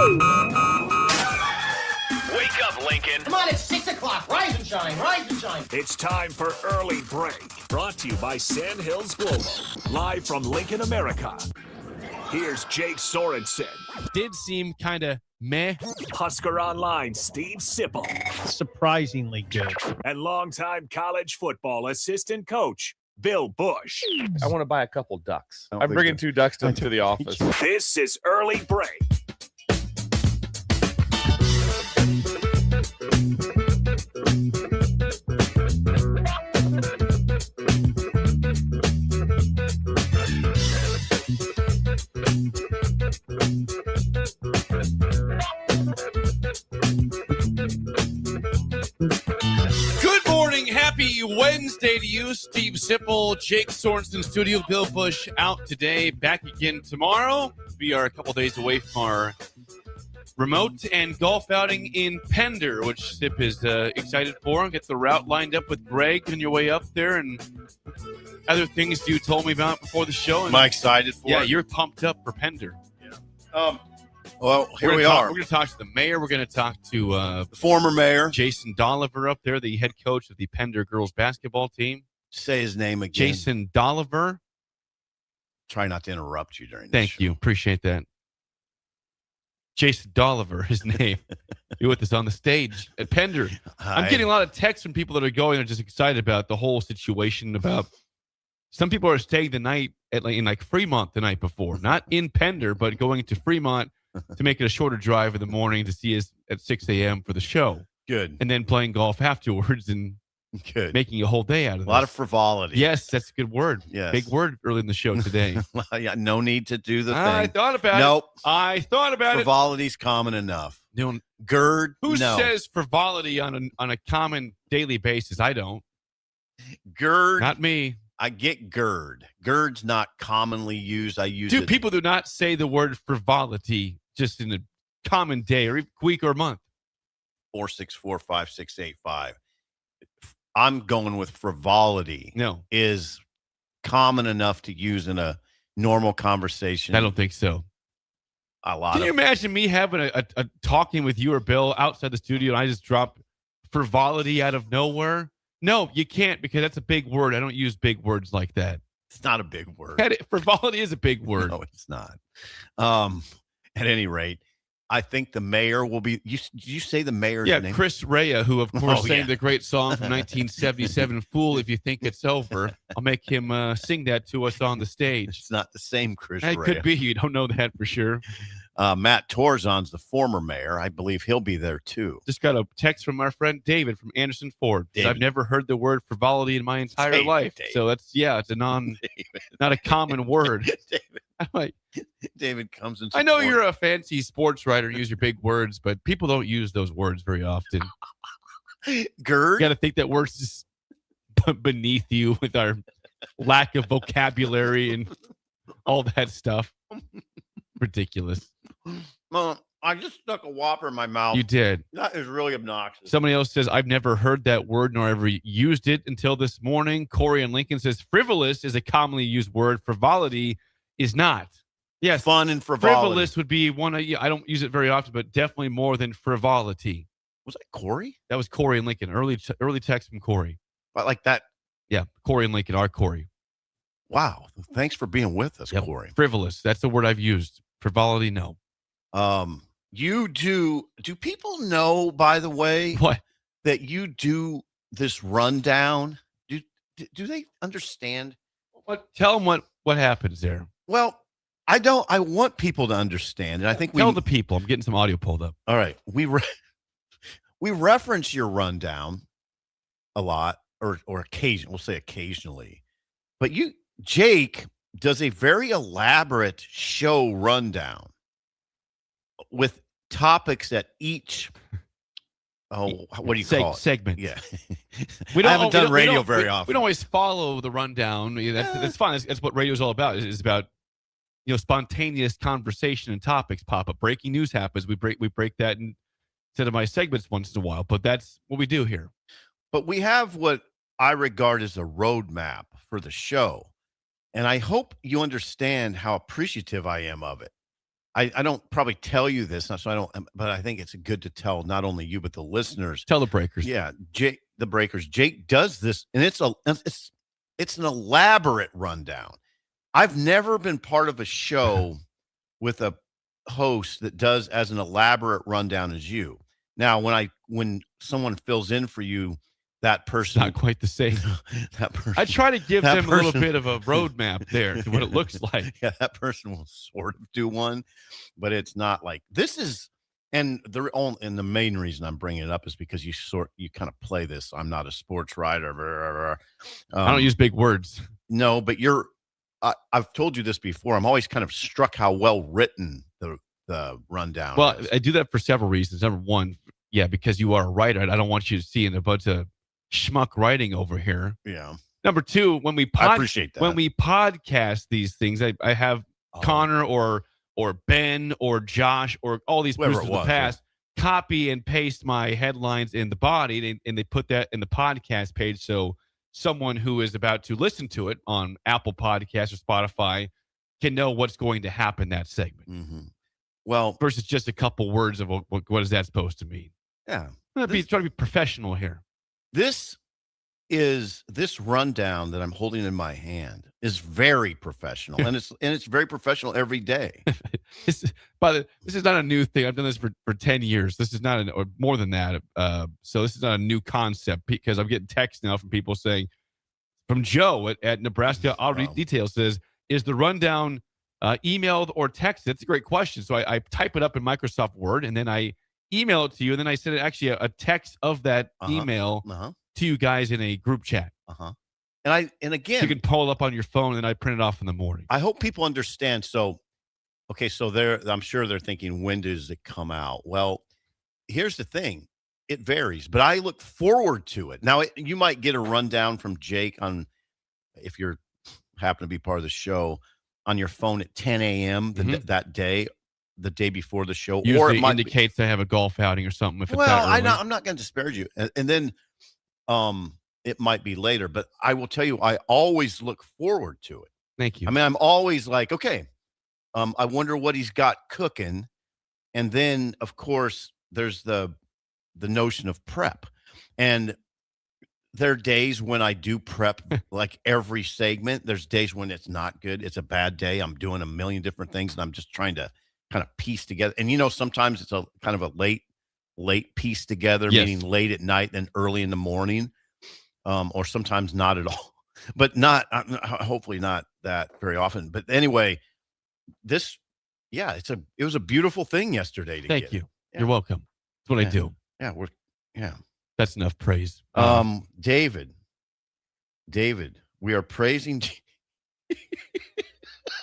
Wake up, Lincoln. Come on, it's 6 o'clock. Rise and shine, rise and shine. It's time for Early Break. Brought to you by Sandhills Global. Live from Lincoln, America. Here's Jake Sorensen. Did seem kind of meh. Husker Online, Steve Sipple. Surprisingly good. And longtime college football assistant coach, Bill Busch. I want to buy a couple ducks. I'm bringing 2 ducks to the office. This is Early Break. Good morning. Happy Wednesday to you. Steve Sipple, Jake Sorensen, studio. Bill Busch out today. Back again tomorrow. We are a couple days away from our remote and golf outing in Pender, which Sip is excited for. Get the route lined up with Greg on your way up there and other things you told me about before the show. Am I excited for it? Yeah, you're pumped up for Pender. Well, here we are. We're going to talk to the mayor. We're going to talk to The former mayor. Jason Dolliver up there, the head coach of the Pender girls basketball team. Say his name again. Jason Dolliver. Try not to interrupt you during this Thank show. you. Appreciate that. Jason Dolliver, his name. You're with us on the stage at Pender. I'm getting a lot of texts from people that are going and are just excited about the whole situation. About some people are staying the night in Fremont the night before, not in Pender, but going to Fremont to make it a shorter drive in the morning to see us at 6 a.m. for the show. Good. And then playing golf afterwards and Good. making a whole day out of it. A lot of frivolity. Yes, that's a good word. Yes. Big word early in the show today. Yeah, no need to do the thing. I thought about Nope. it. I thought about Frivolity's common enough. it. Gird, Who no. says frivolity on a common daily basis? I don't. Gird? Not me. I get gird. Gird's not commonly used. I use it. People do not say the word frivolity just in a common day or week or month. 464-5685. I'm going with frivolity. No. Is common enough to use in a normal conversation. I don't think so. Can you imagine me having a talking with you or Bill outside the studio and I just drop frivolity out of nowhere? No, you can't, because that's a big word. I don't use big words like that. It's not a big word. Frivolity is a big word. No, it's not. At any rate, I think the mayor will be. Did you say the mayor's name? Chris Rea, who of course sang yeah. the great song from 1977, "Fool If You Think It's Over." I'll make him sing that to us on the stage. It's not the same Chris It Rea. could be. You don't know that for sure. Matt Torzon's the former mayor. I believe he'll be there too. Just got a text from our friend David from Anderson Ford. David. I've never heard the word frivolity in my entire David, life. David. So it's a not a common word. David. I'm like, David comes in. I know you're a fancy sports writer and use your big words, but people don't use those words very often. Gird. You got to think that word's just beneath you with our lack of vocabulary and all that stuff. Ridiculous. Well, I just stuck a whopper in my mouth. You did. That is really obnoxious. Somebody else says, I've never heard that word nor ever used it until this morning. Corey and Lincoln says, frivolous is a commonly used word. Frivolity is not. Yes. Fun and frivolity. Frivolous would be one. I don't use it very often, but definitely more than frivolity. Was that Corey? That was Corey and Lincoln. Early text from Corey. But like that. Yeah. Corey and Lincoln, our Corey. Wow. Thanks for being with us, Yep. Corey. Frivolous. That's the word I've used. Frivolity, no. You do people know, by the way, What? that you do this rundown? Do they understand? What? Tell them what happens there. Well, I don't. I want people to understand, and I think Tell the people. I'm getting some audio pulled up. All right, we reference your rundown a lot, or occasion. We'll say occasionally, but Jake does a very elaborate show rundown with topics at each. Oh, what do you call it? Segment. Yeah, I haven't done radio very often. We don't always follow the rundown. That's fine. That's what radio is all about. It's about spontaneous conversation and topics pop up. Breaking news happens. We break that instead of my segments once in a while. But that's what we do here. But we have what I regard as a roadmap for the show, and I hope you understand how appreciative I am of it. I don't probably tell you this, so I don't, but I think it's good to tell not only you but the listeners. Tell the breakers. Yeah, the breakers. Jake does this, and it's an elaborate rundown. I've never been part of a show with a host that does as an elaborate rundown as you. Now, when someone fills in for you, that person not quite the same. That person, I try to give them a little bit of a roadmap there to what it looks like. Yeah, that person will sort of do one, but it's not like this is. And the main reason I'm bringing it up is because you kind of play this. I'm not a sports writer. I don't use big words. No, but I've told you this before. I'm always kind of struck how well written the rundown. Well, is. I do that for several reasons. Number one, because you are a writer. I don't want you to see a bunch of schmuck writing over here. Yeah. Number two, when we I appreciate that. When we podcast these things, I have Connor or Ben or Josh or all these producers in the past copy and paste my headlines in the body, and they put that in the podcast page so someone who is about to listen to it on Apple Podcasts or Spotify can know what's going to happen in that segment. Mm-hmm. Well, versus just a couple words of what is that supposed to mean? Yeah. Trying to be professional here. This rundown that I'm holding in my hand is very professional, and it's very professional every day. This is not a new thing. I've done this for 10 years. This is not or more than that. So this is not a new concept because I'm getting texts now from people saying, from Joe at Nebraska Auto Detail says, is the rundown emailed or texted? That's a great question. So I type it up in Microsoft Word and then I email it to you, and then I send it actually a text of that email to you guys in a group chat. And again, so you can pull it up on your phone, and I print it off in the morning. I hope people understand. So, okay, so I'm sure they're thinking, when does it come out? Well, here's the thing. It varies, but I look forward to it. Now, you might get a rundown from Jake if you're happen to be part of the show, on your phone at 10 a.m. that day, the day before the show. Usually or it indicates they have a golf outing or something. If it's I'm not going to disparage you. And then it might be later, but I will tell you, I always look forward to it. Thank you. I mean, I'm always like, okay, I wonder what he's got cooking. And then, of course, there's the notion of prep. And there are days when I do prep like every segment. There's days when it's not good. It's a bad day. I'm doing a million different things, and I'm just trying to kind of piece together. And, sometimes it's a kind of a late piece together, meaning late at night, then early in the morning, or sometimes not at all. But hopefully not that very often. But anyway, it was a beautiful thing yesterday. Thank you. Yeah. You're welcome. That's what I do. Yeah. That's enough praise. David, we are praising.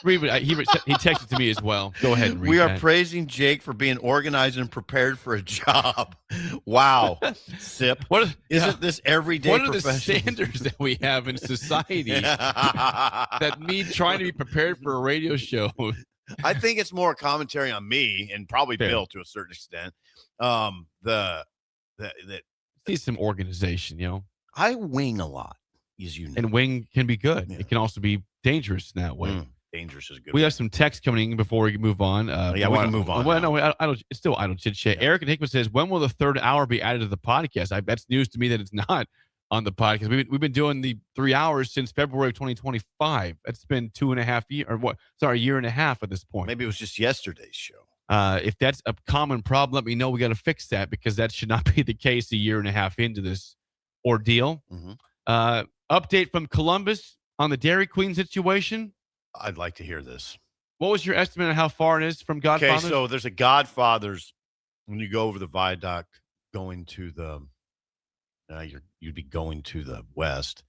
He texted to me as well. Go ahead and read We are that. praising Jake for being organized and prepared for a job. Wow. Sip. Isn't this everyday What are the professional? standards that we have in society that me trying to be prepared for a radio show? I think it's more a commentary on me and probably Bill to a certain extent. See some organization, I wing a lot, as you know. And wing can be good. Yeah. It can also be dangerous in that way. Dangerous is good. We have some text coming in before we move on. We can move on. Well, no, I don't. It's still idle chit chat. Eric and Hickman says, when will the third hour be added to the podcast? That's news to me that it's not on the podcast. We've been doing the 3 hours since February of 2025. That's been 2.5 years, a year and a half at this point. Maybe it was just yesterday's show. If that's a common problem, let me know. We got to fix that because that should not be the case a year and a half into this ordeal. Update from Columbus on the Dairy Queen situation. I'd like to hear this. What was your estimate on how far it is from Godfather's? Okay, so there's a Godfather's when you go over the viaduct going to the you'd be going to the west.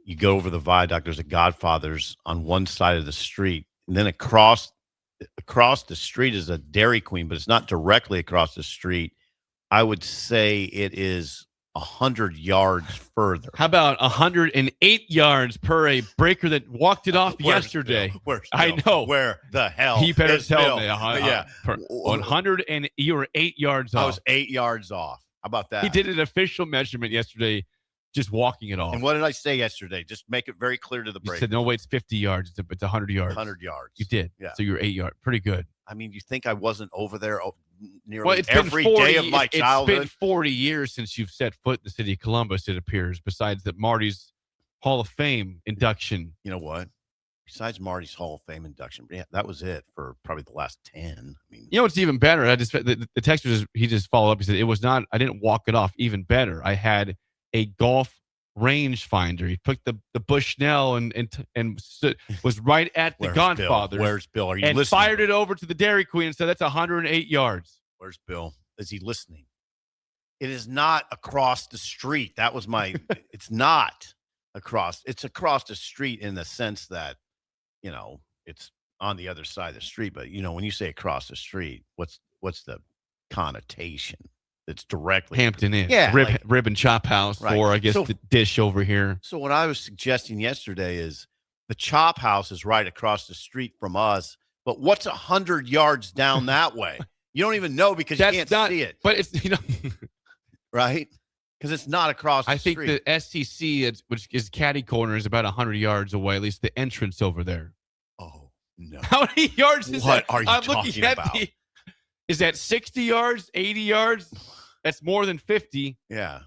You go over the viaduct, there's a Godfather's on one side of the street, and then across the street is a Dairy Queen, but it's not directly across the street. I would say it is 100 yards further. How about 108 yards per a breaker that walked it off yesterday? Where's I know. Where the hell? He better is tell Bill? me. 100 you were 8 yards off. I was 8 yards off. How about that? He did an official measurement yesterday, just walking it off. And what did I say yesterday? Just make it very clear to the You break. said, no, wait, it's 50 yards. It's 100 yards. 100 yards. You did. Yeah. So you were 8 yards. Pretty good. I mean, you think I wasn't over there nearly Well, it's every been 40, day of my childhood? It's been 40 years since you've set foot in the city of Columbus, it appears, besides that Marty's Hall of Fame induction. You know what? Besides Marty's Hall of Fame induction, yeah, that was it for probably the last 10. I mean, You know what's even better? The texter he just followed up. He said it was not. I didn't walk it off. Even better, I had a golf range finder. He took the Bushnell and was right at the Godfather. Where's Bill? Are you and listening? Fired it over to the Dairy Queen and said that's 108 yards. Where's Bill? Is he listening? It is not across the street. That was my. It's not across. It's across the street in the sense that, it's on the other side of the street. But when you say across the street, what's the connotation? It's directly Hampton Inn, yeah, rib and chop house, right. or I guess the Dish over here. So what I was suggesting yesterday is the chop house is right across the street from us. But what's 100 yards down that way? You don't even know because you can't see it. But it's right. Because it's not across the street. I think the STC, which is Caddy Corner, is about 100 yards away, at least the entrance over there. Oh, no. How many yards is that? What are you talking about? Is that 60 yards, 80 yards? That's more than 50. Yeah.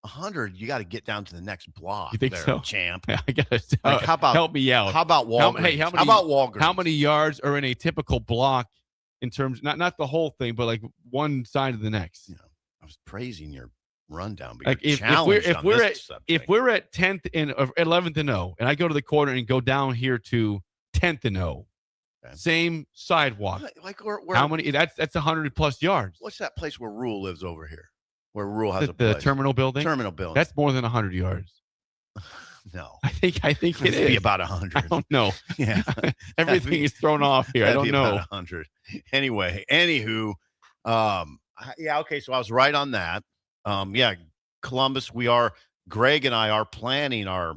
100, you got to get down to the next block. You think there, so? Champ. Yeah, I guess. How about, help me out. How about Walgreens? How about Walgreens? How many yards are in a typical block in terms, not the whole thing, but like one side of the next? Yeah. I was praising your rundown, but like if we're at 10th and 11th and 0, and I go to the corner and go down here to 10th and 0, okay. Same sidewalk. Like where, how many? That's 100 plus yards. What's that place where Rule lives over here? Where Rule has the terminal building. Terminal building. That's more than 100 yards. No, I think it is be about 100. I don't know. Yeah, everything is thrown off here. I don't know. 100. Anyway, anywho, yeah, okay. So I was right on that. Yeah, Columbus. Greg and I are planning our.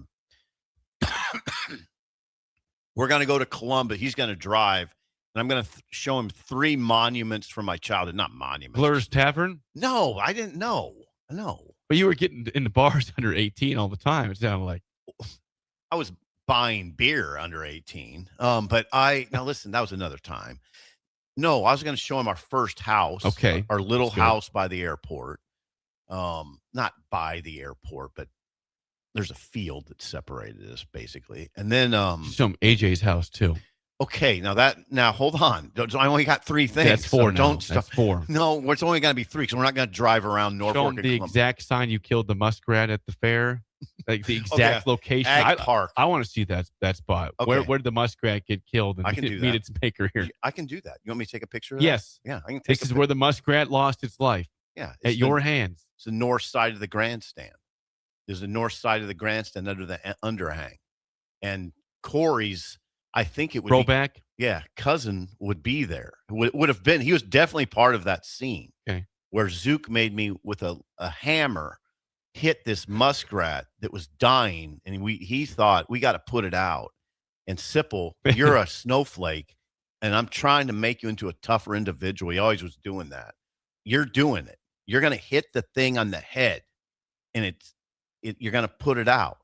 We're going to go to Columbus. He's going to drive, and I'm going to show him 3 monuments from my childhood. Not monuments. Blur's Tavern? No, I didn't know. No. But you were getting in the bars under 18 all the time. It sounded like. I was buying beer under 18. Now listen, that was another time. No, I was going to show him our first house. Okay. Our little house by the airport. Not by the airport, but there's a field that separated us basically. And then show him AJ's house too. Okay, now hold on. I only got 3 things. That's 4 now. Don't That's 4. No, it's only going to be 3 because we're not going to drive around Norfolk. Show him the exact sign you killed the muskrat at the fair. Like the exact location. Ag Park. I want to see that spot. Okay. Where did the muskrat get killed? And I can do that. Meet its maker here. I can do that. You want me to take a picture of that? Yes. Yeah, I can take This is where the muskrat lost its life. Yeah. At your hands. It's the north side of the grandstand. There's the north side of the grandstand under the underhang. And Corey's, I think it would Throwback? Cousin would be there. Would have been. He was definitely part of that scene. Okay. Where Zook made me with a hammer hit this muskrat that was dying, and he thought we got to put it out. And Sipple, you're a snowflake, and I'm trying to make you into a tougher individual. He always was doing that. You're doing it. You're going to hit the thing on the head, and you're going to put it out.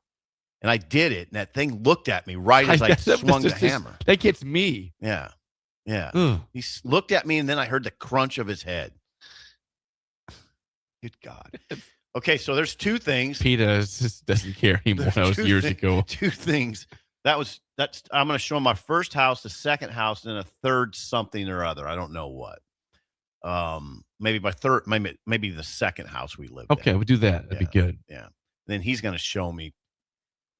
And I did it, and that thing looked at me right as I swung the hammer. That gets me. Yeah. Yeah. Ugh. He looked at me, and then I heard the crunch of his head. Good God. Okay, so there's 2 things. PETA just doesn't care anymore. That was years ago. 2 things. That's I'm going to show him my first house, the second house, and a third something or other. I don't know what. Maybe my third, maybe the second house we lived in. Okay, we'll do that. That'd be good. Yeah. Then he's going to show me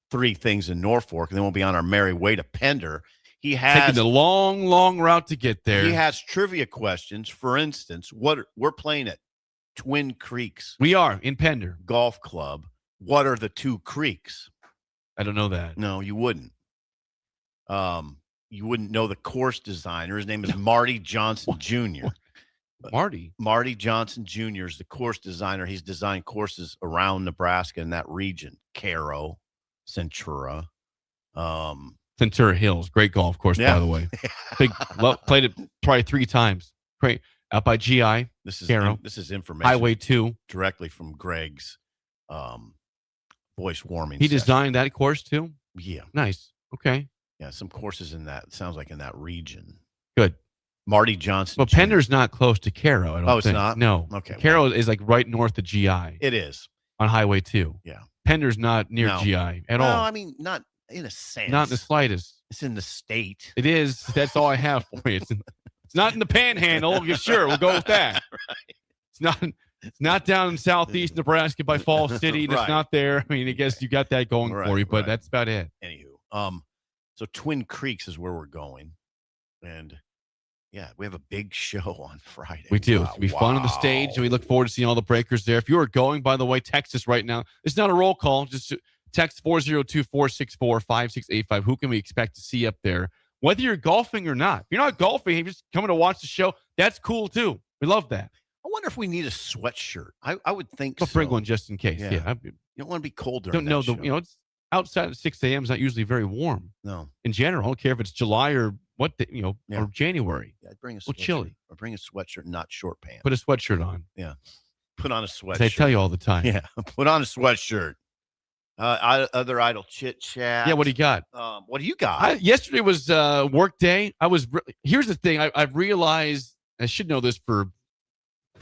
3 things in Norfolk, and then we'll be on our merry way to Pender. He has taking the long, long route to get there. He has trivia questions. For instance, we're playing at Twin Creeks. We are in Pender Golf Club. What are the 2 creeks? I don't know that. No, you wouldn't. You wouldn't know the course designer. His name is Marty Johnson Jr. Marty Johnson Jr. is the course designer. He's designed courses around Nebraska in that region. Caro, Centura. Centura Hills. Great golf course, by the way. Played it probably 3 times. Great. Out by GI. This is information. Highway 2. Directly from Greg's voice warming. He designed that course too? Yeah. Nice. Okay. Yeah, some courses in that. It sounds like in that region. Good. Marty Johnson. But Jr. Pender's not close to Caro. I don't it's think. not? No. Okay. Caro is like right north of GI. It is. On Highway 2. Yeah. Pender's not near GI at all. No, I mean, not in a sense. Not in the slightest. It's in the state. It is. That's all I have for you. It's not in the Panhandle. Sure, we'll go with that. Right. It's not down in southeast Nebraska by Falls City. It's not there. I mean, I guess you got that going for you, but that's about it. Anywho, so Twin Creeks is where we're going, and yeah, we have a big show on Friday. We do. It's gonna be fun on the stage, and we look forward to seeing all the breakers there. If you are going, by the way, text us right now. It's not a roll call. Just text 402-464-5685. Who can we expect to see up there? Whether you're golfing or not. If you're not golfing, you're just coming to watch the show. That's cool too. We love that. I wonder if we need a sweatshirt. I would think I'll so. bring one just in case. Yeah. You don't want to be cold during Don't know that show. it's outside of 6 a.m. is not usually very warm. No. In general, I don't care if it's July or or January. Yeah, I'd bring a sweatshirt. Well, chilly. Or bring a sweatshirt, not short pants. Put a sweatshirt on. Yeah. Put on a sweatshirt. As I tell you all the time. Yeah. Put on a sweatshirt. Other idle chit chat. Yeah, what do you got? What do you got? Yesterday was work day. Here's the thing. I've realized, I should know this for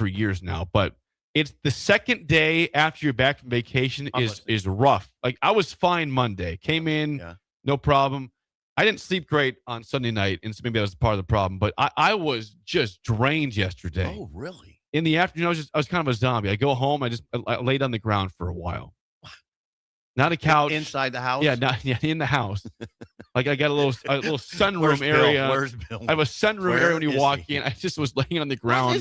years now, but it's the second day after you're back from vacation is rough. Like I was fine Monday. Came in, no problem. I didn't sleep great on Sunday night, and so maybe that was part of the problem. But I was just drained yesterday. Oh, really? In the afternoon, I was kind of a zombie. I go home, I laid on the ground for a while. Not a couch. Inside the house? Yeah, in the house. Like I got a little sunroom area. Where's Bill? I have a sunroom area when you walk in. I just was laying on the ground.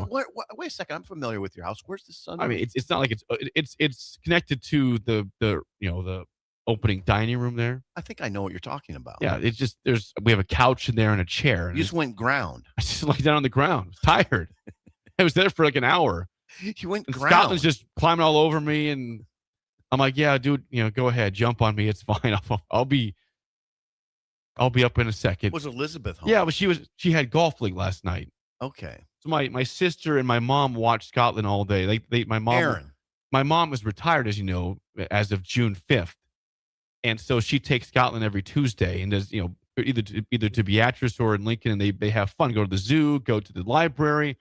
Wait a second. I'm familiar with your house. Where's the sunroom? I mean, it's not like it's connected to the opening dining room there. I think I know what you're talking about. Yeah, it's just we have a couch in there and a chair. And you just went ground. I just laid down on the ground. I was tired. I was there for like an hour. You went and ground. Scotland's just climbing all over me, and I'm like, yeah, dude, go ahead, jump on me. It's fine. I'll be up in a second. Was Elizabeth home? Yeah, but she had golf league last night. Okay. So my sister and my mom watched Scotland all day. My mom was retired, as you know, as of June 5th. And so she takes Scotland every Tuesday and does, either to Beatrice or in Lincoln, and they have fun, go to the zoo, go to the library,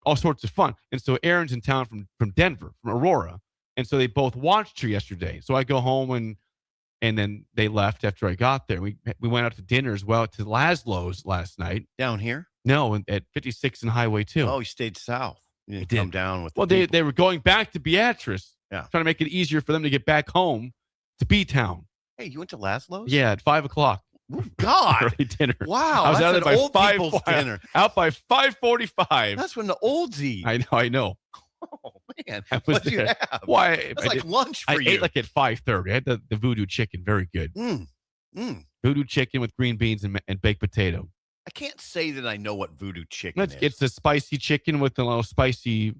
all sorts of fun. And so Aaron's in town from Denver, from Aurora. And so they both watched her yesterday. So I go home and then they left after I got there. We went out to dinner as well to Laszlo's last night. Down here? No, at 56 and Highway 2. Oh, he stayed south. You didn't come down with they were going back to Beatrice. Yeah. Trying to make it easier for them to get back home to B-Town. Hey, you went to Laszlo's? Yeah, at 5 o'clock. Oh, God. Early dinner. Wow. I was that's out an by old 5, people's dinner. Out by 5:45. That's when the olds eat. I know. Oh, man. What did you have? Why? That's like lunch for I you. ate like at 5:30. I had the voodoo chicken. Very good. Voodoo chicken with green beans and baked potato. I can't say that I know what voodoo chicken is. It's a spicy chicken with a little spicy.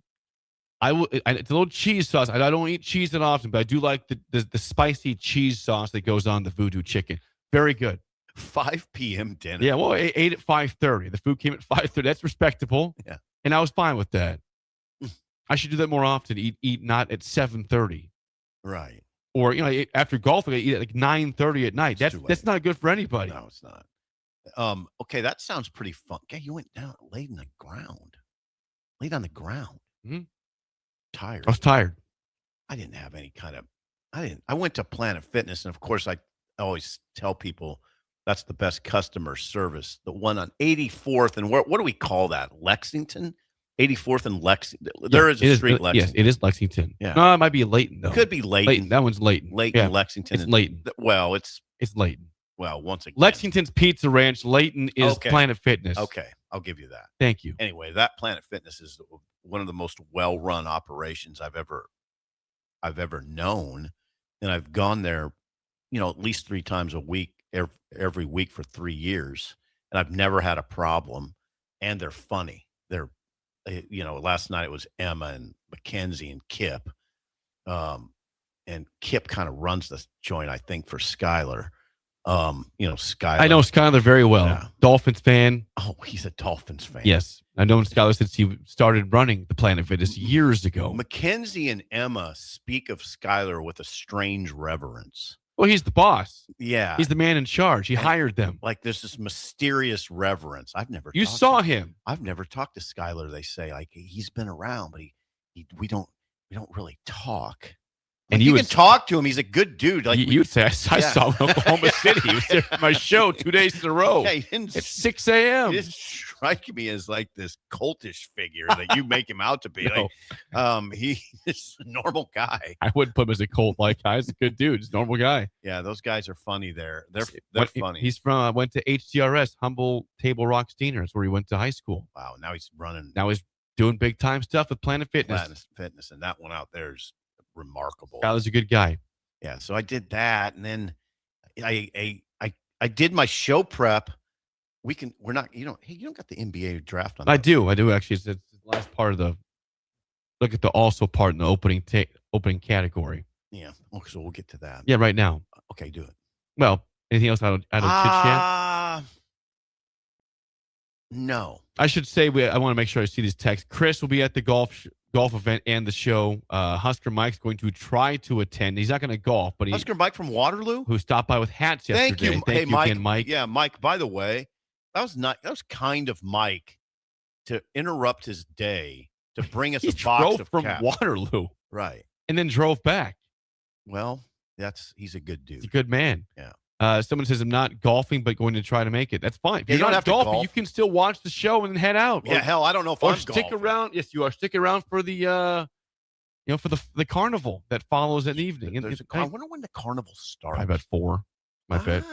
It's a little cheese sauce. I don't eat cheese that often, but I do like the spicy cheese sauce that goes on the voodoo chicken. Very good. 5 p.m. dinner. Yeah, well, I ate at 5:30. The food came at 5:30. That's respectable. Yeah. And I was fine with that. I should do that more often. Eat not at 7:30. Right. Or after golfing, I eat at like 9:30 at night. That's not good for anybody. No, it's not. Okay, that sounds pretty fun. Okay, you went down, laid on the ground. Laid on the ground. Mm-hmm. Tired. I was tired. I didn't have any kind of. I went to Planet Fitness, and of course, I always tell people that's the best customer service. The one on 84th and what do we call that? Lexington. 84th and Lexington. There is a street, Lexington. Yes, it is Lexington. Yeah. No, it might be Layton, though. It could be Layton. That one's Layton. Layton, Lexington. It's Layton. Well, it's Layton. Well, once again. Lexington's Pizza Ranch. Layton is Planet Fitness. Okay, I'll give you that. Thank you. Anyway, that Planet Fitness is one of the most well-run operations I've ever known. And I've gone there, at least 3 times a week, every week for 3 years. And I've never had a problem. And they're funny. They're last night it was Emma and Mackenzie and Kip. And Kip kind of runs the joint, I think, for Skylar. Skylar. I know Skylar very well. Yeah. Dolphins fan. Oh, he's a Dolphins fan. Yes. I've known Skylar since he started running the Planet Fitness years ago. Mackenzie and Emma speak of Skylar with a strange reverence. Well, he's the boss. Yeah. He's the man in charge. He hired them. Like there's this mysterious reverence. I've never You talked saw to him. I've never talked to Skyler. They say like he's been around, but we don't really talk. And like, you can talk to him. He's a good dude. Like you say, I saw him in Oklahoma City. He was there for my show 2 days in a row. Yeah, he didn't, It's 6 a.m. He didn't strike me as like this cultish figure that you make him out to be. No. Like, he's a normal guy. I wouldn't put him as a cult like guy. He's a good dude. He's a normal guy. Yeah, those guys are funny. They're funny. He's from went to HTRS, Humble Table Rock Steeners, where he went to high school. Wow. Now he's running. Now he's doing big time stuff with Planet Fitness. Planet Fitness, and that one out there is remarkable. Skyler's a good guy. Yeah, so I did that, and then I did my show prep. We're not, you don't got the NBA draft on. I do actually. It's the last part of the look at the also part in the opening category. Yeah. Okay, so we'll get to that. Yeah, right now. Okay, do it. Well, anything else out of chit chat? No. I should say I want to make sure I see these texts. Chris will be at the golf event and the show. Husker Mike's going to try to attend. He's not going to golf, but Husker Mike from Waterloo, who stopped by with hats yesterday. Thank you, Mike. Again, Mike. Yeah, Mike. By the way, that was kind of Mike to interrupt his day to bring us a box of from caps. Waterloo, right, and then drove back. Well, he's a good dude. He's a good man. Yeah. Someone says I'm not golfing, but going to try to make it. That's fine. If Yeah, you're you don't not have to golfing, golf. you can still watch the show and then head out. Yeah, hell, I don't know if or I'm stick golfing. around. Yes, you are. Stick around for the for the carnival that follows in the evening. I wonder when the carnival starts. Probably about 4. I bet.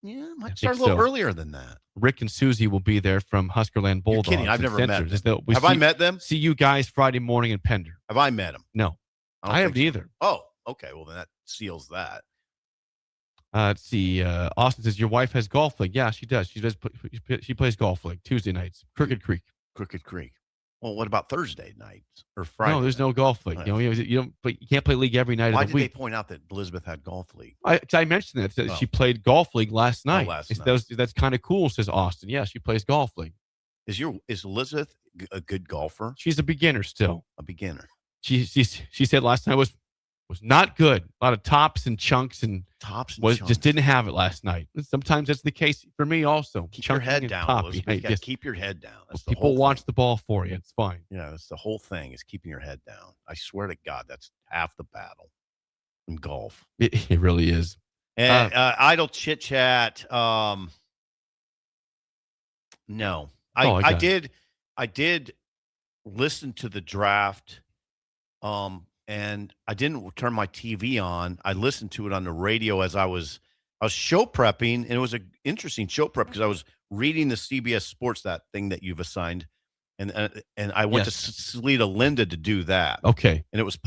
Yeah, might think start a little so. earlier than that. Rick and Susie will be there from Huskerland Bulldogs. You're kidding. I've never met them. Have I met them? See you guys Friday morning in Pender. Have I met them? No. don't I haven't think so. either. Oh, okay. Well, then that seals that. Let's see. Austin says, your wife has golf league. Yeah, she does. She plays golf league Tuesday nights. Crooked Creek. Crooked Creek. Well, what about Thursday nights or Friday? No, there's no golf league. Right. You don't. But you can't play league every night Why of the did they week. point out that Elizabeth had golf league? I mentioned that. Oh. She played golf league last night. last night. That's kind of cool, says Austin. Yeah, she plays golf league. Is Elizabeth a good golfer? She's a beginner still. A beginner. She said last night was not good. A lot of tops and chunks and chunks. just didn't have it last night. Sometimes that's the case for me also. Keep your head down, Elizabeth. You gotta Just, keep your head down. That's the people whole watch thing. the ball for you. It's fine. Yeah, that's the whole thing is keeping your head down. I swear to God, that's half the battle in golf. It really is. And idle chit chat. No, I did listen to the draft. And I didn't turn my TV on. I listened to it on the radio as I was show prepping, and it was an interesting show prep because I was reading the CBS Sports, that thing that you've assigned, and I went to Salida Linda to do that. Okay, and it was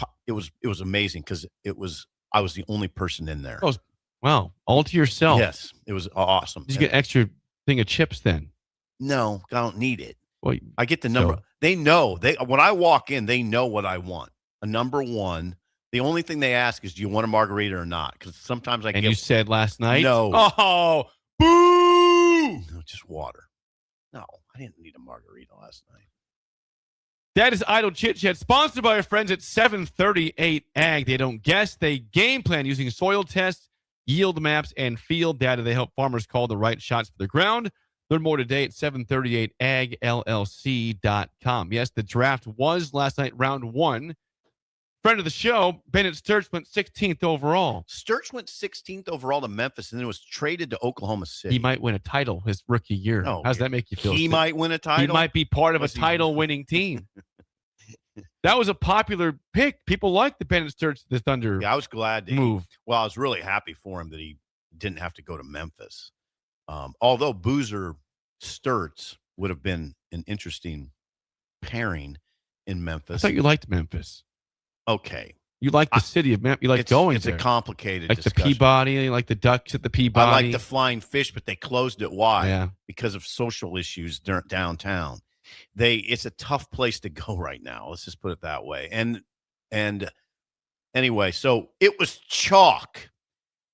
amazing because I was the only person in there. Oh, wow, all to yourself. Yes, it was awesome. Did you get extra thing of chips then? No, I don't need it. Well, I get the number. They know when I walk in, they know what I want. A number one. The only thing they ask is, do you want a margarita or not? Because sometimes you said last night, no. Oh, boo! No, just water. No, I didn't need a margarita last night. That is Idle Chit Chat, sponsored by our friends at 738 Ag. They don't guess, they game plan using soil tests, yield maps, and field data. They help farmers call the right shots for the ground. Learn more today at 738agllc.com. Yes, the draft was last night, round 1. Friend of the show, Bennett Sturts went 16th overall. Sturts went 16th overall to Memphis and then was traded to Oklahoma City. He might win a title his rookie year. Oh, How's that make you feel? He might win a title. He might be part of a title-winning team. That was a popular pick. People liked the Bennett Sturts, the Thunder. Yeah, I was glad to move. Well, I was really happy for him that he didn't have to go to Memphis. Although Boozer Sturts would have been an interesting pairing in Memphis. I thought you liked Memphis. Okay. You like the city of Memphis. You like going there. It's a complicated like discussion. the Peabody. You like the Ducks at the Peabody. I like the Flying Fish, but they closed it wide Yeah. because of social issues downtown. It's a tough place to go right now. Let's just put it that way. And anyway, so it was chalk.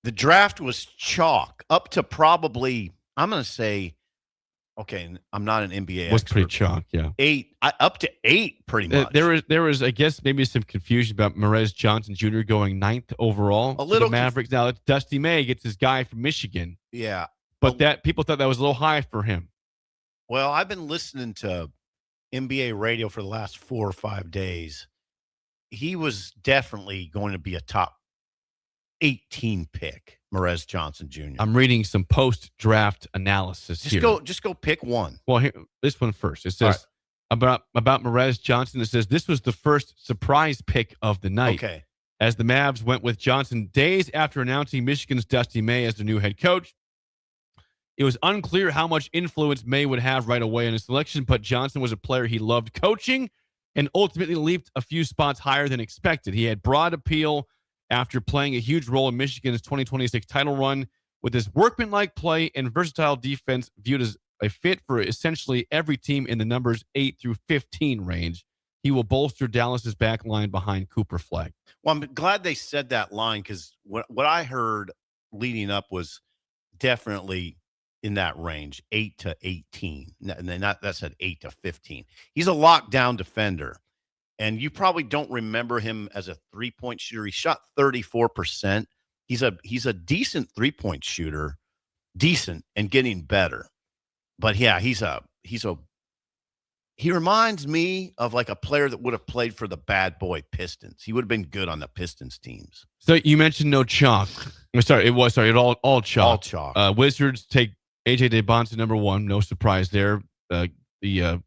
The draft was chalk up to probably, I'm going to say, Okay, I'm not an NBA Was expert. pretty chalk, yeah. 8, up to 8, pretty much. There was, I guess, maybe some confusion about Merez Johnson Jr. going 9th overall. A little to the Mavericks. Now, Dusty May gets his guy from Michigan. Yeah. But that people thought that was a little high for him. Well, I've been listening to NBA radio for the last 4 or 5 days. He was definitely going to be a top 18 pick, Merez Johnson Jr. I'm reading some post-draft analysis here. Just go pick one. Well, here, this one first. It says about Merez Johnson. It says this was the first surprise pick of the night. Okay. As the Mavs went with Johnson days after announcing Michigan's Dusty May as their new head coach. It was unclear how much influence May would have right away in his selection, but Johnson was a player he loved coaching and ultimately leaped a few spots higher than expected. He had broad appeal after playing a huge role in Michigan's 2026 title run with his workmanlike play and versatile defense viewed as a fit for essentially every team in the numbers 8 through 15 range. He will bolster Dallas's back line behind Cooper Flag. Well, I'm glad they said that line because what I heard leading up was definitely in that range, 8 to 18. And then that said 8 to 15. He's a lockdown defender. And you probably don't remember him as a three-point shooter. He shot 34%. He's a decent three-point shooter, decent and getting better. But yeah, he reminds me of like a player that would have played for the bad boy Pistons. He would have been good on the Pistons teams. So you mentioned no chalk. It all chalk. All chalk. Wizards take AJ DeBonta number 1. No surprise there. The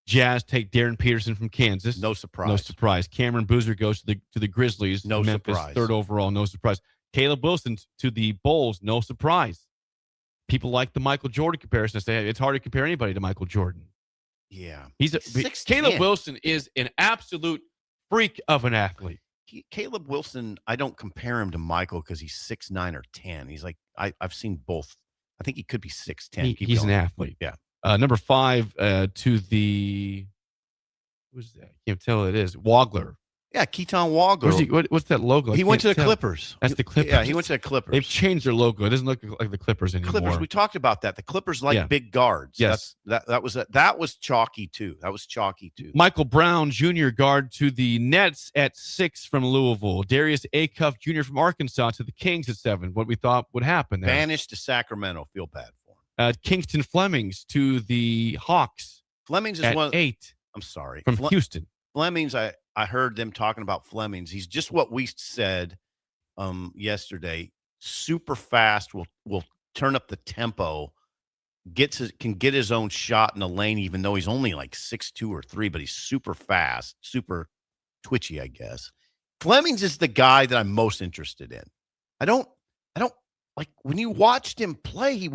Jazz take Darren Peterson from Kansas. No surprise. No surprise. Cameron Boozer goes to the Grizzlies. No Memphis, surprise. 3rd overall. No surprise. Caleb Wilson to the Bulls. No surprise. People like the Michael Jordan comparison. I say it's hard to compare anybody to Michael Jordan. Yeah. Caleb Wilson is an absolute freak of an athlete. Caleb Wilson, I don't compare him to Michael because he's 6'9" or 10. He's like I've seen both. I think he could be 6'10". He's an athlete. Yeah. Number 5 to the who's that? I can't tell who it is. Wagler. Yeah, Keaton Wagler. What's that logo? He went to the Clippers. That's the Clippers. Yeah, he went to the Clippers. They've changed their logo. It doesn't look like the Clippers anymore. Clippers. We talked about that. The Clippers like big guards. Yes, that was chalky too. Michael Brown Jr. guard to the Nets at 6 from Louisville. Darius Acuff Jr. from Arkansas to the Kings at 7. What we thought would happen there. Banished to Sacramento. Feel bad for him. Kingston Flemings to the Hawks. Flemings is at one. 8. I'm sorry. From Houston. Flemings. I heard them talking about Flemings. He's just what we said yesterday. Super fast. Will turn up the tempo. Can get his own shot in the lane, even though he's only like 6'2" or 3. But he's super fast, super twitchy, I guess. Flemings is the guy that I'm most interested in. I don't like when you watched him play. He'd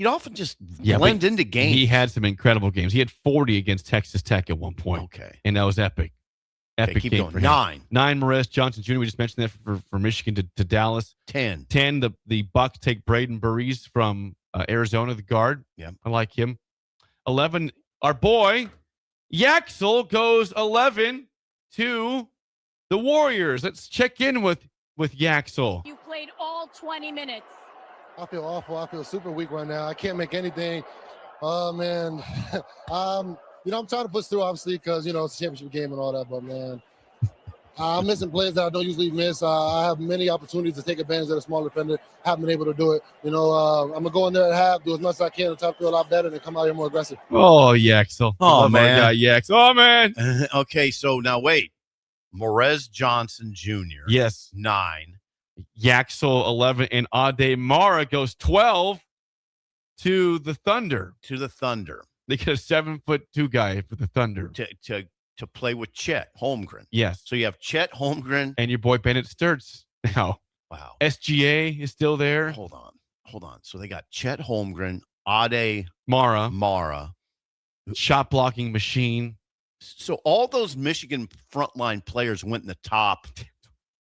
often just blend into games. He had some incredible games. He had 40 against Texas Tech at one point. Okay. And that was epic. Epic keep game going. for him. 9 Merez Johnson Jr. We just mentioned that for Michigan to Dallas. 10. The Bucks take Braden Burries from Arizona, the guard. Yeah. I like him. 11, our boy, Yaxel goes 11 to the Warriors. Let's check in with Yaxel. You played all 20 minutes. I feel awful. I feel super weak right now. I can't make anything. Oh, man. I'm trying to push through, obviously, because, it's a championship game and all that. But, man, I'm missing plays that I don't usually miss. I have many opportunities to take advantage of the small defender. Haven't been able to do it. I'm going to go in there at half, do as much as I can, and try to feel a lot better, and then come out here more aggressive. Oh, Yaxel. Oh, man. Yaxel. Oh, man. Okay, so now wait. Merez Johnson Jr. Yes. 9. Yaxel 11 and Ade Mara goes 12 to the Thunder. They get a 7'2" guy for the Thunder to play with Chet Holmgren. Yes. So you have Chet Holmgren and your boy Bennett Sturts now. Wow. SGA is still there. Hold on. So they got Chet Holmgren, Ade Mara, shot blocking machine. So all those Michigan frontline players went in the top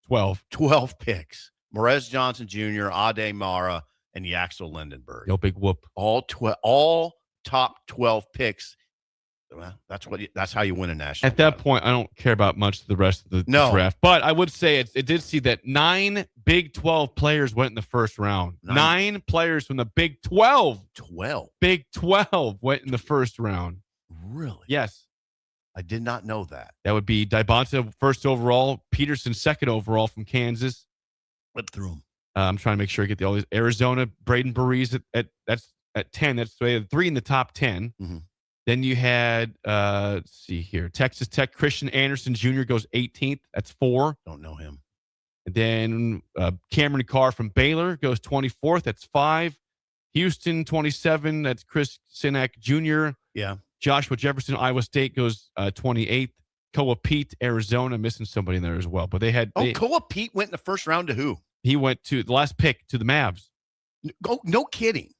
12 picks. Merez Johnson Jr., Ade Mara, and Yaxel Lindenberg. Yo, big whoop. All top 12 picks. Well, that's how you win a national. At that point, I don't care about much of the rest of the draft. But I would say it did see that 9 Big 12 players went in the first round. 9 players from the Big 12. 12. Big 12 went in the first round. Really? Yes. I did not know that. That would be Dybonta first overall, Peterson second overall from Kansas. Flip through them. I'm trying to make sure I get all these. Arizona, Braden Burries that's at 10. That's they had 3 in the top 10. Mm-hmm. Then you had let's see here, Texas Tech Christian Anderson Jr. goes 18th. That's 4. Don't know him. And then Cameron Carr from Baylor goes 24th. That's 5. Houston 27. That's Chris Sinak Jr. Yeah. Joshua Jefferson Iowa State goes 28th. Koa Pete Arizona, missing somebody in there as well. But Koa Pete went in the first round to who? He went to the last pick to the Mavs. No kidding.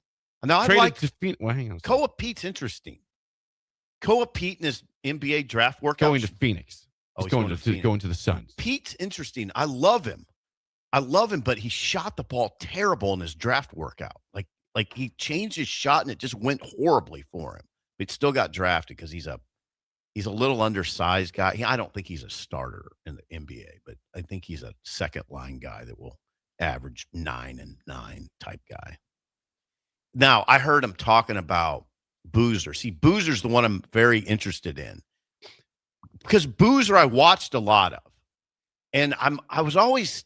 Now Traded I like to well, hang on. Koa Pete's interesting. Koa Pete in his NBA draft workout going to Phoenix. He's going to the Suns. Pete's interesting. I love him, but he shot the ball terrible in his draft workout. Like he changed his shot and it just went horribly for him. But still got drafted because he's a little undersized guy. I don't think he's a starter in the NBA, but I think he's a second line guy that will average 9 and 9 type guy. Now, I heard him talking about Boozer. See, Boozer's the one I'm very interested in because Boozer I watched a lot of, and I was always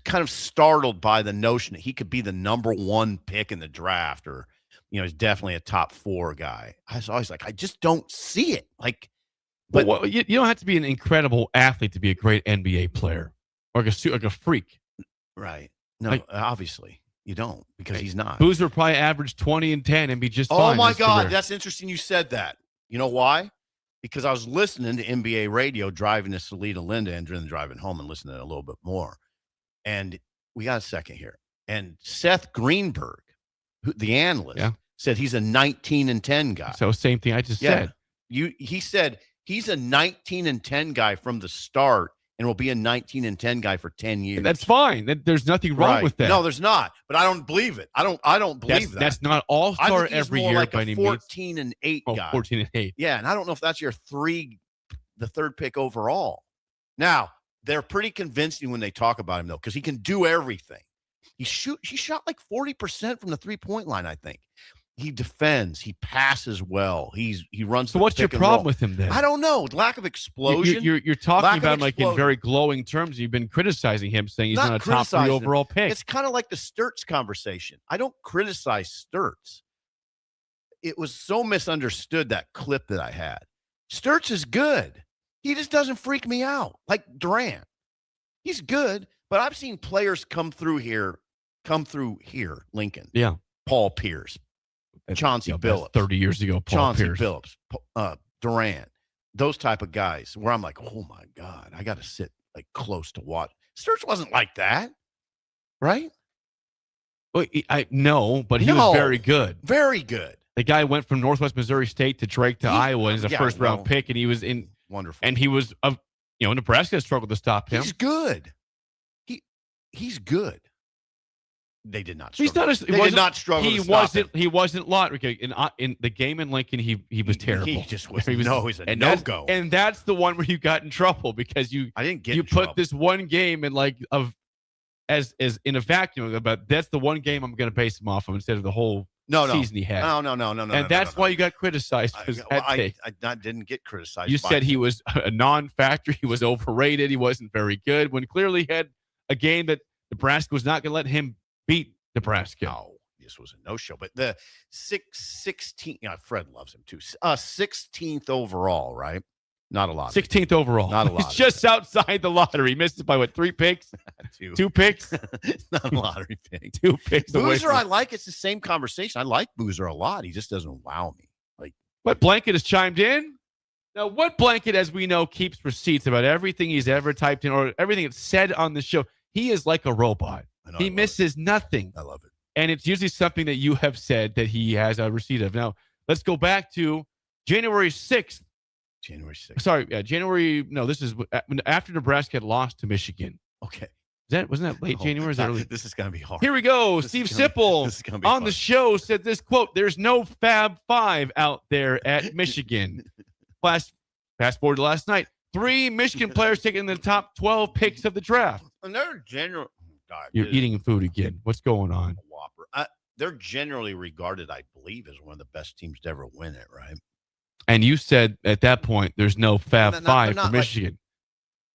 kind of startled by the notion that he could be the number 1 pick in the draft, or he's definitely a top 4 guy. I was always like, I just don't see it. But you don't have to be an incredible athlete to be a great NBA player or like a freak, right? No, obviously. You don't, because he's not. Boozer probably averaged 20 and 10 and be just fine. Oh, my God. That's interesting you said that. You know why? Because I was listening to NBA radio driving to Salida Linda and then driving home and listening a little bit more. And we got a second here. And Seth Greenberg, the analyst, said he's a 19 and 10 guy. So same thing I just said. He said he's a 19 and 10 guy from the start. And will be a 19 and 10 guy for 10 years. That's fine. There's nothing wrong with that. No, there's not. But I don't believe it. I don't believe that. That's not all-star every year like by any means. means. 14 and 8 guy. 14 and 8. Yeah, and I don't know if that's your the third pick overall. Now, they're pretty convincing when they talk about him though, because he can do everything. He shot like 40% from the 3-point line, I think. He defends. He passes well. He runs. So what's your problem with him then? I don't know. Lack of explosion. You're talking about him like in very glowing terms. You've been criticizing him, saying he's not a top 3 overall pick. It's kind of like the Sturts conversation. I don't criticize Sturts. It was so misunderstood, that clip that I had. Sturts is good. He just doesn't freak me out like Durant. He's good, but I've seen players come through here, Lincoln. Yeah. Paul Pierce. Chauncey Billups. 30 years ago, Chauncey Billups, Durant, those type of guys where I'm like, oh my God, I got to sit like close to watch. Sturts wasn't like that, right? Well, no, but he was very good. Very good. The guy went from Northwest Missouri State to Drake to Iowa as a first round pick, and he was in wonderful. And he was Nebraska struggled to stop him. He's good. He's good. They did not struggle. They did not struggle. He wasn't lot. In the game in Lincoln, he was terrible. He just was. He's a no-go. And that's the one where you got in trouble because you put this one game in as in a vacuum. But that's the one game I'm going to base him off of instead of the whole season he had. No. And that's why you got criticized. I didn't get criticized. You said he was a non-factor. He was overrated. He wasn't very good when clearly he had a game that Nebraska was not going to let him beat Nebraska. No, this was a no-show. But the 16th, Fred loves him too. 16th overall, right? Not a lot. 16th overall. Not a lot. He's just outside the lottery. He missed it by 3 picks? 2 picks? It's not a lottery pick. 2 picks. Boozer, I like. It's the same conversation. I like Boozer a lot. He just doesn't wow me. What Blanket has chimed in? Now, what Blanket, as we know, keeps receipts about everything he's ever typed in or everything that's said on the show. He is like a robot. He misses nothing. I love it. And it's usually something that you have said that he has a receipt of. Now, let's go back to January 6th. Sorry, January. No, this is after Nebraska had lost to Michigan. Okay. Wasn't that late January? Is that early? This is going to be hard. Here we go. Steve Sipple on the show said this quote, "There's no Fab Five out there at Michigan." Fast forward to last night. 3 Michigan players taken in the top 12 picks of the draft. And they're general. God, You're eating food again. What's going on? Whopper. They're generally regarded, I believe, as one of the best teams to ever win it, right? And you said at that point there's no Fab Five for Michigan.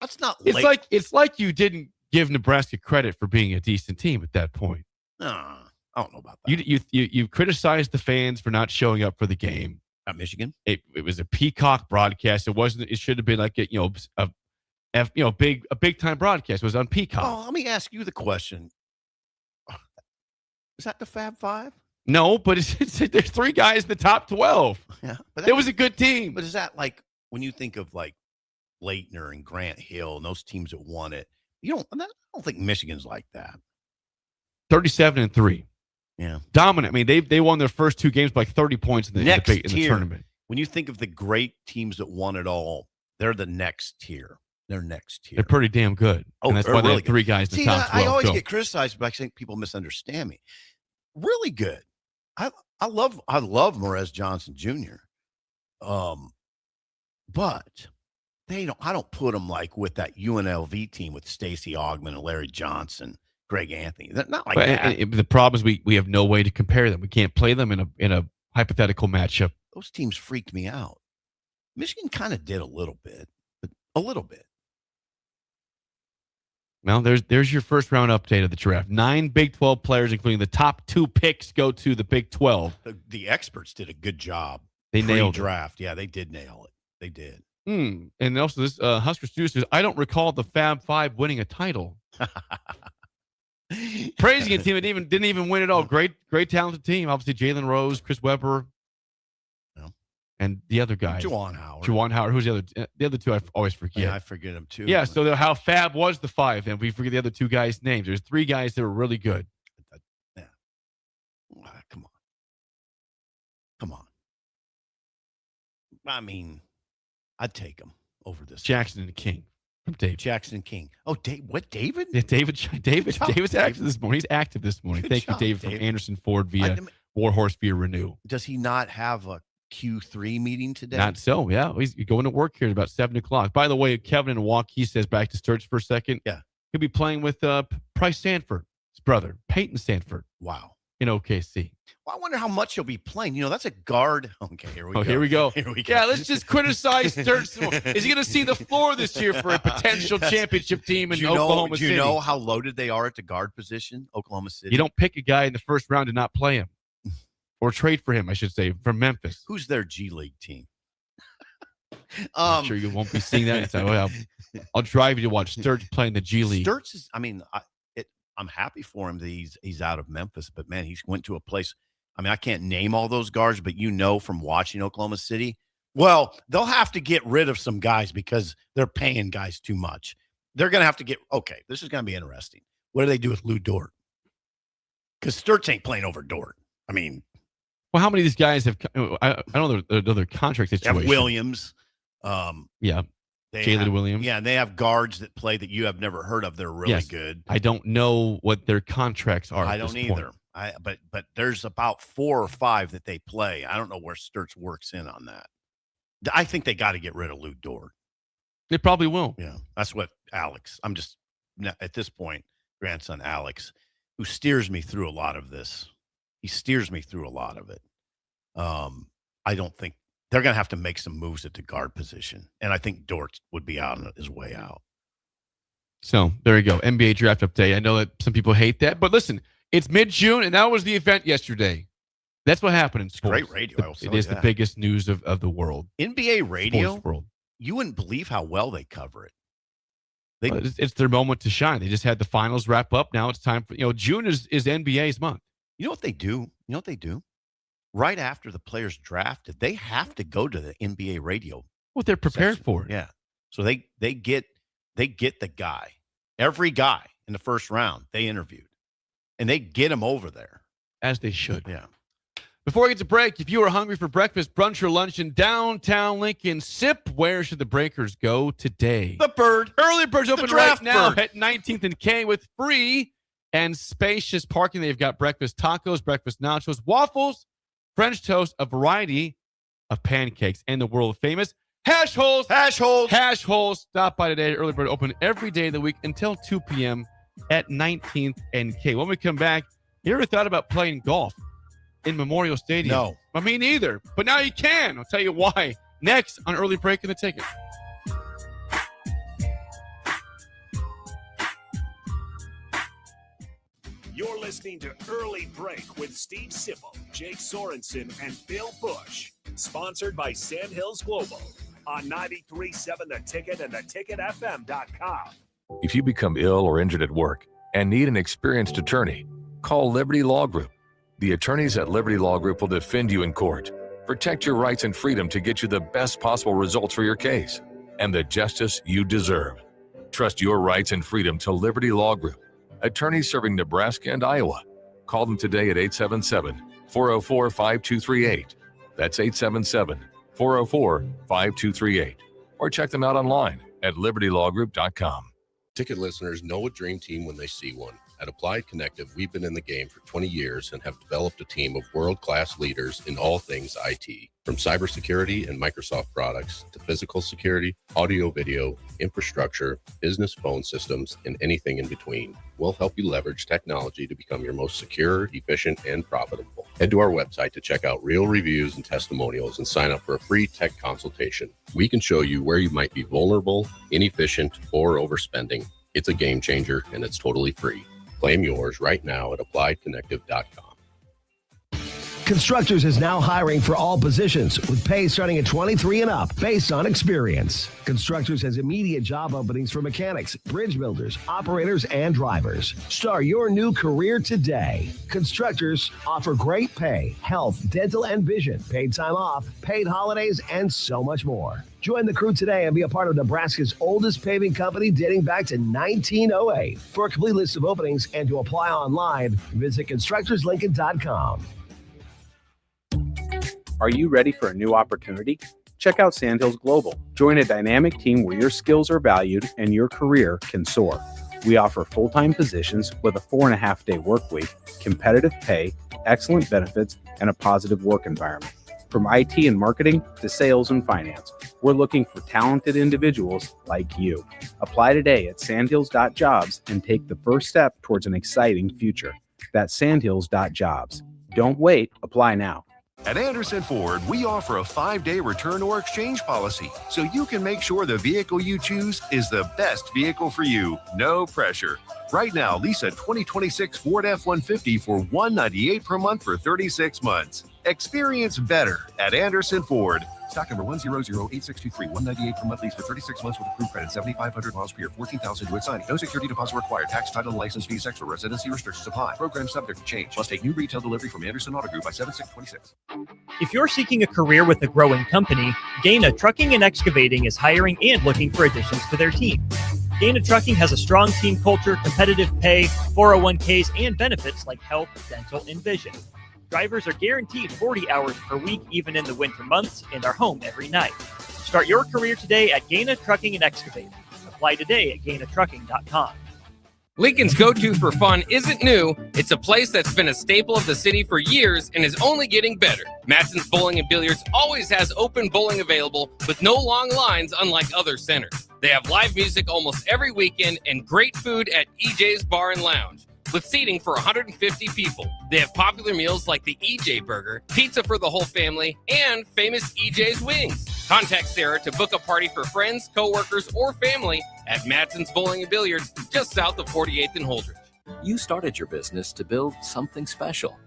That's not. It's like you didn't give Nebraska credit for being a decent team at that point. No, I don't know about that. You criticized the fans for not showing up for the game at Michigan. It was a peacock broadcast. It wasn't. It should have been like a big time broadcast. It was on Peacock. Oh, let me ask you the question. Is that the Fab Five? No, but there's 3 guys in the top 12. Yeah, but it was a good team. But is that like when you think of like Leitner and Grant Hill and those teams that won it? I don't think Michigan's like that. 37-3. Yeah, dominant. I mean, they won their first 2 games by like 30 points in the tournament. When you think of the great teams that won it all, they're the next tier. They're next tier. They're pretty damn good. Oh, and that's why they have 3 guys in the top 12. I always get criticized by saying people misunderstand me. Really good. I love Morez Johnson Jr. But I don't put them like with that UNLV team with Stacey Augmon and Larry Johnson, Greg Anthony. They're not like that. The problem is we have no way to compare them. We can't play them in a hypothetical matchup. Those teams freaked me out. Michigan kind of did a little bit, but a little bit. Well, there's your first round update of the draft. 9 Big 12 players, including the top 2 picks, go to the Big 12. The experts did a good job. They nailed draft. Yeah, they did nail it. They did. And also, this Husker Studio says, I don't recall the Fab Five winning a title. Praising a team that didn't even win it all. Great talented team. Obviously, Jalen Rose, Chris Webber, and the other guy, Juwan Howard. Who's the other? The other 2 I always forget. Yeah, I forget them too. Yeah, so how Fab was the 5, and we forget the other 2 guys' names. There's 3 guys that were really good. Yeah. Come on. I mean, I'd take him over this. Jackson and King from David. Jackson and King. Oh, what, David? Yeah, David's active this morning. He's active this morning. Thank you, David, from Anderson Ford via Warhorse via Renew. Does he not have a Q3 meeting today? Not so, yeah. He's going to work here at about 7 o'clock. By the way, Kevin in Waukee says, back to Sturts for a second. Yeah. He'll be playing with Price Sanford, his brother, Peyton Sanford. Wow. In OKC. Well, I wonder how much he'll be playing. That's a guard. Okay, here we go. Here we go. Yeah, let's just criticize Sturts. Is he going to see the floor this year for a potential championship team in Oklahoma City? Do you know how loaded they are at the guard position, Oklahoma City? You don't pick a guy in the first round to not play him. Or trade for him, I should say, from Memphis. Who's their G League team? I'm sure you won't be seeing that. I'll drive you to watch Sturts playing the G League. Sturts is, I'm happy for him that he's out of Memphis, but man, he's went to a place. I mean, I can't name all those guards, but from watching Oklahoma City, well, they'll have to get rid of some guys because they're paying guys too much. They're going to have to this is going to be interesting. What do they do with Lou Dort? Because Sturts ain't playing over Dort. I mean, well, how many of these guys have? I don't know their contract situation. Have Williams. Yeah. Jalen Williams. Yeah, and they have guards that play that you have never heard of. They're really good. I don't know what their contracts are. I don't either. But there's about 4 or 5 that they play. I don't know where Sturts works in on that. I think they got to get rid of Lou Dort. They probably will. Yeah, that's what Alex. I'm just at this point, grandson Alex, who steers me through a lot of this. He steers me through a lot of it. I don't think they're going to have to make some moves at the guard position. And I think Dort would be on his way out. So there you go. NBA draft update. I know that some people hate that, but listen, it's mid-June, and that was the event yesterday. That's what happened in sports. Great radio. It is the biggest news of the world. NBA radio, world. You wouldn't believe how well they cover it. It's their moment to shine. They just had the finals wrap up. Now it's time for, June is NBA's month. You know what they do? Right after the players drafted, they have to go to the NBA radio. Well, they're prepared for it. Yeah. So they get the guy, every guy in the first round they interviewed, and they get him over there. As they should. Yeah. Before we get to break, if you are hungry for breakfast, brunch, or lunch in downtown Lincoln, SIP, where should the Breakers go today? The Bird. Early Bird's open right now at 19th and K with free and spacious parking. They've got breakfast tacos, breakfast nachos, waffles, French toast, a variety of pancakes, and the world famous Hash holes. Hash holes. Hash holes. Stop by today. Early bird open every day of the week until 2 p.m. at 19th and K. When we come back, you ever thought about playing golf in Memorial Stadium? No. I mean, neither. But now you can. I'll tell you why. Next on Early Break in the Ticket. You're listening to Early Break with Steve Sipple, Jake Sorensen, and Bill Busch. Sponsored by Sandhills Global on 93.7 The Ticket and theticketfm.com. If you become ill or injured at work and need an experienced attorney, call Liberty Law Group. The attorneys at Liberty Law Group will defend you in court, protect your rights and freedom to get you the best possible results for your case and the justice you deserve. Trust your rights and freedom to Liberty Law Group. Attorneys serving Nebraska and Iowa. Call them today at 877-404-5238. That's 877-404-5238. Or check them out online at libertylawgroup.com. Ticket listeners know a dream team when they see one. At Applied Connective, we've been in the game for 20 years and have developed a team of world-class leaders in all things IT. From cybersecurity and Microsoft products to physical security, audio-video, infrastructure, business phone systems, and anything in between. We'll help you leverage technology to become your most secure, efficient, and profitable. Head to our website to check out real reviews and testimonials and sign up for a free tech consultation. We can show you where you might be vulnerable, inefficient, or overspending. It's a game changer, and it's totally free. Claim yours right now at appliedconnective.com. Constructors is now hiring for all positions with pay starting at 23 and up based on experience. Constructors has immediate job openings for mechanics, bridge builders, operators, and drivers. Start your new career today. Constructors offer great pay, health, dental, and vision, paid time off, paid holidays, and so much more. Join the crew today and be a part of Nebraska's oldest paving company dating back to 1908. For a complete list of openings and to apply online, visit constructorslincoln.com. Are you ready for a new opportunity? Check out Sandhills Global. Join a dynamic team where your skills are valued and your career can soar. We offer full-time positions with a 4.5-day work week, competitive pay, excellent benefits, and a positive work environment. From IT and marketing to sales and finance, we're looking for talented individuals like you. Apply today at sandhills.jobs and take the first step towards an exciting future. That's sandhills.jobs. Don't wait. Apply now. At Anderson Ford, we offer a 5-day return or exchange policy, so you can make sure the vehicle you choose is the best vehicle for you. No pressure. Right now, lease a 2026 Ford F-150 for $198 per month for 36 months. Experience better at Anderson Ford. Stock number 1008623, $198 per month lease for 36 months with approved credit, 7,500 miles per year, 14,000 due at signing. No security deposit required. Tax, title, and license fees extra. Residency restrictions apply. Program subject to change. Must take new retail delivery from Anderson Auto Group by 7/6/26. If you're seeking a career with a growing company, Gaina Trucking and Excavating is hiring and looking for additions to their team. Gaina Trucking has a strong team culture, competitive pay, 401ks, and benefits like health, dental, and vision. Drivers are guaranteed 40 hours per week, even in the winter months, and are home every night. Start your career today at Gaina Trucking and Excavating. Apply today at gainatrucking.com. Lincoln's go-to for fun isn't new. It's a place that's been a staple of the city for years and is only getting better. Matson's Bowling and Billiards always has open bowling available with no long lines, unlike other centers. They have live music almost every weekend and great food at EJ's Bar and Lounge, with seating for 150 people. They have popular meals like the EJ Burger, pizza for the whole family, and famous EJ's Wings. Contact Sarah to book a party for friends, coworkers, or family at Matson's Bowling and Billiards, just south of 48th and Holdridge. You started your business to build something special.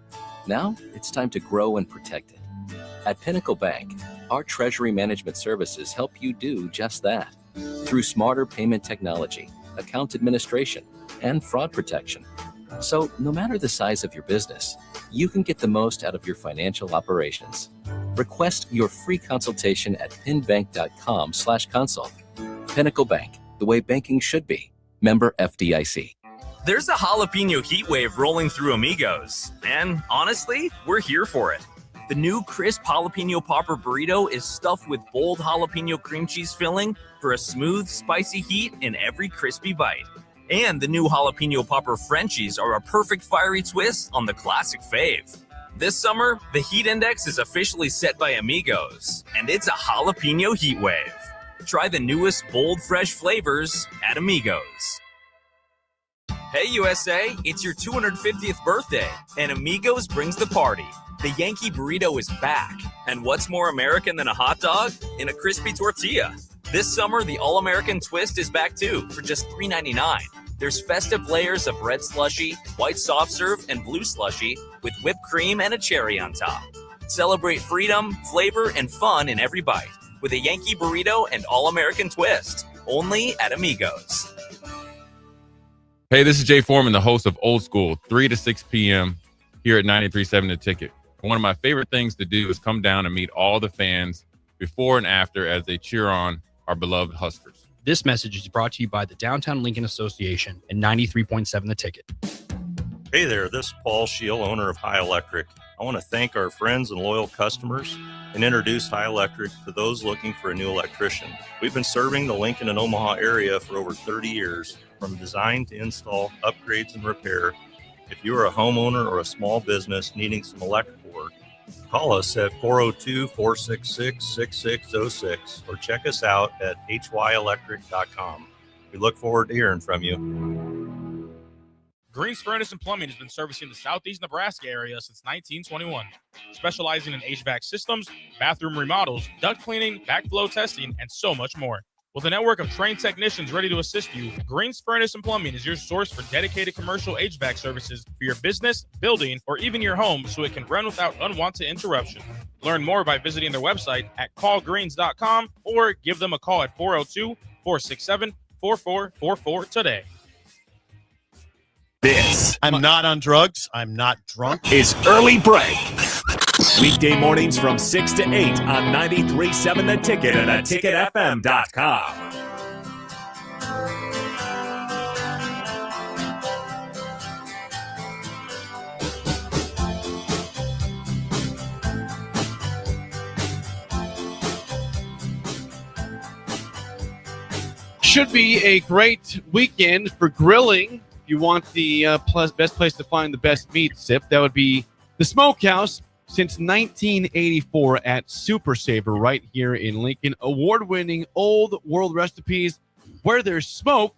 Now it's time to grow and protect it. At Pinnacle Bank, our treasury management services help you do just that. Through smarter payment technology, account administration, and fraud protection. So no matter the size of your business, you can get the most out of your financial operations. Request your free consultation at pinbank.com/consult. Pinnacle Bank, the way banking should be. Member FDIC. There's a jalapeno heat wave rolling through Amigos, and honestly, we're here for it. The new crisp jalapeno popper burrito is stuffed with bold jalapeno cream cheese filling for a smooth, spicy heat in every crispy bite. And the new jalapeno popper Frenchies are a perfect fiery twist on the classic fave. This summer, the heat index is officially set by Amigos, and it's a jalapeno heat wave. Try the newest bold, fresh flavors at Amigos. Hey USA, it's your 250th birthday, and Amigos brings the party. The Yankee Burrito is back, and what's more American than a hot dog? In a crispy tortilla. This summer, the All-American Twist is back too, for just $3.99. There's festive layers of red slushy, white soft serve, and blue slushy with whipped cream and a cherry on top. Celebrate freedom, flavor, and fun in every bite with a Yankee Burrito and All-American Twist, only at Amigos. Hey, this is Jay Foreman, the host of Old School, 3 to 6 p.m. here at 93.7 The Ticket. One of my favorite things to do is come down and meet all the fans before and after as they cheer on our beloved Huskers. This message is brought to you by the Downtown Lincoln Association and 93.7 The Ticket. Hey there, this is Paul Scheel, owner of High Electric. I want to thank our friends and loyal customers and introduce High Electric to those looking for a new electrician. We've been serving the Lincoln and Omaha area for over 30 years, from design to install, upgrades, and repair. If you are a homeowner or a small business needing some electrical work, call us at 402-466-6606 or check us out at hyelectric.com. We look forward to hearing from you. Green's Furnace and Plumbing has been servicing the southeast Nebraska area since 1921, specializing in HVAC systems, bathroom remodels, duct cleaning, backflow testing, and so much more. With a network of trained technicians ready to assist you, Green's Furnace and Plumbing is your source for dedicated commercial HVAC services for your business, building, or even your home so it can run without unwanted interruption. Learn more by visiting their website at callgreens.com or give them a call at 402-467-4444 today. This I'm not on drugs. I'm not drunk. is Early Break. Weekday mornings from 6 to 8 on 93.7 The Ticket and theticketfm.com. Should be a great weekend for grilling. If you want the best place to find the best meat, Sip, that would be the Smokehouse since 1984 at Super Saver right here in Lincoln. Award-winning old world recipes. Where there's smoke,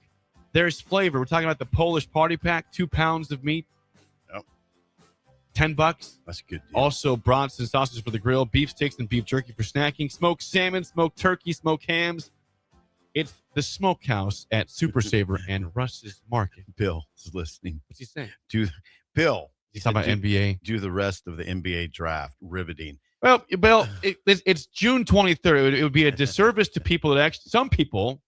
there's flavor. We're talking about the Polish Party Pack, 2 pounds of meat. Yep. $10. That's a good deal. Also, brats and sausages for the grill, beef sticks and beef jerky for snacking, smoked salmon, smoked turkey, smoked hams. It's the Smokehouse at Super Saver and Russ's Market. Bill is listening. What's he saying? Bill. He's talking about NBA. Do the rest of the NBA draft. Riveting. Well, Bill, it's June 23rd. It would be a disservice to people that actually, some people,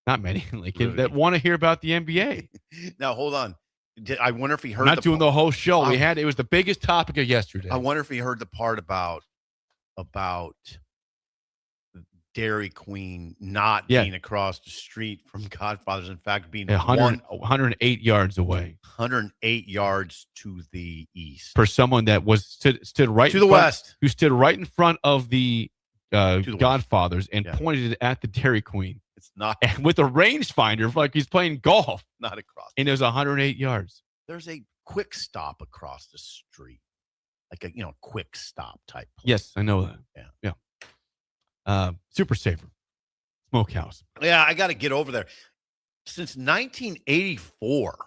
not many, like that want to hear about the NBA. Now, hold on. I wonder if he heard. We're not doing the whole show. It was the biggest topic of yesterday. I wonder if he heard the part about Dairy Queen not being across the street from Godfather's, in fact, being 108 yards away. 108 yards to the east. For someone that stood right to the west, who stood right in front of the Godfathers and pointed it at the Dairy Queen. It's not, and with a rangefinder, like he's playing golf. Not across. And it was 108 yards. There's a quick stop across the street, like a quick stop type place. Yes, I know that. Yeah. Super Saver Smokehouse. Yeah, I got to get over there. Since 1984.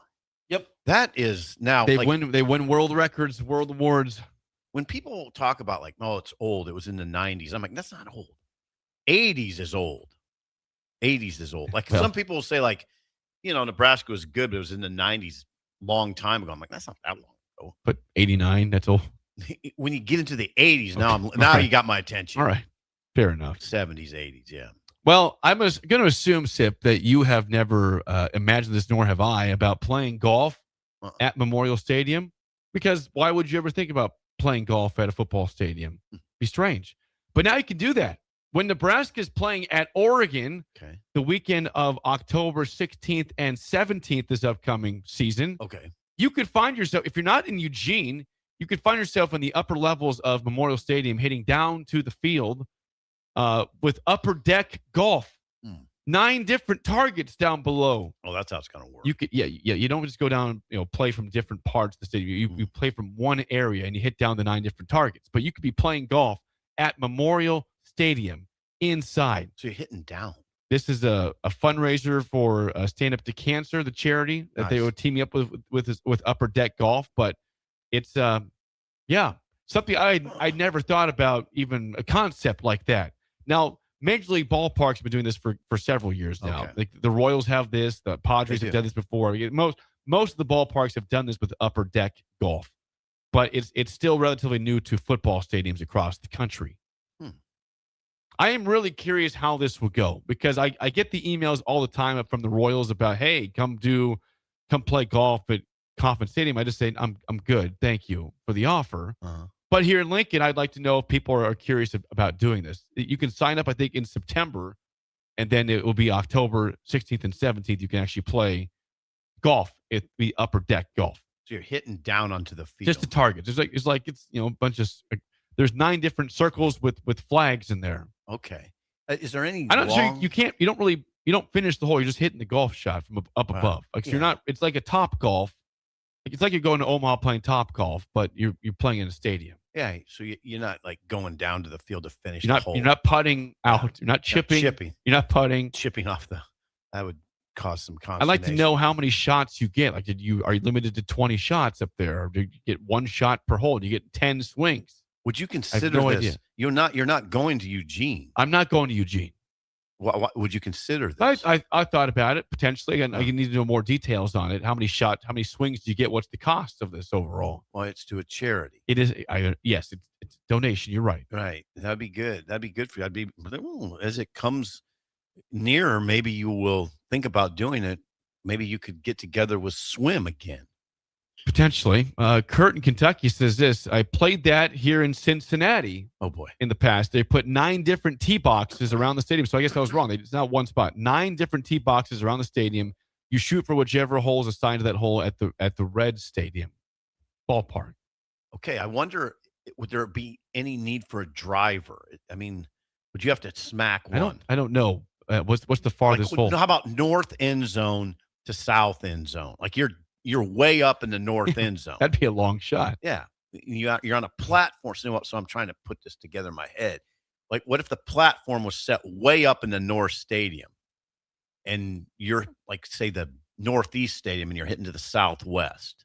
Yep. That is now they win world records, world awards. When people talk about it's old, it was in the 90s. I'm like, that's not old. 80s is old. 80s is old. Like some people will say Nebraska was good, but it was in the 90s long time ago. I'm like, that's not that long ago. But 89, that's old. When you get into the 80s, now you got my attention. All right. Fair enough. 70s, 80s, yeah. Well, I'm going to assume, Sip, that you have never imagined this, nor have I, about playing golf at Memorial Stadium. Because why would you ever think about playing golf at a football stadium? Be strange. But now you can do that. When Nebraska is playing at Oregon, the weekend of October 16th and 17th this upcoming season, you could find yourself, if you're not in Eugene, you could find yourself in the upper levels of Memorial Stadium, hitting down to the field with upper deck golf. 9 different targets down below. Oh, that's how it's going to work. You could, you don't just go down, play from different parts of the stadium. You play from one area and you hit down the 9 different targets. But you could be playing golf at Memorial Stadium inside. So you're hitting down. This is a fundraiser for Stand Up to Cancer, the charity that they would team up with Upper Deck Golf. But it's something I'd never thought about, even a concept like that. Now, Major League Ballparks have been doing this for several years now. Okay. Like the Royals have this, the Padres have done this before. Most of the ballparks have done this with Upper Deck Golf, but it's still relatively new to football stadiums across the country. I am really curious how this will go, because I get the emails all the time from the Royals about, hey, come play golf at Kauffman Stadium. I just say I'm good, thank you for the offer. But here in Lincoln, I'd like to know if people are curious about doing this. You can sign up, I think, in September, and then it will be October 16th and 17th. You can actually play golf at the Upper Deck Golf. So you're hitting down onto the field. Just the target. It's a bunch of. There's 9 different circles with flags in there. Okay. Is there any? I'm not sure you don't finish the hole. You're just hitting the golf shot from up above. You're not. It's like a top golf. It's like you're going to Omaha playing top golf, but you're playing in a stadium. Yeah, so you're not like going down to the field to finish the hole. You're not putting out. You're not chipping. You're not putting. Chipping off that would cause some consternation. I'd like to know how many shots you get. Like, are you limited to 20 shots up there? Or do you get 1 shot per hole? Do you get 10 swings? Would you consider this? Idea. You're not going to Eugene. I'm not going to Eugene. What would you consider this? I thought about it potentially, and I need to know more details on it. How many shots? How many swings do you get? What's the cost of this overall? Well, it's to a charity. It is. Yes, it's donation. You're right. Right. That'd be good. That'd be good for you. As it comes nearer, maybe you will think about doing it. Maybe you could get together with swim again. Potentially. Kurt in Kentucky says this. I played that here in Cincinnati. Oh, boy. In the past. They put 9 different tee boxes around the stadium. So I guess I was wrong. It's not one spot. 9 different tee boxes around the stadium. You shoot for whichever hole is assigned to that hole at the Red Stadium ballpark. Okay. I wonder, would there be any need for a driver? I mean, would you have to smack one? I don't know. What's the farthest hole? How about north end zone to south end zone? Like you're way up in the north end zone. That'd be a long shot. Yeah. You're on a platform. So I'm trying to put this together in my head. Like, what if the platform was set way up in the North Stadium and you're like, say, the Northeast Stadium and you're hitting to the Southwest?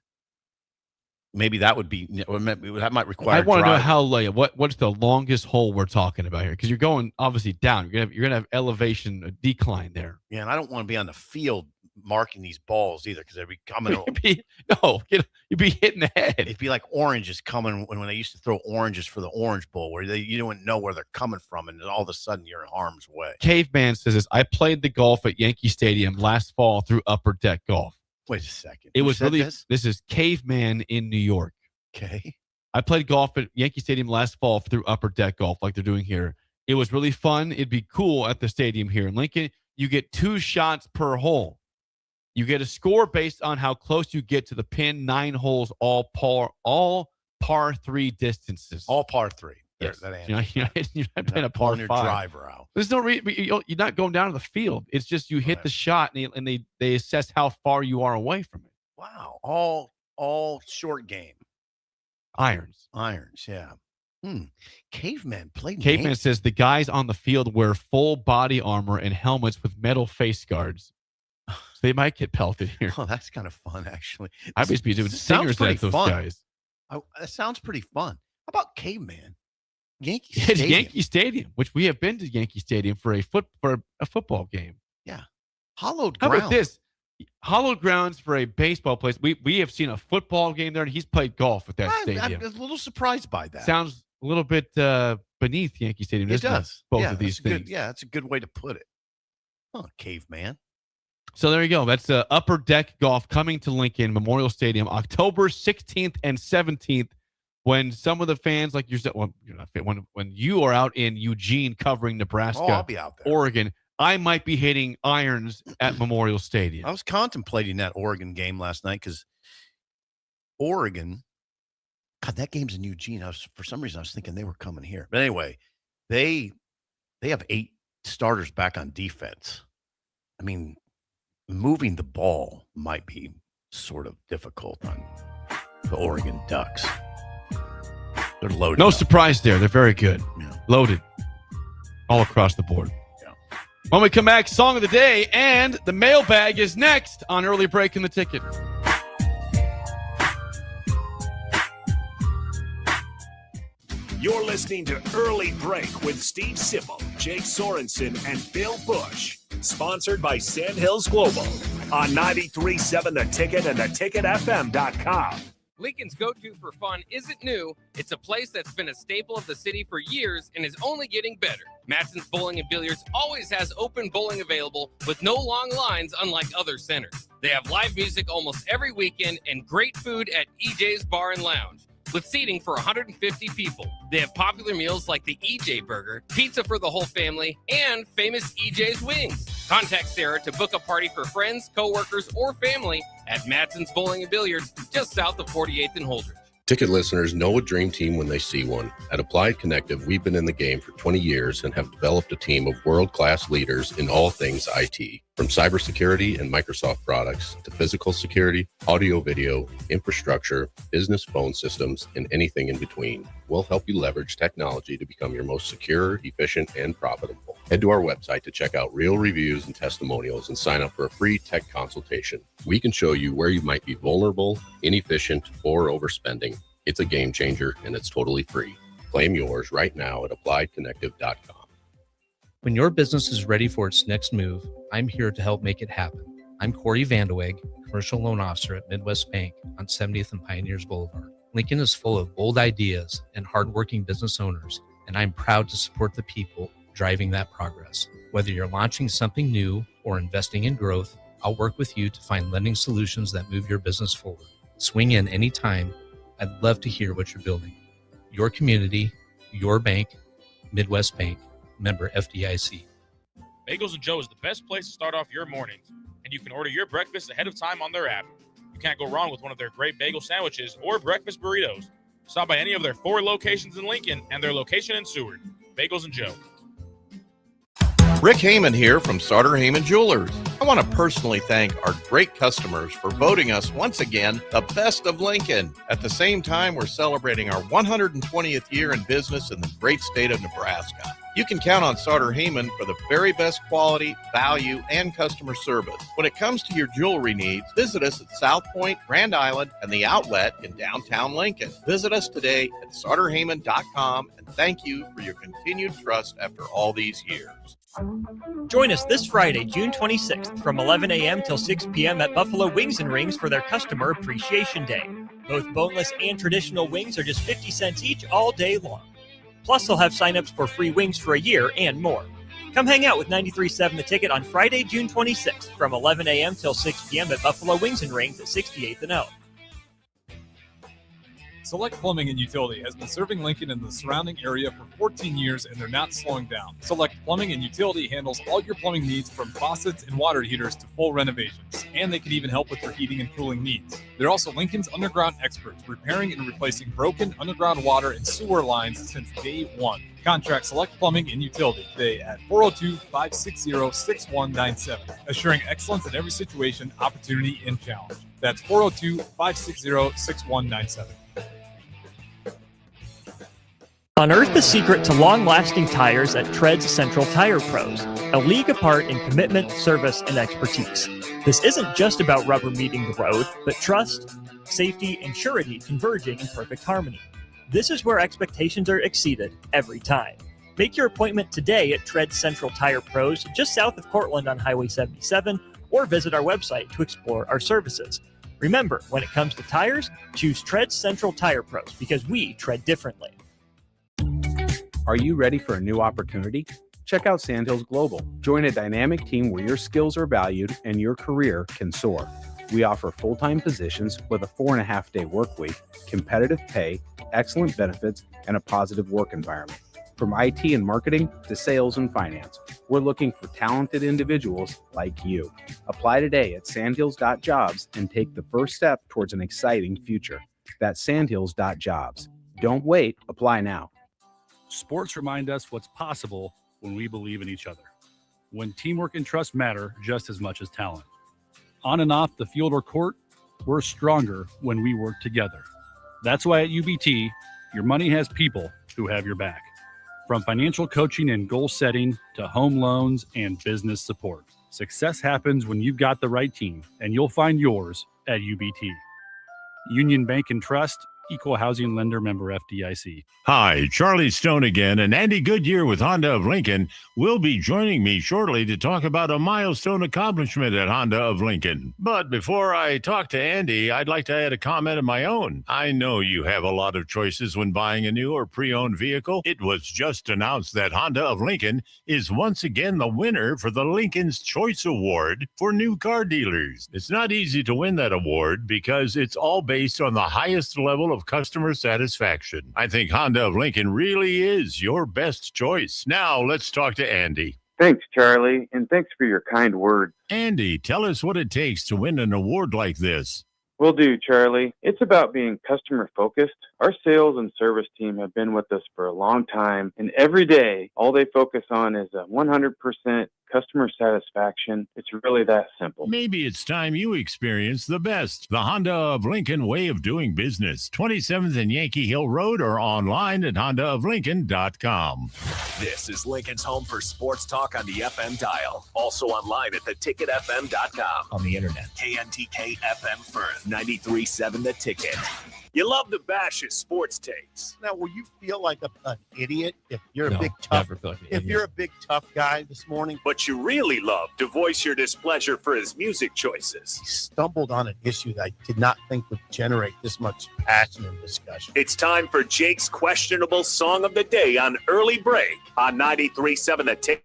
Maybe that would be, that might require. I want to know how what's the longest hole we're talking about here? Because you're going obviously down. You're gonna have elevation, a decline there. Yeah, and I don't want to be on the field marking these balls either, because they'd be coming. You'd be hitting the head. It'd be like oranges coming when they used to throw oranges for the Orange Bowl, where you don't know where they're coming from, and then all of a sudden you're in harm's way. Caveman says this. I played the golf at Yankee Stadium last fall through Upper Deck Golf. Wait a second. It was really this is Caveman in New York. Okay. I played golf at Yankee Stadium last fall through Upper Deck Golf, like they're doing here. It was really fun. It'd be cool at the stadium here in Lincoln. You get 2 shots per hole. You get a score based on how close you get to the pin. 9 holes, all par 3 distances. All par 3. Yes. That you're not playing a par 5. Driver out. There's no reason. You're not going down to the field. It's just you hit the shot, and they assess how far you are away from it. Wow. All short game. Irons, yeah. Caveman played. Caveman says the guys on the field wear full body armor and helmets with metal face guards. So they might get pelted here. Oh, that's kind of fun, actually. I must be doing singers at those guys. That sounds pretty fun. How about Caveman? Yankee Stadium. It's Yankee Stadium, which we have been to Yankee Stadium for a football game. Yeah. Hollowed ground. How about this? Hallowed grounds for a baseball place. We have seen a football game there, and he's played golf at that stadium. I'm a little surprised by that. Sounds a little bit beneath Yankee Stadium. It does. Both of these things. That's a good way to put it. Oh, Caveman. So there you go. That's Upper Deck Golf coming to Lincoln Memorial Stadium October 16th and 17th. When some of the fans, like yourself, you're not fit. When you are out in Eugene covering Nebraska, I'll be out there. Oregon, I might be hitting irons at Memorial Stadium. I was contemplating that Oregon game last night because Oregon, God, that game's in Eugene. For some reason, I was thinking they were coming here. But anyway, they have 8 starters back on defense. I mean, moving the ball might be sort of difficult on the Oregon Ducks. They're loaded. No up. surprise there. They're very good. Yeah. Loaded all across the board. Yeah. When we come back, song of the day and the mailbag is next on Early Break in the Ticket. You're listening to Early Break with Steve Sipple, Jake Sorensen, and Bill Busch. Sponsored by Sandhills Global on 93.7 The Ticket and theticketfm.com. Lincoln's go-to for fun isn't new. It's a place that's been a staple of the city for years and is only getting better. Matson's Bowling and Billiards always has open bowling available with no long lines, unlike other centers. They have live music almost every weekend and great food at EJ's Bar and Lounge, with seating for 150 people. They have popular meals like the EJ Burger, pizza for the whole family, and famous EJ's Wings. Contact Sarah to book a party for friends, coworkers, or family at Matson's Bowling and Billiards, just south of 48th and Holdridge. Ticket listeners know a dream team when they see one. At Applied Connective, we've been in the game for 20 years and have developed a team of world-class leaders in all things IT. From cybersecurity and Microsoft products to physical security, audio-video, infrastructure, business phone systems, and anything in between. We'll help you leverage technology to become your most secure, efficient, and profitable. Head to our website to check out real reviews and testimonials and sign up for a free tech consultation. We can show you where you might be vulnerable, inefficient, or overspending. It's a game changer, and it's totally free. Claim yours right now at appliedconnective.com. When your business is ready for its next move, I'm here to help make it happen. I'm Corey Vandeweghe, Commercial Loan Officer at Midwest Bank on 70th and Pioneers Boulevard. Lincoln is full of bold ideas and hardworking business owners, and I'm proud to support the people driving that progress. Whether you're launching something new or investing in growth, I'll work with you to find lending solutions that move your business forward. Swing in anytime. I'd love to hear what you're building. Your community, your bank, Midwest Bank, member FDIC. Bagels and Joe is the best place to start off your mornings, and you can order your breakfast ahead of time on their app. You can't go wrong with one of their great bagel sandwiches or breakfast burritos. Stop by any of their 4 locations in Lincoln and their location in Seward. Bagels and Joe. Rick Heyman here from Sauter Heyman Jewelers. I want to personally thank our great customers for voting us once again the best of Lincoln. At the same time, we're celebrating our 120th year in business in the great state of Nebraska. You can count on Sauter Heyman for the very best quality, value, and customer service. When it comes to your jewelry needs, visit us at South Point, Grand Island, and the Outlet in downtown Lincoln. Visit us today at sauterheyman.com, and thank you for your continued trust after all these years. Join us this Friday, June 26th from 11 a.m. till 6 p.m. at Buffalo Wings & Rings for their Customer Appreciation Day. Both boneless and traditional wings are just 50 cents each all day long. Plus, they'll have signups for free wings for a year and more. Come hang out with 93.7 The Ticket on Friday, June 26th from 11 a.m. till 6 p.m. at Buffalo Wings & Rings at 68th and L. Select Plumbing and Utility has been serving Lincoln and the surrounding area for 14 years, and they're not slowing down. Select Plumbing and Utility handles all your plumbing needs from faucets and water heaters to full renovations, and they can even help with your heating and cooling needs. They're also Lincoln's underground experts, repairing and replacing broken underground water and sewer lines since day one. Contact Select Plumbing and Utility today at 402-560-6197, assuring excellence in every situation, opportunity, and challenge. That's 402-560-6197. Unearth the secret to long-lasting tires at Tread's Central Tire Pros, a league apart in commitment, service, and expertise. This isn't just about rubber meeting the road, but trust, safety, and surety converging in perfect harmony. This is where expectations are exceeded every time. Make your appointment today at Tread's Central Tire Pros, just south of Cortland on Highway 77, or visit our website to explore our services. Remember, when it comes to tires, choose Tread's Central Tire Pros because we tread differently. Are you ready for a new opportunity? Check out Sandhills Global. Join a dynamic team where your skills are valued and your career can soar. We offer full-time positions with a 4.5-day work week, competitive pay, excellent benefits, and a positive work environment. From IT and marketing to sales and finance, we're looking for talented individuals like you. Apply today at sandhills.jobs and take the first step towards an exciting future. That's sandhills.jobs. Don't wait. Apply now. Sports remind us what's possible when we believe in each other. when teamwork and trust matter just as much as talent. On and off the field or court, we're stronger when we work together. That's why at UBT, your money has people who have your back. From financial coaching and goal setting to home loans and business support. Success happens when you've got the right team, and you'll find yours at UBT. Union Bank and Trust, Equal Housing Lender, member FDIC. Hi, Charlie Stone again, and Andy Goodyear with Honda of Lincoln will be joining me shortly to talk about a milestone accomplishment at Honda of Lincoln. But before I talk to Andy, I'd like to add a comment of my own. I know you have a lot of choices when buying a new or pre-owned vehicle. It was just announced that Honda of Lincoln is once again the winner for the Lincoln's Choice Award for new car dealers. It's not easy to win that award because it's all based on the highest level of customer satisfaction. I think Honda of Lincoln really is your best choice. Now let's talk to Andy. Thanks, Charlie, and thanks for your kind words. Andy, tell us what it takes to win an award like this. Will do, Charlie. It's about being customer focused. Our sales and service team have been with us for a long time, and every day, all they focus on is a 100% customer satisfaction. It's really that simple. Maybe it's time you experience the best. The Honda of Lincoln way of doing business. 27th and Yankee Hill Road or online at hondaoflincoln.com. This is Lincoln's home for sports talk on the FM dial. Also online at theticketfm.com. On the internet. KNTK FM Firth, 93.7 The Ticket. You love to bash his sports takes. Now, will you feel like an idiot if you're No, a big tough? never feel like an If idiot. you're a big tough guy this morning, But you really love to voice your displeasure for his music choices. stumbled on an issue that I did not think would generate this much passion and discussion. It's time for Jake's questionable song of the day on Early Break on 93.7 The Ticket.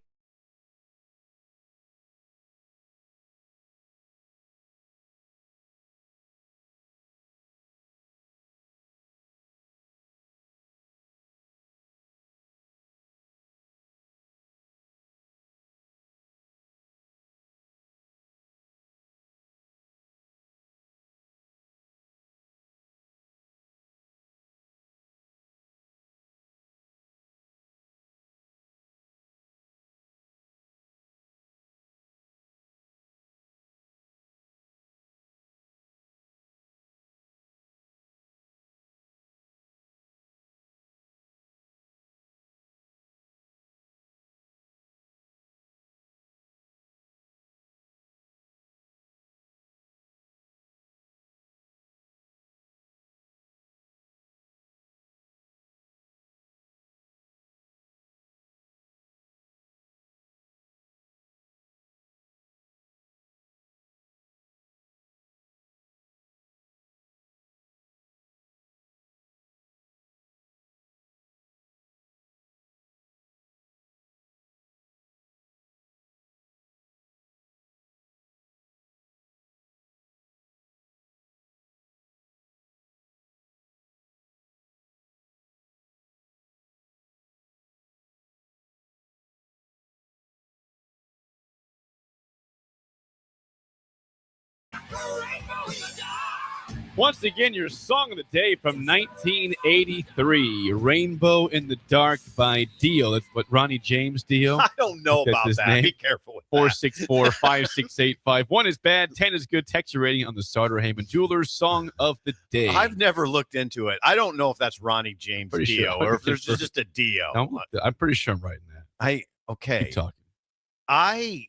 Once again, your song of the day from 1983, Rainbow in the Dark by Dio. That's what, Ronnie James Dio? I don't know That's about his that. name. Be careful with that. 464-568-5. 1 is bad, 10 is good. Text your rating on the Starter Heyman Jewelers song of the day. I've never looked into it. I don't know if that's Ronnie James Pretty Dio sure. or if there's just a Dio. I'm pretty sure I'm writing that. Okay. Keep talking.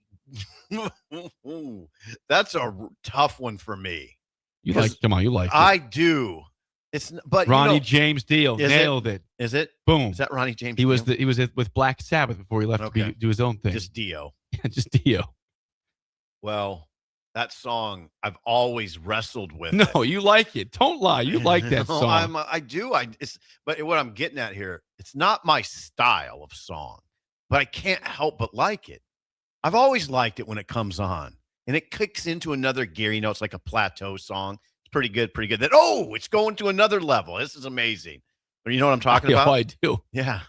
That's a tough one for me. You like? Come on, you like? I do. It's but Ronnie you know, James Dio is nailed it. Is it? Boom. Is that Ronnie James? He was Dio? he was with Black Sabbath before he left to do his own thing. Just Dio. Yeah, just Dio. Well, that song I've always wrestled with. No, you like it. Don't lie. You like that No, song. I do. But what I'm getting at here, it's not my style of song, but I can't help but like it. I've always liked it when it comes on, and it kicks into another gear. You know, it's like a plateau song. It's pretty good, pretty good. Then, it's going to another level. This is amazing. But you know what I'm talking about? I do. Yeah.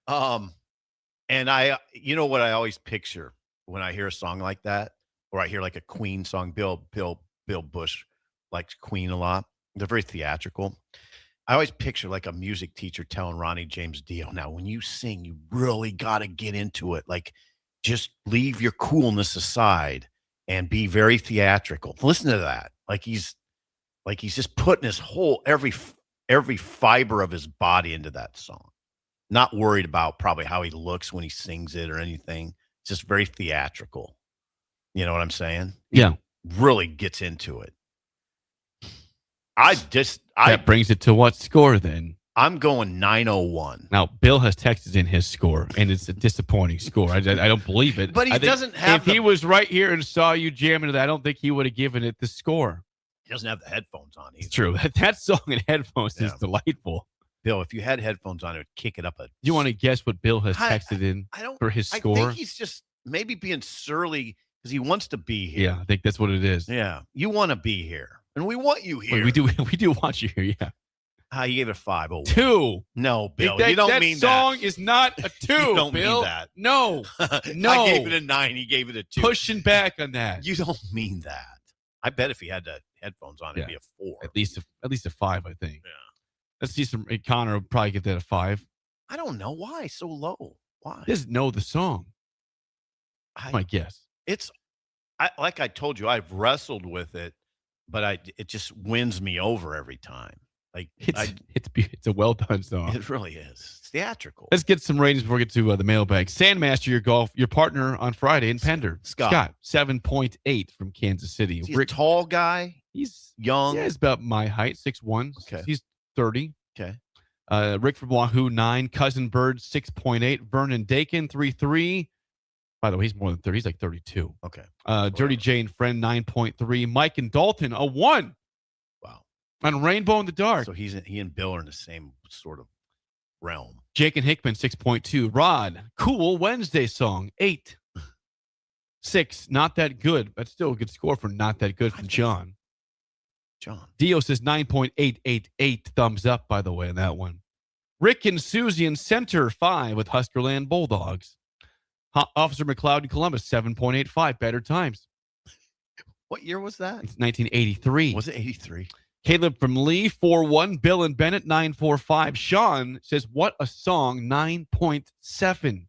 And you know what I always picture when I hear a song like that, or I hear like a Queen song. Bill Busch likes Queen a lot. They're very theatrical. I always picture like a music teacher telling Ronnie James Dio, now when you sing, you really got to get into it. Like just leave your coolness aside and be very theatrical. Listen to that. Like he's just putting his whole every fiber of his body into that song. Not worried about probably how he looks when he sings it or anything. It's just very theatrical. You know what I'm saying? Yeah. Really gets into it. That brings it to what score then? I'm going 901. Now, Bill has texted in his score, and it's a disappointing score. I don't believe it. But he doesn't have If he was right here and saw you jamming to that, I don't think he would have given it the score. He doesn't have the headphones on either. It's true. That song in headphones is delightful. Bill, if you had headphones on, it would kick it up. You want to guess what Bill has texted in for his score? I think he's just maybe being surly because he wants to be here. Yeah, I think that's what it is. Yeah, you want to be here, and we want you here. We do want you here, yeah. You gave it a 5. Oh, 2. No, Bill, you don't mean that. That song is not a 2, You don't Bill. mean that. No. No. I gave it a 9. He gave it a 2. Pushing back on that. You don't mean that. I bet if he had the headphones on, it'd be a 4. At least a 5, I think. Yeah. Let's see some. Connor will probably get that a 5. I don't know why so low. Why? He doesn't know the song. My guess. Like I told you, I've wrestled with it, but it just wins me over every time. Like it's a well done song. It really is. It's theatrical. Let's get some ratings before we get to the mailbag. Sandmaster, your partner on Friday in Pender. Scott 7.8 from Kansas City. He's a tall guy. He's young. Yeah, he's about my height, 6'1". Okay. He's 30. Okay. Rick from Wahoo 9. Cousin Bird 6.8. Vernon Dakin 3.3. By the way, he's more than 30. He's like 32. Okay. Dirty J and Friend 9.3. Mike and Dalton a 1. Wow. On Rainbow in the Dark. So he and Bill are in the same sort of realm. Jake and Hickman 6.2. Rod, Cool Wednesday song 8. 6, not that good, but still a good score for not that good from John. Dio says 9.888. Thumbs up, by the way, on that one. Rick and Susie in Center 5 with Huskerland Bulldogs. Officer McLeod in Columbus 7.85. Better times. What year was that? It's 1983. Was it 83? Caleb from Lee 4.1. Bill and Bennett 9.45. Sean says, what a song, 9.7.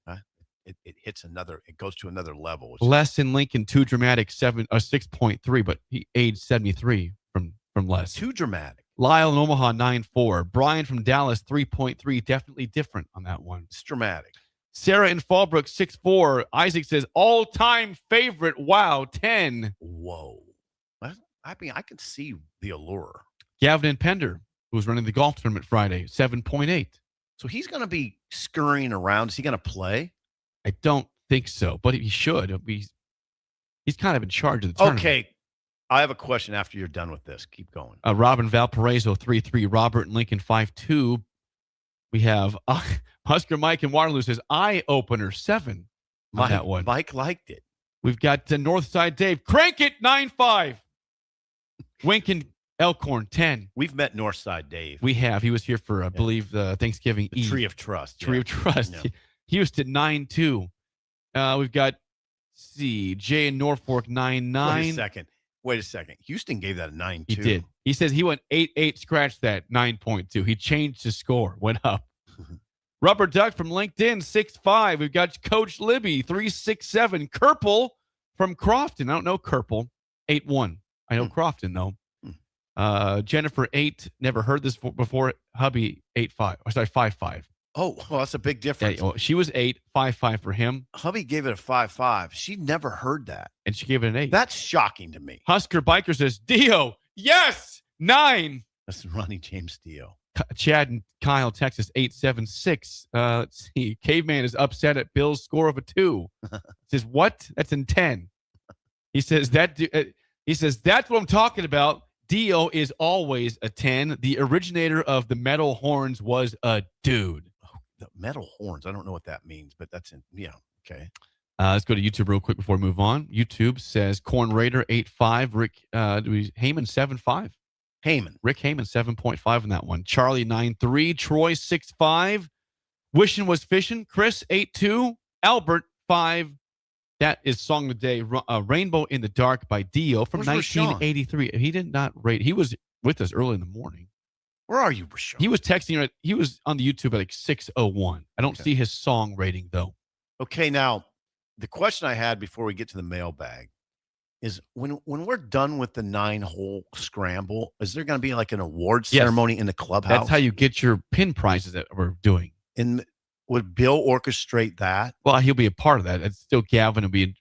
It hits another. It goes to another level. Les in Lincoln, too dramatic, 6.3, but he aged 73 from Les. Too dramatic. Lyle in Omaha 9.4. Brian from Dallas 3.3. Definitely different on that one. It's dramatic. Sarah in Fallbrook 6.4. Isaac says all-time favorite. Wow, 10. Whoa. I mean, I can see the allure. Gavin and Pender, who was running the golf tournament Friday, 7.8. So he's going to be scurrying around. Is he going to play? I don't think so, but he should. He's kind of in charge of the tournament. Okay. I have a question after you're done with this. Keep going. Robin Valparaiso 3.3. Robert and Lincoln 5.2. We have Husker Mike in Waterloo says eye opener 7 on that one. Mike liked it. We've got Northside Dave. Crank it 9.5. Wink and Elkhorn 10. We've met Northside Dave. We have. He was here for, I believe, the Thanksgiving Eve. Tree of Trust. Tree of Trust. Yeah. Houston 9.2. We've got Jay in Norfolk 9.9. Wait a second. Houston gave that a 9.2. He did. He says he went 8.8, scratched that 9.2. He changed his score, went up. Rubber Duck from LinkedIn 6.5. We've got Coach Libby 3.67. Kerple from Crofton. I don't know Kerple 8.1. I know Crofton though. Jennifer 8. Never heard this before. Hubby 8.5. Oh, sorry, 5.5. Oh, well, that's a big difference. Yeah, well, she was 8, 5.5 for him. Hubby gave it a 5.5. She never heard that. And she gave it an 8. That's shocking to me. Husker Biker says, Dio, yes, 9. That's Ronnie James Dio. Chad and Kyle, Texas, 8.76. Let's see. Caveman is upset at Bill's score of a 2. Says, what? That's in 10. He says, that's what I'm talking about. Dio is always a 10. The originator of the metal horns was a dude. The metal horns. I don't know what that means, but that's okay. Let's go to YouTube real quick before we move on. YouTube says Corn Raider 8.5. Rick Heyman 7.5. Rick Heyman 7.5 on that one. Charlie 9.3. Troy 6.5. Wishing Was Fishing. Chris 8.2. Albert 5. That is song of the day. Rainbow in the Dark by Dio from 1983. He did not rate. He was with us early in the morning. Where are you, Rashawn? He was texting. He was on the YouTube at like 6:01. I don't see his song rating though. Okay, now the question I had before we get to the mailbag is when we're done with the 9-hole scramble, is there going to be like an award ceremony in the clubhouse? That's how you get your pin prizes that we're doing. And would Bill orchestrate that? Well, he'll be a part of that. It's still Gavin will be,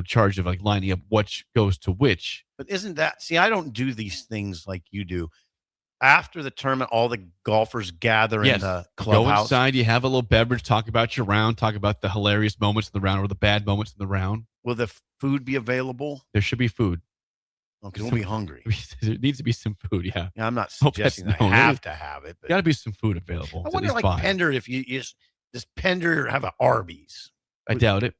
charged of like lining up which goes to which. But isn't that, see, I don't do these things like you do. After the tournament, all the golfers gather in the clubhouse. Go inside, you have a little beverage, talk about your round, talk about the hilarious moments of the round or the bad moments in the round. Will the food be available? There should be food. Okay, we'll be hungry. There needs to be some food, yeah. I'm not suggesting I have to have it. Got to be some food available. I wonder, like Pender, if you does Pender have an Arby's? I doubt it.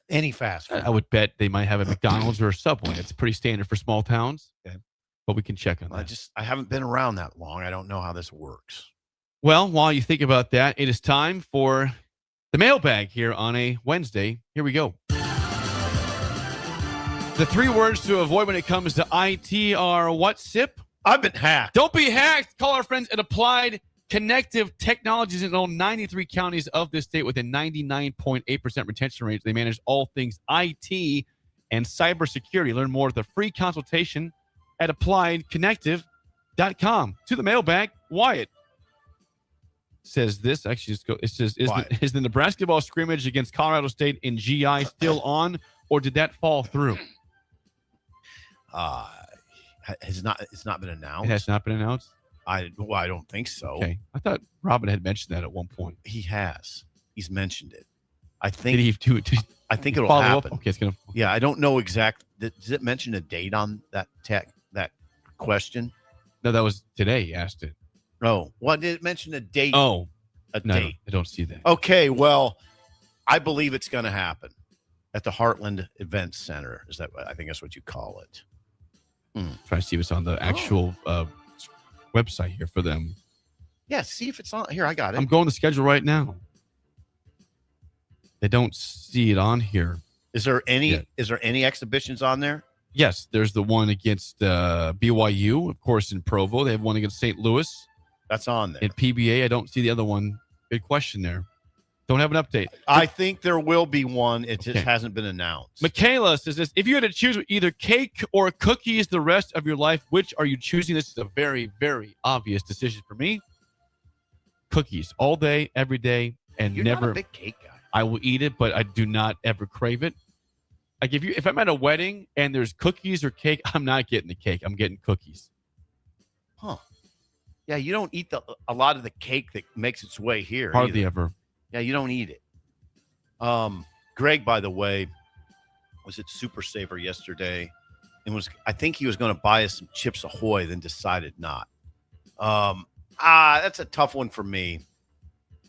Any fast food. I would bet they might have a McDonald's or a Subway. It's pretty standard for small towns. Okay. But we can check on that. I haven't been around that long. I don't know how this works. Well, while you think about that, it is time for the mailbag here on a Wednesday. Here we go. The 3 words to avoid when it comes to IT are what, Sip? I've been hacked. Don't be hacked. Call our friends at Applied Connective Technologies in all 93 counties of this state with a 99.8% retention rate. They manage all things IT and cybersecurity. Learn more with a free consultation at appliedconnective.com. To the mailbag, Wyatt says this. Actually, just go. It says, is the Nebraska ball scrimmage against Colorado State in GI still on, or did that fall through? It's not been announced. It has not been announced? I don't think so. Okay. I thought Robin had mentioned that at one point. He has. He's mentioned it. I think. Did he do it? I think it'll happen. Okay, it's gonna. Yeah, I don't know exact. Does it mention a date on that question? No, that was today. He asked it. Oh, well, did it mention a date? Oh, a no, date. I don't see that. Okay, well, I believe it's going to happen at the Heartland Events Center. Is that? I think that's what you call it. Try to see if it's on the actual website here for them. Yeah, see if it's on here. I got it. I'm going to schedule right now. They don't see it on here. Is there any exhibitions on there? Yes, there's the one against BYU, of course, in Provo. They have one against St. Louis. That's on there. In PBA, I don't see the other one. Good question there. Don't have an update. I think there will be one. It just hasn't been announced. Michaela says this. If you had to choose either cake or cookies the rest of your life, which are you choosing? This is a very, very obvious decision for me. Cookies all day, every day, and You're never. not a big cake guy. I will eat it, but I do not ever crave it. Like if I'm at a wedding and there's cookies or cake, I'm not getting the cake. I'm getting cookies. Huh. Yeah, you don't eat a lot of the cake that makes its way here. Hardly either. ever. Yeah, you don't eat it. Greg, by the way, was at Super Saver yesterday and I think he was going to buy us some Chips Ahoy, then decided not. That's a tough one for me.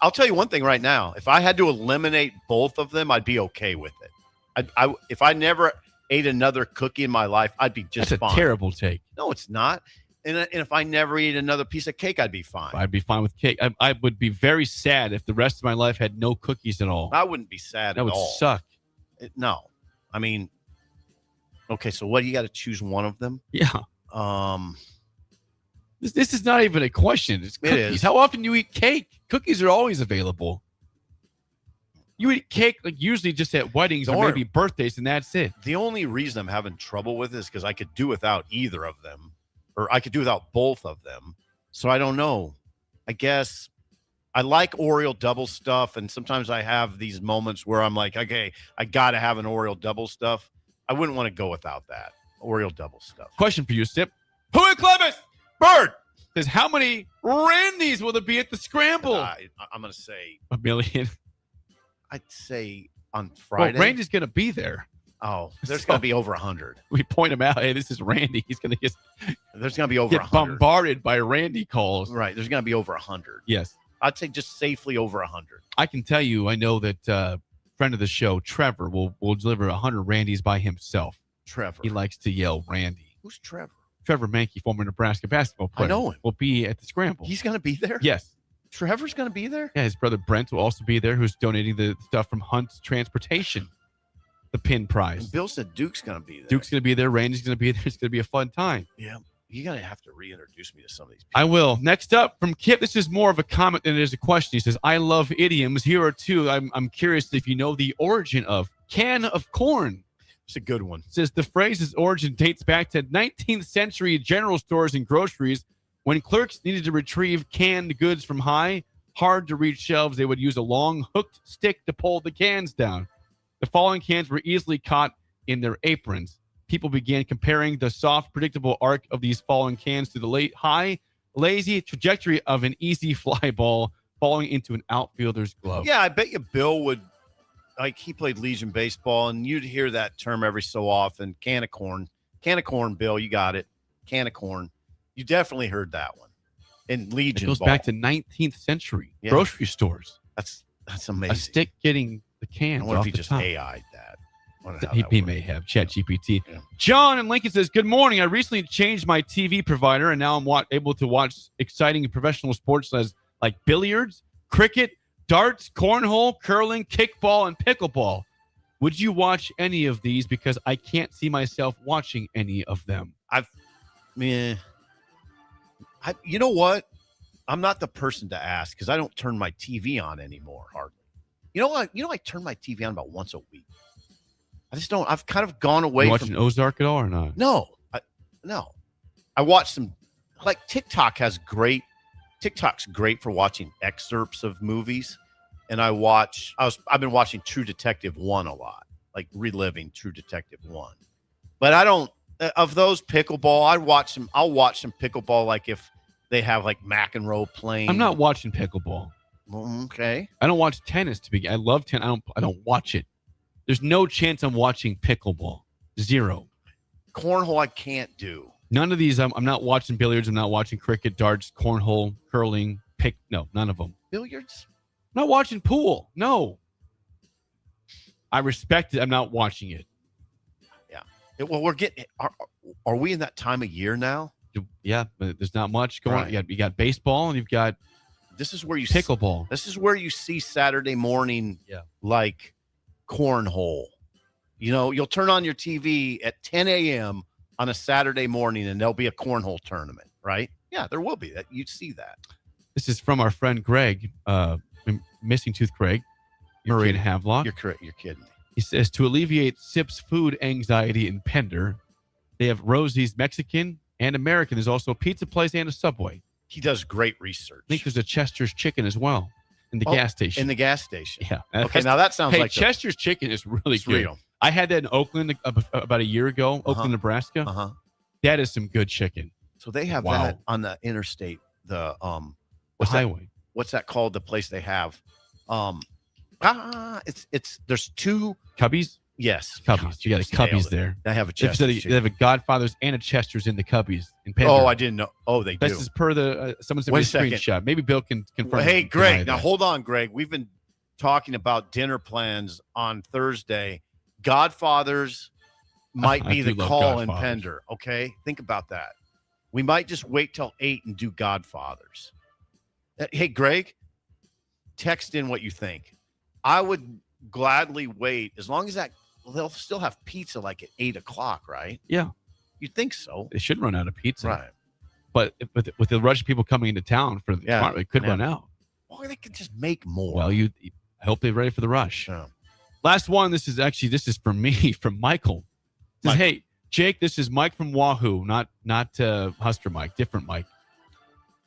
I'll tell you one thing right now. If I had to eliminate both of them, I'd be okay with it. If I never ate another cookie in my life, I'd be just fine. That's a terrible take. No, it's not. And if I never eat another piece of cake, I'd be fine. I'd be fine with cake. I would be very sad if the rest of my life had no cookies at all. I wouldn't be sad at all. That would suck. No. I mean, okay, so what, you got to choose one of them? Yeah. This is not even a question. It's cookies. It is. How often do you eat cake? Cookies are always available. You eat cake like usually just at weddings or maybe birthdays, and that's it. The only reason I'm having trouble with it is because I could do without either of them, or I could do without both of them. So I don't know. I guess I like Oreo double stuff, and sometimes I have these moments where I'm like, okay, I got to have an Oreo double stuff. I wouldn't want to go without that. Oreo double stuff. Question for you, Sip. Who in Columbus? Bird says, how many Randys will there be at the Scramble? I'm going to say a million. I'd say on Friday. Well, Randy's going to be there. Oh, there's going to be over 100. We point him out. Hey, this is Randy. He's going to get. There's going to be over 100. Bombarded by Randy calls. Right. There's going to be over 100. Yes. I'd say just safely over 100. I can tell you, I know that friend of the show, Trevor, will deliver 100 Randys by himself. Trevor. He likes to yell Randy. Who's Trevor? Trevor Mankey, former Nebraska basketball player. I know him. Will be at the Scramble. He's going to be there? Yes. Trevor's going to be there? Yeah, his brother Brent will also be there, who's donating the stuff from Hunt's Transportation, the pin prize. And Bill said Duke's going to be there. Duke's going to be there. Randy's going to be there. It's going to be a fun time. Yeah. You're going to have to reintroduce me to some of these people. I will. Next up from Kip, this is more of a comment than it is a question. He says, I love idioms. Here are two. I'm curious if you know the origin of can of corn. It's a good one. It says the phrase's origin dates back to 19th century general stores and groceries. When clerks needed to retrieve canned goods from hard-to-reach shelves, they would use a long hooked stick to pull the cans down. The falling cans were easily caught in their aprons. People began comparing the soft, predictable arc of these falling cans to the high, lazy trajectory of an easy fly ball falling into an outfielder's glove. Yeah, I bet you Bill would, like, he played Legion baseball, and you'd hear that term every so often. Can of corn. Can of corn, Bill, you got it. Can of corn. You definitely heard that one. In Legion It goes ball. back to 19th century grocery stores. That's amazing. A stick getting the cans I wonder off if he the just top. AI'd that. He may have. ChatGPT. Yeah. John in Lincoln says, good morning. I recently changed my TV provider, and now I'm able to watch exciting professional sports like billiards, cricket, darts, cornhole, curling, kickball, and pickleball. Would you watch any of these? Because I can't see myself watching any of them. You know what? I'm not the person to ask because I don't turn my TV on anymore, hardly. You know what? I turn my TV on about once a week. I just don't. I've kind of gone away. You watching Ozark at all or not? No. I watch some, like TikTok's great for watching excerpts of movies. And I've been watching True Detective 1 a lot, like reliving True Detective 1. But I don't, of those pickleball, I'll watch some pickleball, like if they have like McEnroe playing. I'm not watching pickleball. Okay. I don't watch tennis I love tennis. I don't watch it. There's no chance I'm watching pickleball. Zero. Cornhole I can't do. None of these. I'm not watching billiards. I'm not watching cricket, darts, cornhole, curling, no, none of them. Billiards? I'm not watching pool. No. I respect it. I'm not watching it. Yeah. Well, we're getting. Are we in that time of year now? Yeah, but there's not much going on. You got baseball, and you've got. This is where you pickleball. This is where you see Saturday morning. Yeah. Like cornhole. You'll turn on your TV at 10 a.m. on a Saturday morning, and there'll be a cornhole tournament, right? Yeah, there will be that. You'd see that. This is from our friend Greg, Missing Tooth Greg, Murray and Havelock. You're kidding me. He says, to alleviate SIP's food anxiety in Pender, they have Rosie's Mexican and American. There's also a pizza place and a Subway. He does great research. I think there's a Chester's Chicken as well in the gas station. In the gas station. Yeah. Okay, now that sounds like Chester's Chicken is really good. Real. I had that in Oakland about a year ago, Oakland, Nebraska. Uh-huh. That is some good chicken. So they have that on the interstate, the highway. What's that called? The place they have. There's two Cubbies? Yes. Cubbies. You got a Cubbies there. They have a Chester's. They have a Godfather's and a Chester's in the Cubbies in Pender. Oh, I didn't know. Oh, they do. This is per the someone sent me a screenshot. Maybe Bill can confirm. Well, hey, Greg. Now hold on, Greg. We've been talking about dinner plans on Thursday. Godfather's might be the call in Pender. Okay, think about that. We might just wait till 8 and do Godfather's. Hey, Greg, text in what you think. I would gladly wait as long as they'll still have pizza like at 8 o'clock, right? Yeah, you'd think so. They should run out of pizza, right? But with the rush of people coming into town for the tomorrow, it could run out. Or they could just make more. Well, I hope they're ready for the rush. Yeah. Last one. This is from me, from Michael. It says, hey, Jake, this is Mike from Wahoo, not Husker Mike, different Mike.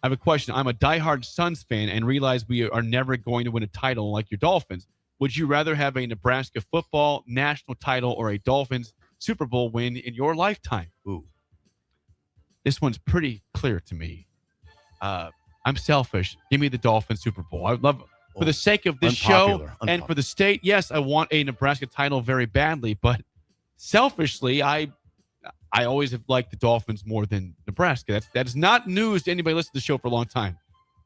I have a question. I'm a diehard Suns fan and realize we are never going to win a title like your Dolphins. Would you rather have a Nebraska football national title or a Dolphins Super Bowl win in your lifetime? Ooh. This one's pretty clear to me. I'm selfish. Give me the Dolphins Super Bowl. I would love, for the sake of this show and for the state, yes, I want a Nebraska title very badly, but selfishly, I always have liked the Dolphins more than Nebraska. That is not news to anybody listening to the show for a long time.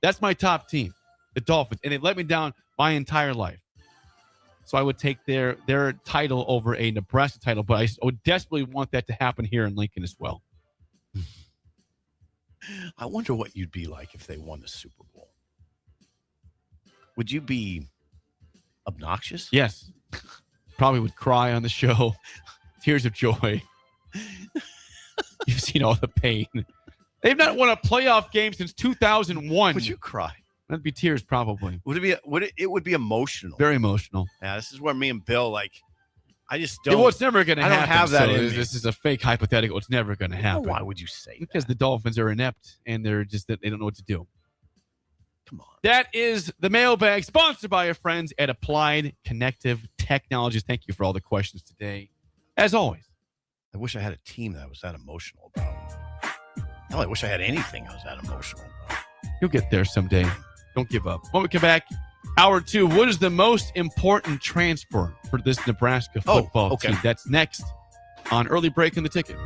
That's my top team, the Dolphins, and they let me down my entire life. So I would take their title over a Nebraska title, but I would desperately want that to happen here in Lincoln as well. I wonder what you'd be like if they won the Super Bowl. Would you be obnoxious? Yes. Probably would cry on the show. Tears of joy. You've seen all the pain. They've not won a playoff game since 2001. Would you cry? That'd be tears, probably. Would it be? It would be emotional. Very emotional. Yeah, this is where me and Bill I just don't. Well, it's never going to I happen. don't have that so in me. This is a fake hypothetical. It's never going to happen. Well, why would you say Because the Dolphins are inept and they don't know what to do. Come on. That is the mailbag, sponsored by our friends at Applied Connective Technologies. Thank you for all the questions today. As always. I wish I had a team that I was that emotional about. Hell, I wish I had anything I was that emotional about. You'll get there someday. Don't give up. When we come back, hour 2, what is the most important transfer for this Nebraska football team? That's next on Early Break in the Ticket.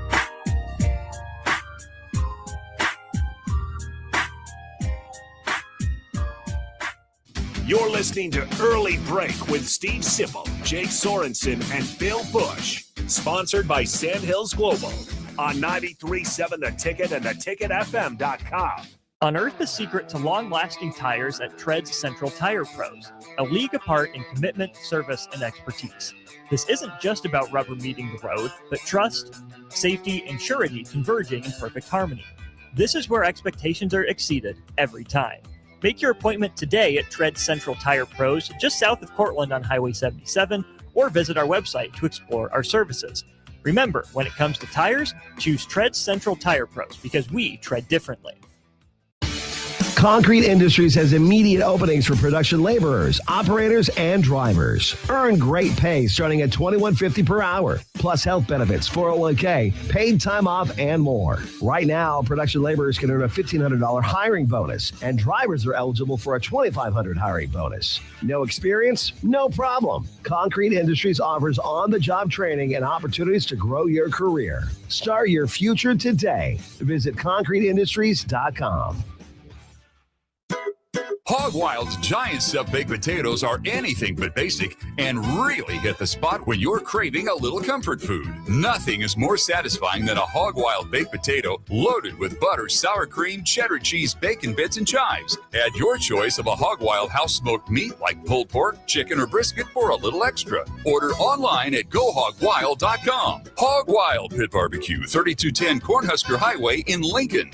You're listening to Early Break with Steve Sipple, Jake Sorensen, and Bill Busch. Sponsored by Sandhills Global on 93.7 The Ticket and theticketfm.com. Unearth the secret to long-lasting tires at Tread's Central Tire Pros, a league apart in commitment, service, and expertise. This isn't just about rubber meeting the road, but trust, safety, and surety converging in perfect harmony. This is where expectations are exceeded every time. Make your appointment today at Tread Central Tire Pros, just south of Cortland on Highway 77, or visit our website to explore our services. Remember, when it comes to tires, choose Tread Central Tire Pros because we tread differently. Concrete Industries has immediate openings for production laborers, operators, and drivers. Earn great pay starting at $21.50 per hour, plus health benefits, 401k, paid time off, and more. Right now, production laborers can earn a $1,500 hiring bonus, and drivers are eligible for a $2,500 hiring bonus. No experience? No problem. Concrete Industries offers on-the-job training and opportunities to grow your career. Start your future today. Visit concreteindustries.com. Hog Wild's giant stuffed baked potatoes are anything but basic and really hit the spot when you're craving a little comfort food. Nothing is more satisfying than a Hog Wild baked potato loaded with butter, sour cream, cheddar cheese, bacon bits, and chives. Add your choice of a Hog Wild house-smoked meat like pulled pork, chicken, or brisket for a little extra. Order online at GoHogWild.com. Hog Wild Pit Barbecue, 3210 Cornhusker Highway in Lincoln.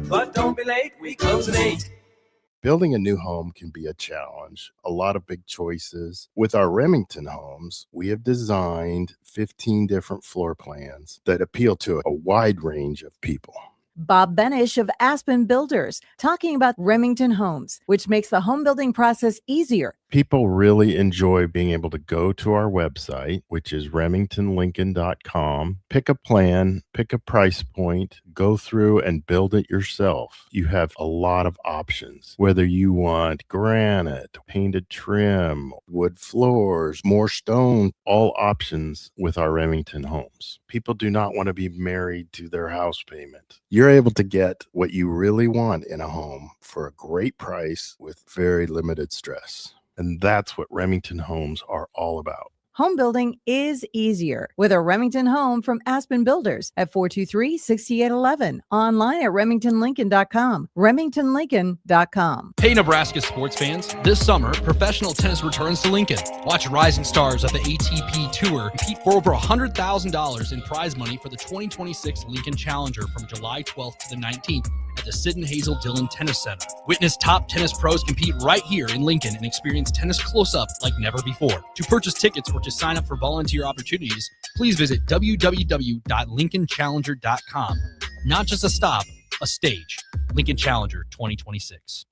But don't be late, we close at 8. Building a new home can be a challenge, a lot of big choices. With our Remington homes, we have designed 15 different floor plans that appeal to a wide range of people. Bob Benish of Aspen Builders, talking about Remington Homes, which makes the home building process easier. People really enjoy being able to go to our website, which is remingtonlincoln.com, pick a plan, pick a price point, go through and build it yourself. You have a lot of options, whether you want granite, painted trim, wood floors, more stone, all options with our Remington homes. People do not want to be married to their house payment. You're able to get what you really want in a home for a great price with very limited stress. And that's what Remington homes are all about. Home building is easier with a Remington home from Aspen Builders at 423-6811. Online at remingtonlincoln.com. remingtonlincoln.com. Hey, Nebraska sports fans. This summer, professional tennis returns to Lincoln. Watch rising stars of the ATP Tour compete for over $100,000 in prize money for the 2026 Lincoln Challenger from July 12th to the 19th at the Sid and Hazel Dillon Tennis Center. Witness top tennis pros compete right here in Lincoln and experience tennis close-up like never before. To purchase tickets or to sign up for volunteer opportunities, please visit www.lincolnchallenger.com. Not just a stop, a stage. Lincoln Challenger 2026.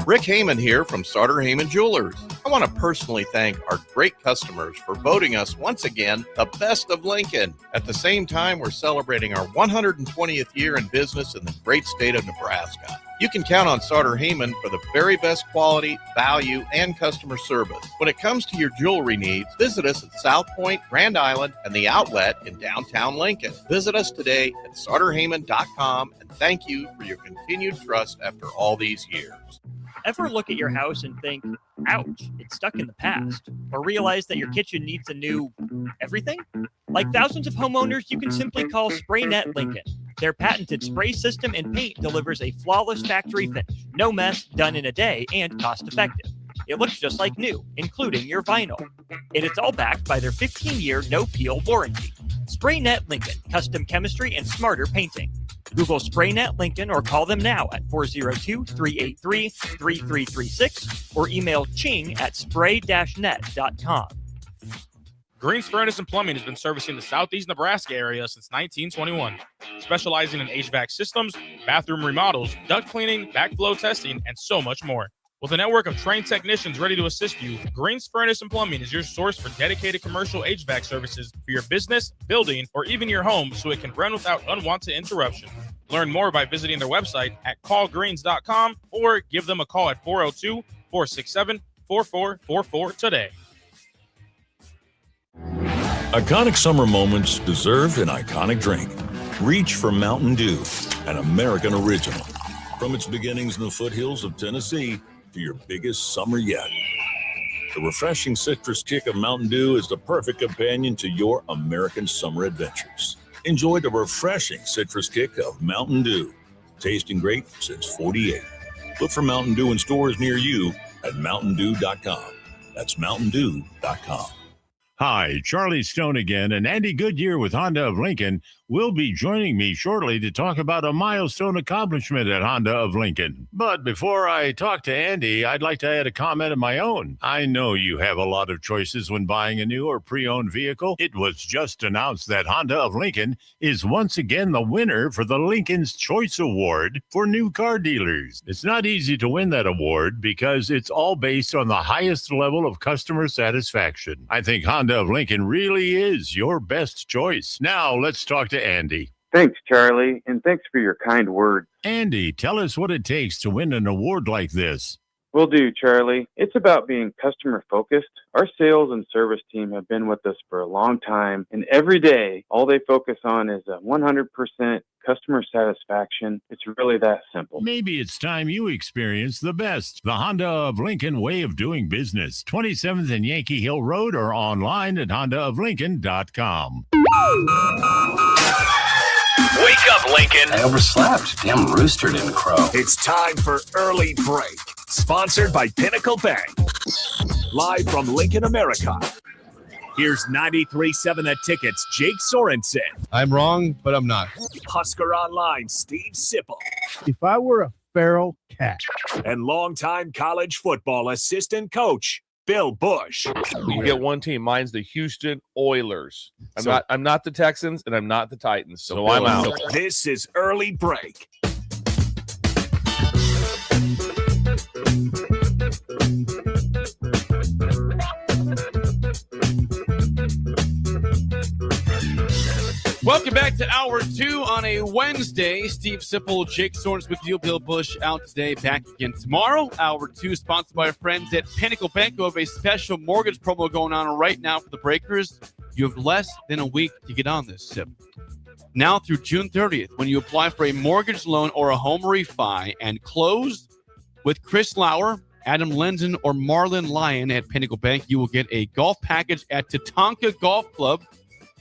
Rick Heyman here from Sartor Heyman Jewelers. I want to personally thank our great customers for voting us once again the best of Lincoln. At the same time, we're celebrating our 120th year in business in the great state of Nebraska. You can count on Sartor Heyman for the very best quality, value, and customer service. When it comes to your jewelry needs, visit us at South Point, Grand Island, and the Outlet in downtown Lincoln. Visit us today at sartorheyman.com, and thank you for your continued trust after all these years. Ever look at your house and think, ouch, it's stuck in the past? Or realize that your kitchen needs a new everything? Like thousands of homeowners, you can simply call SprayNet Lincoln. Their patented spray system and paint delivers a flawless factory finish, no mess, done in a day, and cost-effective. It looks just like new, including your vinyl. And it's all backed by their 15-year no-peel warranty. SprayNet Lincoln, custom chemistry and smarter painting. Google SprayNet Lincoln or call them now at 402-383-3336 or email ching@spray-net.com. Greens Furnace and Plumbing has been servicing the southeast Nebraska area since 1921, specializing in HVAC systems, bathroom remodels, duct cleaning, backflow testing, and so much more. With a network of trained technicians ready to assist you, Greens Furnace and Plumbing is your source for dedicated commercial HVAC services for your business, building, or even your home so it can run without unwanted interruption. Learn more by visiting their website at callgreens.com or give them a call at 402-467-4444 today. Iconic summer moments deserve an iconic drink. Reach for Mountain Dew, an American original. From its beginnings in the foothills of Tennessee to your biggest summer yet. The refreshing citrus kick of Mountain Dew is the perfect companion to your American summer adventures. Enjoy the refreshing citrus kick of Mountain Dew. Tasting great since '48. Look for Mountain Dew in stores near you at mountaindew.com. That's mountaindew.com. Hi, Charlie Stone again, and Andy Goodyear with Honda of Lincoln will be joining me shortly to talk about a milestone accomplishment at Honda of Lincoln. But before I talk to Andy, I'd like to add a comment of my own. I know you have a lot of choices when buying a new or pre-owned vehicle. It was just announced that Honda of Lincoln is once again the winner for the Lincoln's Choice Award for new car dealers. It's not easy to win that award because it's all based on the highest level of customer satisfaction. I think Honda of Lincoln really is your best choice. Now let's talk to Andy. Thanks, Charlie, and thanks for your kind words. Andy, tell us what it takes to win an award like this. Will do, Charlie. It's about being customer focused. Our sales and service team have been with us for a long time, and every day, all they focus on is 100% customer satisfaction. It's really that simple. Maybe it's time you experience the best. The Honda of Lincoln way of doing business. 27th and Yankee Hill Road or online at hondaoflincoln.com. Wake up, Lincoln. I overslept. Damn rooster didn't crow. It's time for Early Break, sponsored by Pinnacle Bank. Live from Lincoln, America. Here's 93.7 The Ticket's Jake Sorensen. I'm wrong, but I'm not. Husker Online, Steve Sipple. If I were a feral cat. And longtime college football assistant coach, Bill Busch. You get one team. Mine's the Houston Oilers. I'm not the Texans, and I'm not the Titans, so I'm out. This is Early Break. Welcome back to Hour 2 on a Wednesday. Steve Sipple, Jake Sorensen with you. Bill Busch out today, back again tomorrow. Hour 2 sponsored by our friends at Pinnacle Bank, who have a special mortgage promo going on right now for the Breakers. You have less than a week to get on this, Sip. Now through June 30th, when you apply for a mortgage loan or a home refi and close with Chris Lauer, Adam Lenzen, or Marlon Lyon at Pinnacle Bank, you will get a golf package at Tatanka Golf Club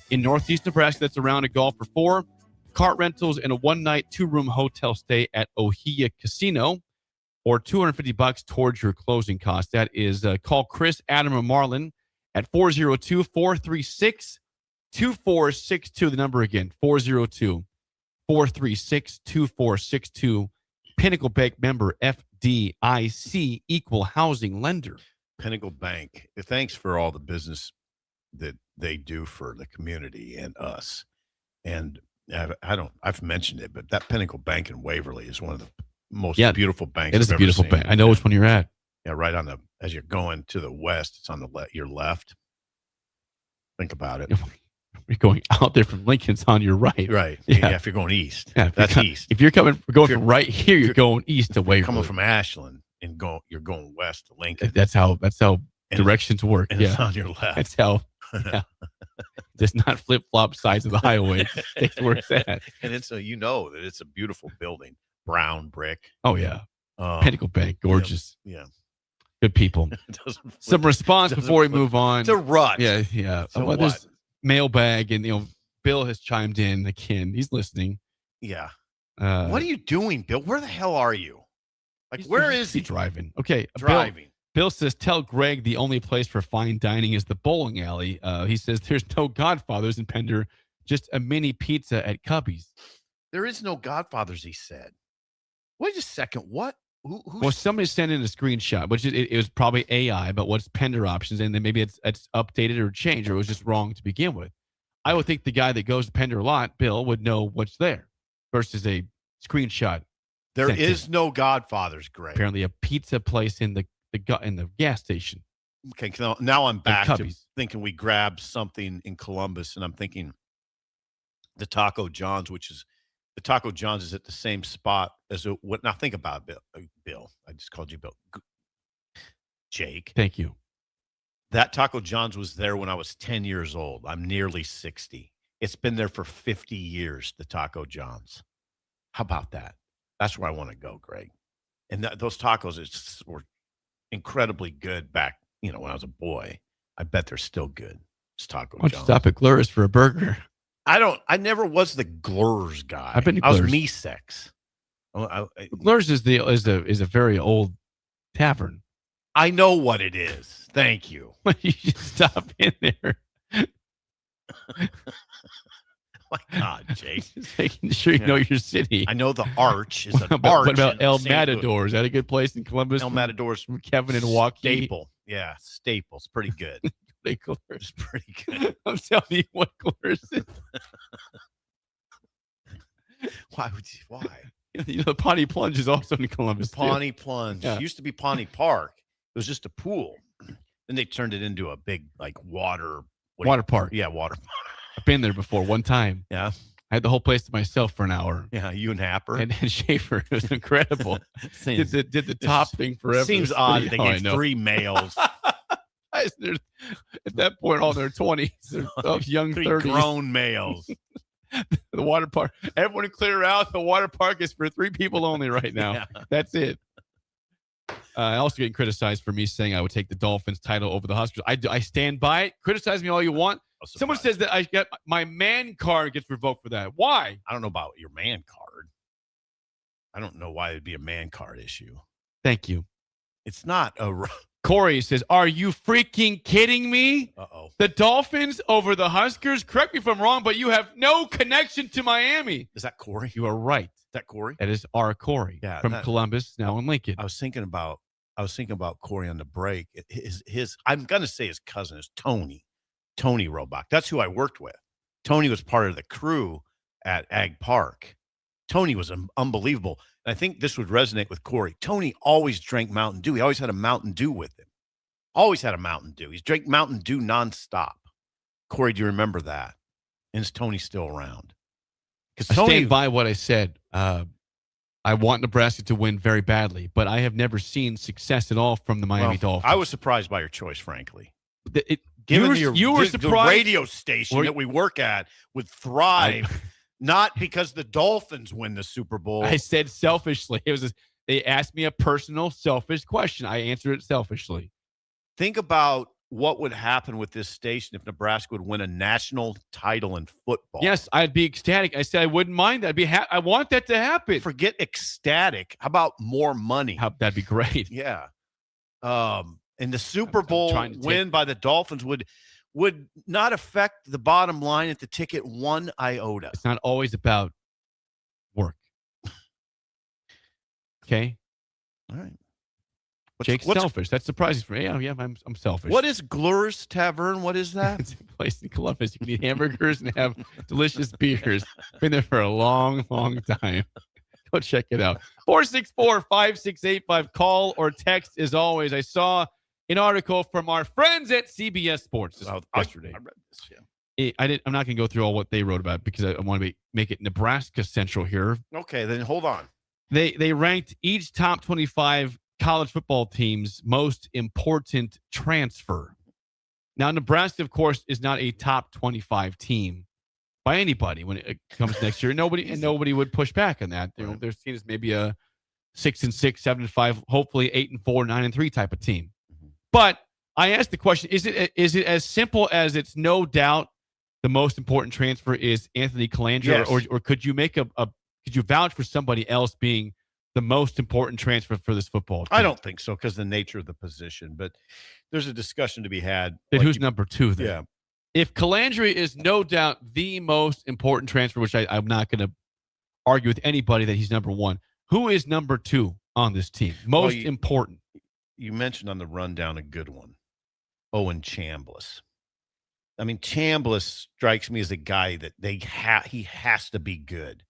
in Northeast Nebraska. That's around a golf for 4, cart rentals, and a one-night, 2-room hotel stay at Ohia Casino, or $250 towards your closing costs. That is, call Chris, Adam, or Marlon at 402-436-2462. The number again, 402-436-2462. Pinnacle Bank member FDIC, equal housing lender. Pinnacle Bank, thanks for all the business that they do for the community and us. And I've mentioned it, but that Pinnacle Bank in Waverly is one of the most beautiful banks. It is a beautiful bank. I know which one you're at. Yeah, right on as you're going to the west, it's on your left. Think about it. You're going out there from Lincoln, it's on your right. Right. Yeah. If you're going east, yeah, that's east. If you're going from right here, you're going east to Waverly. Coming from Ashland and you're going west to Lincoln. That's how directions work. And it's on your left. That's how. Yeah. Just not flip-flop sides of the highway. It's where it's at. And that it's a beautiful building. Brown brick. Oh, yeah. Pinnacle Bank. Gorgeous. Yeah. Good people. Some response before we move on. It's a rut. Yeah. So there's mailbag, and Bill has chimed in again. He's listening. Yeah. What are you doing, Bill? Where the hell are you? Where is he? Driving. Okay. Driving. Bill says, tell Greg the only place for fine dining is the bowling alley. He says there's no Godfathers in Pender, just a mini pizza at Cubby's. There is no Godfathers, he said. Wait a second. What? Well, somebody sent in a screenshot, which it was probably AI, but what's Pender options, and then maybe it's updated or changed, or it was just wrong to begin with. I would think the guy that goes to Pender a lot, Bill, would know what's there versus a screenshot. There is no Godfathers, Greg. Apparently, a pizza place in the gas station. Okay, now I'm back to Cubbies. thinking we grabbed something in Columbus, and I'm thinking the Taco John's, the Taco John's is at the same spot as what. Now think about it, Bill. I just called you Bill. Jake. Thank you. That Taco John's was there when I was 10 years old. I'm nearly 60. It's been there for 50 years, the Taco John's. How about that? That's where I want to go, Greg. And those tacos were incredibly good back, when I was a boy. I bet they're still good. It's Taco Why don't John's. you stop at Glur's for a burger? I never was the Glur's guy. I've been to I was Glur's. me-sex. Glur's is a very old tavern. I know what it is. Thank you. You should stop in there. My God, Jake. Just making sure you know your city. I know the Arch is an arch. What about in El St. Matador? Is that a good place in Columbus? El Matador's from Kevin and Joaquin. Staple. Yeah, Staple. It's pretty good. It's pretty good. I'm telling you what Glur's is. Why? The Pawnee Plunge is also in Columbus. Pawnee Plunge. Yeah. It used to be Pawnee Park. It was just a pool. Then they turned it into a big water park. Yeah, water park. I've been there before one time. Yeah. I had the whole place to myself for an hour. Yeah, you and Happer. And Schaefer. It was incredible. did the top thing forever. Seems odd they gave 3 males. At that point, all in their 20s. They're of young 3 30s. grown males. The water park. Everyone clear out. The water park is for 3 people only right now. Yeah. That's it. I also getting criticized for me saying I would take the Dolphins title over the Huskers. I stand by it. Criticize me all you want. Someone says that I got my man card gets revoked for that. Why? I don't know about your man card. I don't know why it'd be a man card issue. Thank you. It's not a. Corey says, "Are you freaking kidding me? Uh-oh. The Dolphins over the Huskers? Correct me if I'm wrong, but you have no connection to Miami." Is that Corey? You are right. Is that Corey? That is our Corey from Columbus, now in Lincoln. I was thinking about Corey on the break. His I'm gonna say his cousin is Tony Robach. That's who I worked with. Tony was part of the crew at Ag Park. Tony was unbelievable. And I think this would resonate with Corey. Tony always drank Mountain Dew. He always had a Mountain Dew with him. Always had a Mountain Dew. He's drank Mountain Dew nonstop. Corey, do you remember that? And is Tony still around? Because I stand by what I said. I want Nebraska to win very badly, but I have never seen success at all from the Miami Dolphins. I was surprised by your choice, frankly. You were the surprised. radio station that we work at would thrive, not because the Dolphins win the Super Bowl. I said selfishly. They asked me a personal, selfish question. I answered it selfishly. Think about what would happen with this station if Nebraska would win a national title in football. Yes, I'd be ecstatic. I said I wouldn't mind that. I want that to happen. Forget ecstatic. How about more money? That'd be great. Yeah. And the Super Bowl win by the Dolphins would not affect the bottom line at the ticket one iota. It's not always about work. Okay. All right. Jake's selfish. That's surprising for me. Yeah, I'm selfish. What is Glur's Tavern? What is that? It's a place in Columbus. You can eat hamburgers and have delicious beers. Been there for a long, long time. Go check it out. 464-5685. Call or text as always. I saw an article from our friends at CBS Sports yesterday. I read this, yeah. I'm not going to go through all what they wrote about it because I want to make it Nebraska central here. Okay, then hold on. They ranked each top 25 college football team's most important transfer. Now, Nebraska, of course, is not a top 25 team by anybody when it comes next year. Nobody would push back on that. They're seen as maybe a 6-6, 7-5, hopefully 8-4, 9-3 type of team. But I asked the question: Is it as simple as it's no doubt the most important transfer is Anthony Calandra, Yes. or could you make could you vouch for somebody else being the most important transfer for this football team? I don't think so because of the nature of the position, but there's a discussion to be had. Then who's number 2 then? Yeah. If Calandra is no doubt the most important transfer, which I'm not going to argue with anybody that he's number 1, who is number 2 on this team. Most important. You mentioned on the rundown a good one, Owen Chambliss. I mean, Chambliss strikes me as a guy that he has to be good,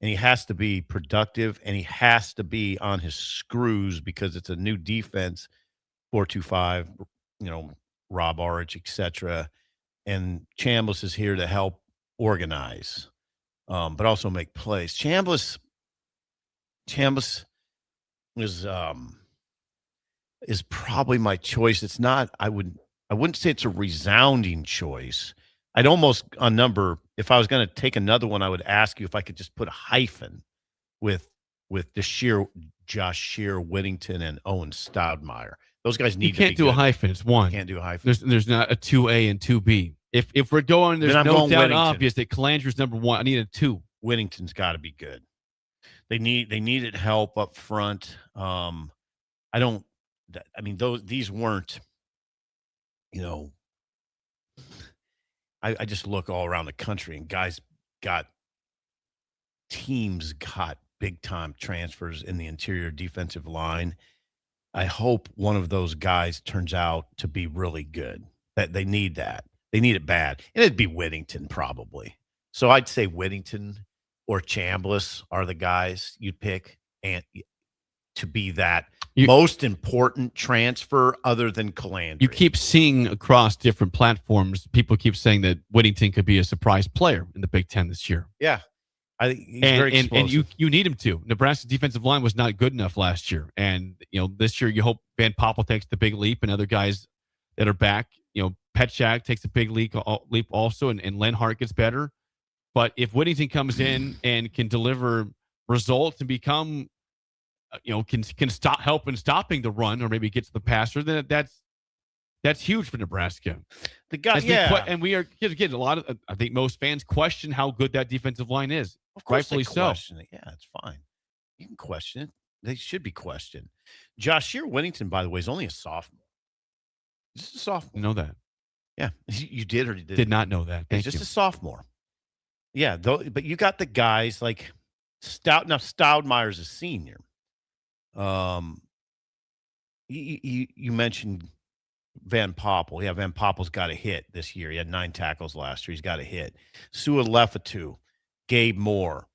and he has to be productive, and he has to be on his screws because it's a new defense, 4-2-5, Rob Arch, etc. And Chambliss is here to help organize, but also make plays. Chambliss is probably my choice. It's not. I wouldn't say it's a resounding choice. I'd almost if I was going to take another one, I would ask you if I could just put a hyphen with Josh Shear, Whittington, and Owen Stoudemire. Those guys need. You can't do a hyphen. It's one. You can't do a hyphen. There's not a 2A and 2B. If we're going, there's no doubt Whittington. obvious that Calandre's number one. I need a 2. Whittington's got to be good. They needed help up front. These weren't. I just look all around the country and teams got big time transfers in the interior defensive line. I hope one of those guys turns out to be really good. That they need that. They need it bad. And it'd be Whittington probably. So I'd say Whittington or Chambliss are the guys you'd pick and to be that most important transfer other than Calandre. You keep seeing across different platforms, people keep saying that Whittington could be a surprise player in the Big Ten this year. Yeah. I think he's very explosive. And you need him to. Nebraska's defensive line was not good enough last year. And, this year you hope Van Poppel takes the big leap and other guys that are back. Petchak takes a big leap also, and Lenhart gets better. But if Whittington comes in and can deliver results and become, can help in stopping the run or maybe gets the passer, then that's huge for Nebraska. The guy, and we are again I think most fans question how good that defensive line is. Of course, rightfully so. It. Yeah, it's fine. You can question it. They should be questioned. Joshua Whittington, by the way, is only a sophomore. Just a sophomore. You know that? Yeah, you did or you didn't? Did not know that. Thank He's you. just a sophomore. Yeah, but you got the guys like Stoudemire's a senior. You mentioned Van Poppel. Yeah, Van Poppel's got a hit this year. He had 9 tackles last year. He's got a hit. Sua Lefatu, Gabe Moore,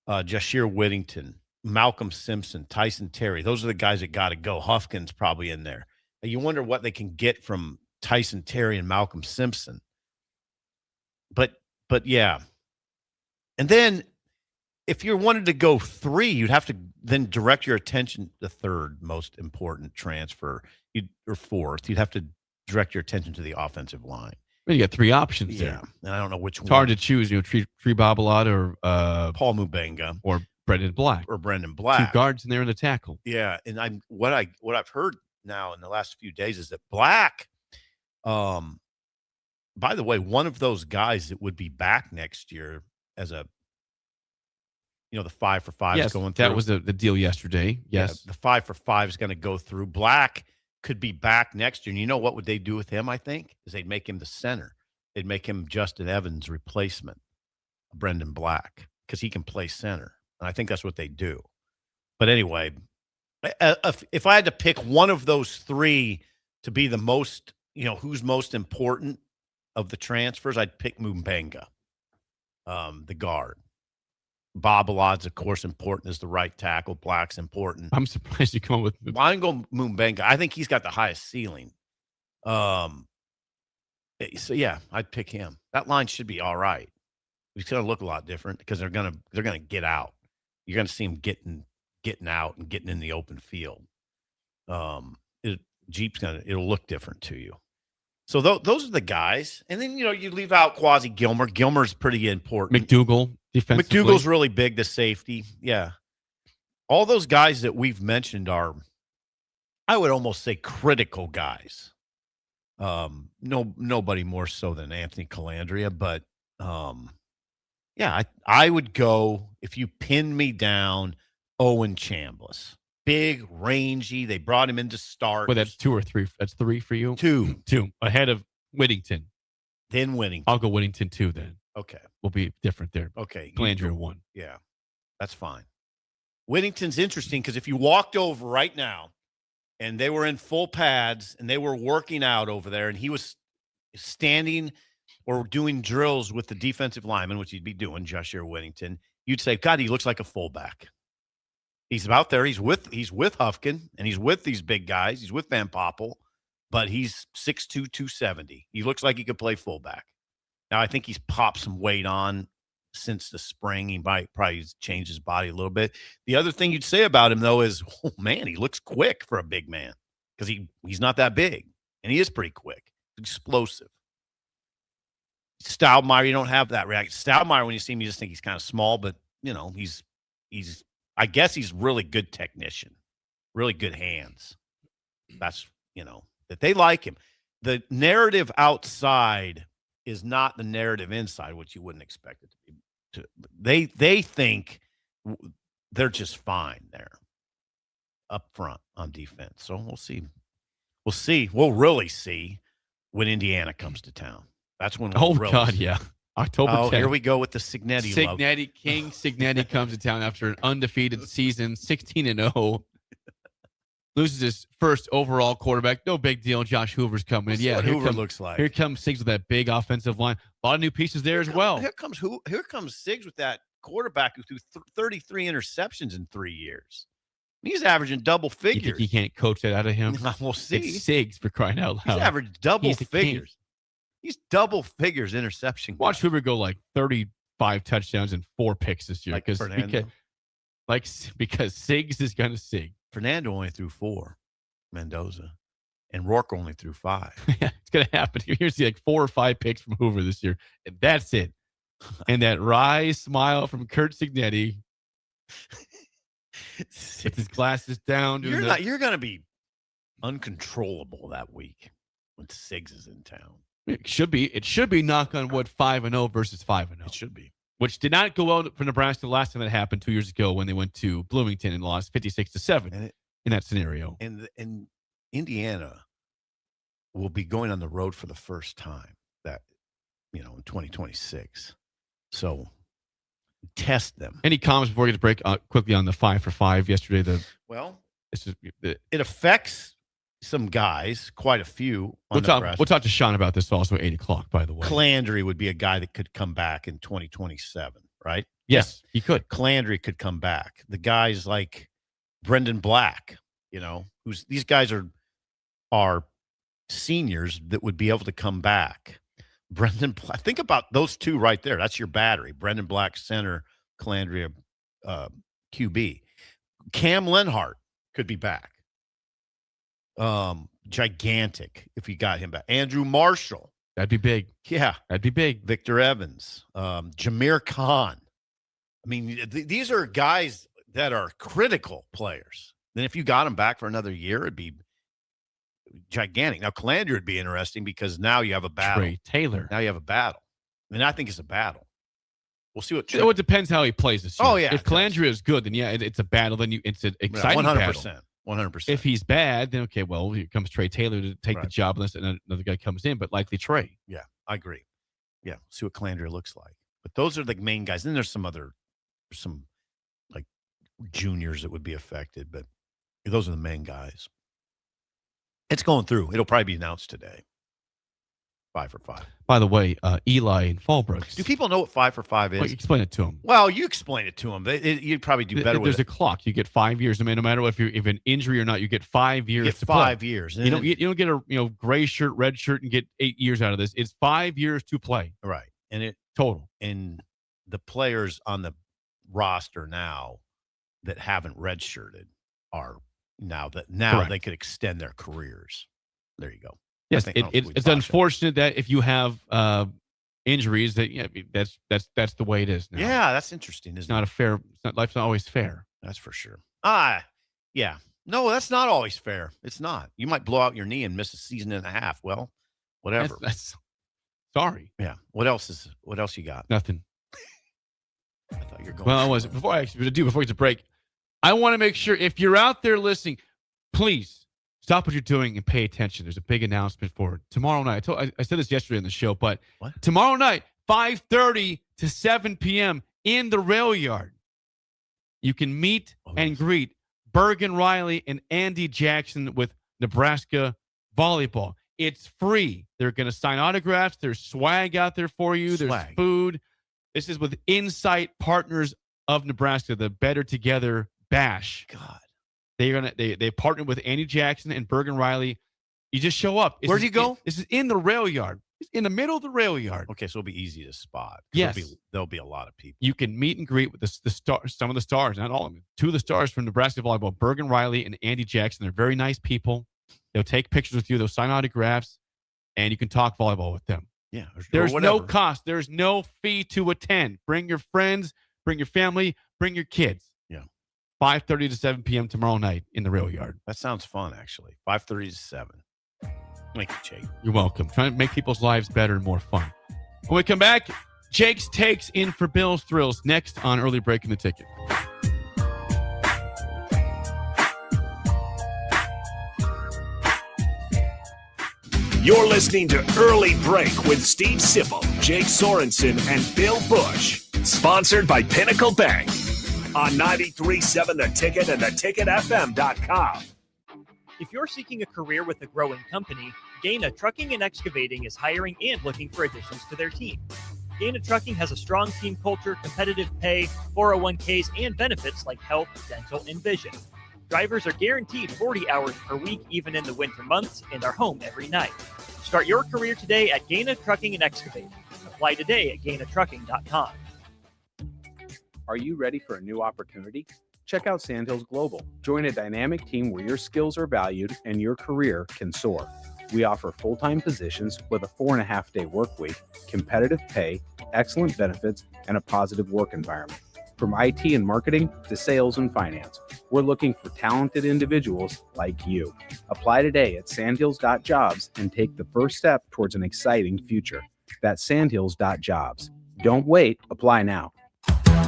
Jashir Whittington, Malcolm Simpson, Tyson Terry. Those are the guys that got to go. Huffkin's probably in there. And you wonder what they can get from Tyson Terry and Malcolm Simpson. But yeah. And then if you wanted to go 3, you'd have to then direct your attention to the third most important transfer, or fourth. You'd have to direct your attention to the offensive line. Well, you got 3 options there. And I don't know which one. It's hard to choose, Tree Babolat or Paul Mubenga or Brendan Black. 2 guards in there in the tackle. Yeah, and what I've heard now in the last few days is that Black, by the way, one of those guys that would be back next year as a the 5 for 5 is going through. That was the deal yesterday. Yes. Yeah, the 5 for 5 is going to go through. Black could be back next year. And you know what would they do with him, I think? Is they'd make him the center. They'd make him Justin Evans' replacement, Brendan Black, because he can play center. And I think that's what they do. But anyway, if I had to pick one of those 3 to be the most, who's most important of the transfers, I'd pick Mubenga, the guard. Babolat's, of course, important as the right tackle. Black's important. I'm surprised you come up with. Well, I'm going Mubenga. I think he's got the highest ceiling. So yeah, I'd pick him. That line should be all right. It's going to look a lot different because they're going to get out. You're going to see them getting out and getting in the open field. It'll look different to you. So those are the guys, and then you leave out Quasi Gilmer. Gilmer's pretty important. McDougal. McDougal's really big, the safety. Yeah. All those guys that we've mentioned are, I would almost say, critical guys. Nobody more so than Anthony Calandria, but yeah, I would go, if you pin me down, Owen Chambliss. Big, rangy. They brought him in to start. Well, that's 2 or 3. That's 3 for you? 2. Ahead of Whittington. Then Whittington. I'll go Whittington 2 then. Okay. We'll be different there. Okay. Calandria 1. Yeah. That's fine. Whittington's interesting because if you walked over right now and they were in full pads and they were working out over there and he was standing or doing drills with the defensive lineman, which he'd be doing, Joshua Whittington, you'd say, God, he looks like a fullback. He's out there. He's with Hufkin, and he's with these big guys. He's with Van Poppel, but he's 6'2", 270. He looks like he could play fullback. Now, I think he's popped some weight on since the spring. He might probably change his body a little bit. The other thing you'd say about him, though, is, oh, man, he looks quick for a big man because he's not that big, and he is pretty quick, explosive. Stoudemire, you don't have that reaction. Stoudemire, when you see him, you just think he's kind of small, but, he's I guess he's really good technician, really good hands. That's, that they like him. The narrative outside is not the narrative inside, which you wouldn't expect it to be. They think they're just fine there up front on defense. So we'll see. We'll see. We'll really see when Indiana comes to town. That's when we'll really see. Yeah. October 10th. Here we go with the Cignetti love. King Cignetti comes to town after an undefeated season, 16-0. Loses his first overall quarterback. No big deal. Josh Hoover's coming in. Yeah, Hoover looks like. Here comes Siggs with that big offensive line. A lot of new pieces there as well. Here comes Siggs with that quarterback who threw 33 interceptions in 3 years. He's averaging double figures. You think he can't coach that out of him? We'll see. It's Siggs, for crying out loud. He's averaged double figures. He's double figures interception. Watch Hoover go like 35 touchdowns and 4 picks this year. Because Siggs is going to Sig. Fernando only threw 4, Mendoza, and Rourke only threw 5. Yeah, it's going to happen. Here's like 4 or 5 picks from Hoover this year, and that's it. And that wry smile from Kurt Cignetti with his glasses down. You're going to be uncontrollable that week when Siggs is in town. It should be knock on wood 5-0 versus 5-0. It should be. Which did not go well for Nebraska the last time that happened 2 years ago when they went to Bloomington and lost 56-7 in that scenario. And Indiana will be going on the road for the first time in 2026. So test them. Any comments before we get to break quickly on the 5 for 5 yesterday? It affects some guys, quite a few. We'll talk to Sean about this also at 8 o'clock, by the way. Calandry would be a guy that could come back in 2027, right? Yes, he could. Calandry could come back. The guys like Brendan Black, these guys are seniors that would be able to come back. Brendan Black, think about those two right there. That's your battery. Brendan Black, center, Calandry, QB. Cam Lenhart could be back. Gigantic if you got him back. Andrew Marshall. That'd be big. Yeah. That'd be big. Victor Evans. Jameer Khan. I mean, these are guys that are critical players. Then if you got them back for another year, it'd be gigantic. Now, Calandry would be interesting because now you have a battle. Trey Taylor. Now you have a battle. I mean, I think it's a battle. We'll see what. It depends how he plays this year. Oh, yeah. If Calandry is good, then yeah, it's a battle. Then it's an exciting 100%. battle. 100%. If he's bad, then okay, well, here comes Trey Taylor to take the job unless another guy comes in, but likely Trey. Yeah, I agree. Yeah, see what Calandry looks like. But those are the main guys. Then there's some like juniors that would be affected, but those are the main guys. It's going through. It'll probably be announced today. 5 for 5. By the way, Eli and Fallbrooks. Do people know what 5 for 5 is? Well, explain it to them. Well, you explain it to them. You'd probably do better with it. There's a clock. You get 5 years. I mean, no matter if an injury or not, you get 5 years. You get 5 years. You don't get a gray shirt, red shirt, and get 8 years out of this. It's 5 years to play. Right, and it total. And the players on the roster now that haven't redshirted are now Correct. They could extend their careers. There you go. Yes, it's unfortunate that if you have injuries, that's the way it is now. Yeah, that's interesting. It's not a fair. Life's not always fair. That's for sure. Yeah. No, that's not always fair. It's not. You might blow out your knee and miss a season and a half. Well, whatever. That's sorry. Yeah. What else you got? Nothing. I thought you were going. Well, I wasn't. Before we get to break, I want to make sure if you're out there listening, please. Stop what you're doing and pay attention. There's a big announcement for tomorrow night. I said this yesterday on the show, but tomorrow night, 5:30 to 7 p.m. in the Rail Yard. You can meet and greet Bergen Riley and Andy Jackson with Nebraska volleyball. It's free. They're going to sign autographs. There's swag out there for you. There's food. This is with Insight Partners of Nebraska, the Better Together Bash. God. They partnered with Andy Jackson and Bergen Riley. You just show up. Where'd you go? This is in the rail yard. It's in the middle of the rail yard. Okay, so it'll be easy to spot. Yes. There'll be a lot of people. You can meet and greet with the some of the stars, not all of them. Two of the stars from Nebraska volleyball, Bergen Riley and Andy Jackson. They're very nice people. They'll take pictures with you. They'll sign autographs, and you can talk volleyball with them. Yeah. There's no cost. There's no fee to attend. Bring your friends, bring your family, bring your kids. Yeah. 5:30 to 7 p.m. tomorrow night in the rail yard. That sounds fun, actually. 5:30 to 7. Thank you, Jake. You're welcome. Trying to make people's lives better and more fun. When we come back, Jake's takes in for Bill's Thrills next on Early Break in the Ticket. You're listening to Early Break with Steve Sipple, Jake Sorensen, and Bill Busch. Sponsored by Pinnacle Bank on 93.7 The Ticket and theticketfm.com. If you're seeking a career with a growing company, Gaina Trucking and Excavating is hiring and looking for additions to their team. Gaina Trucking has a strong team culture, competitive pay, 401ks, and benefits like health, dental, and vision. Drivers are guaranteed 40 hours per week, even in the winter months, and are home every night. Start your career today at Gaina Trucking and Excavating. Apply today at GainaTrucking.com. Are you ready for a new opportunity? Check out Sandhills Global. Join a dynamic team where your skills are valued and your career can soar. We offer full-time positions with a 4.5-day work week, competitive pay, excellent benefits, and a positive work environment. From IT and marketing to sales and finance, we're looking for talented individuals like you. Apply today at sandhills.jobs and take the first step towards an exciting future. That's sandhills.jobs. Don't wait. Apply now.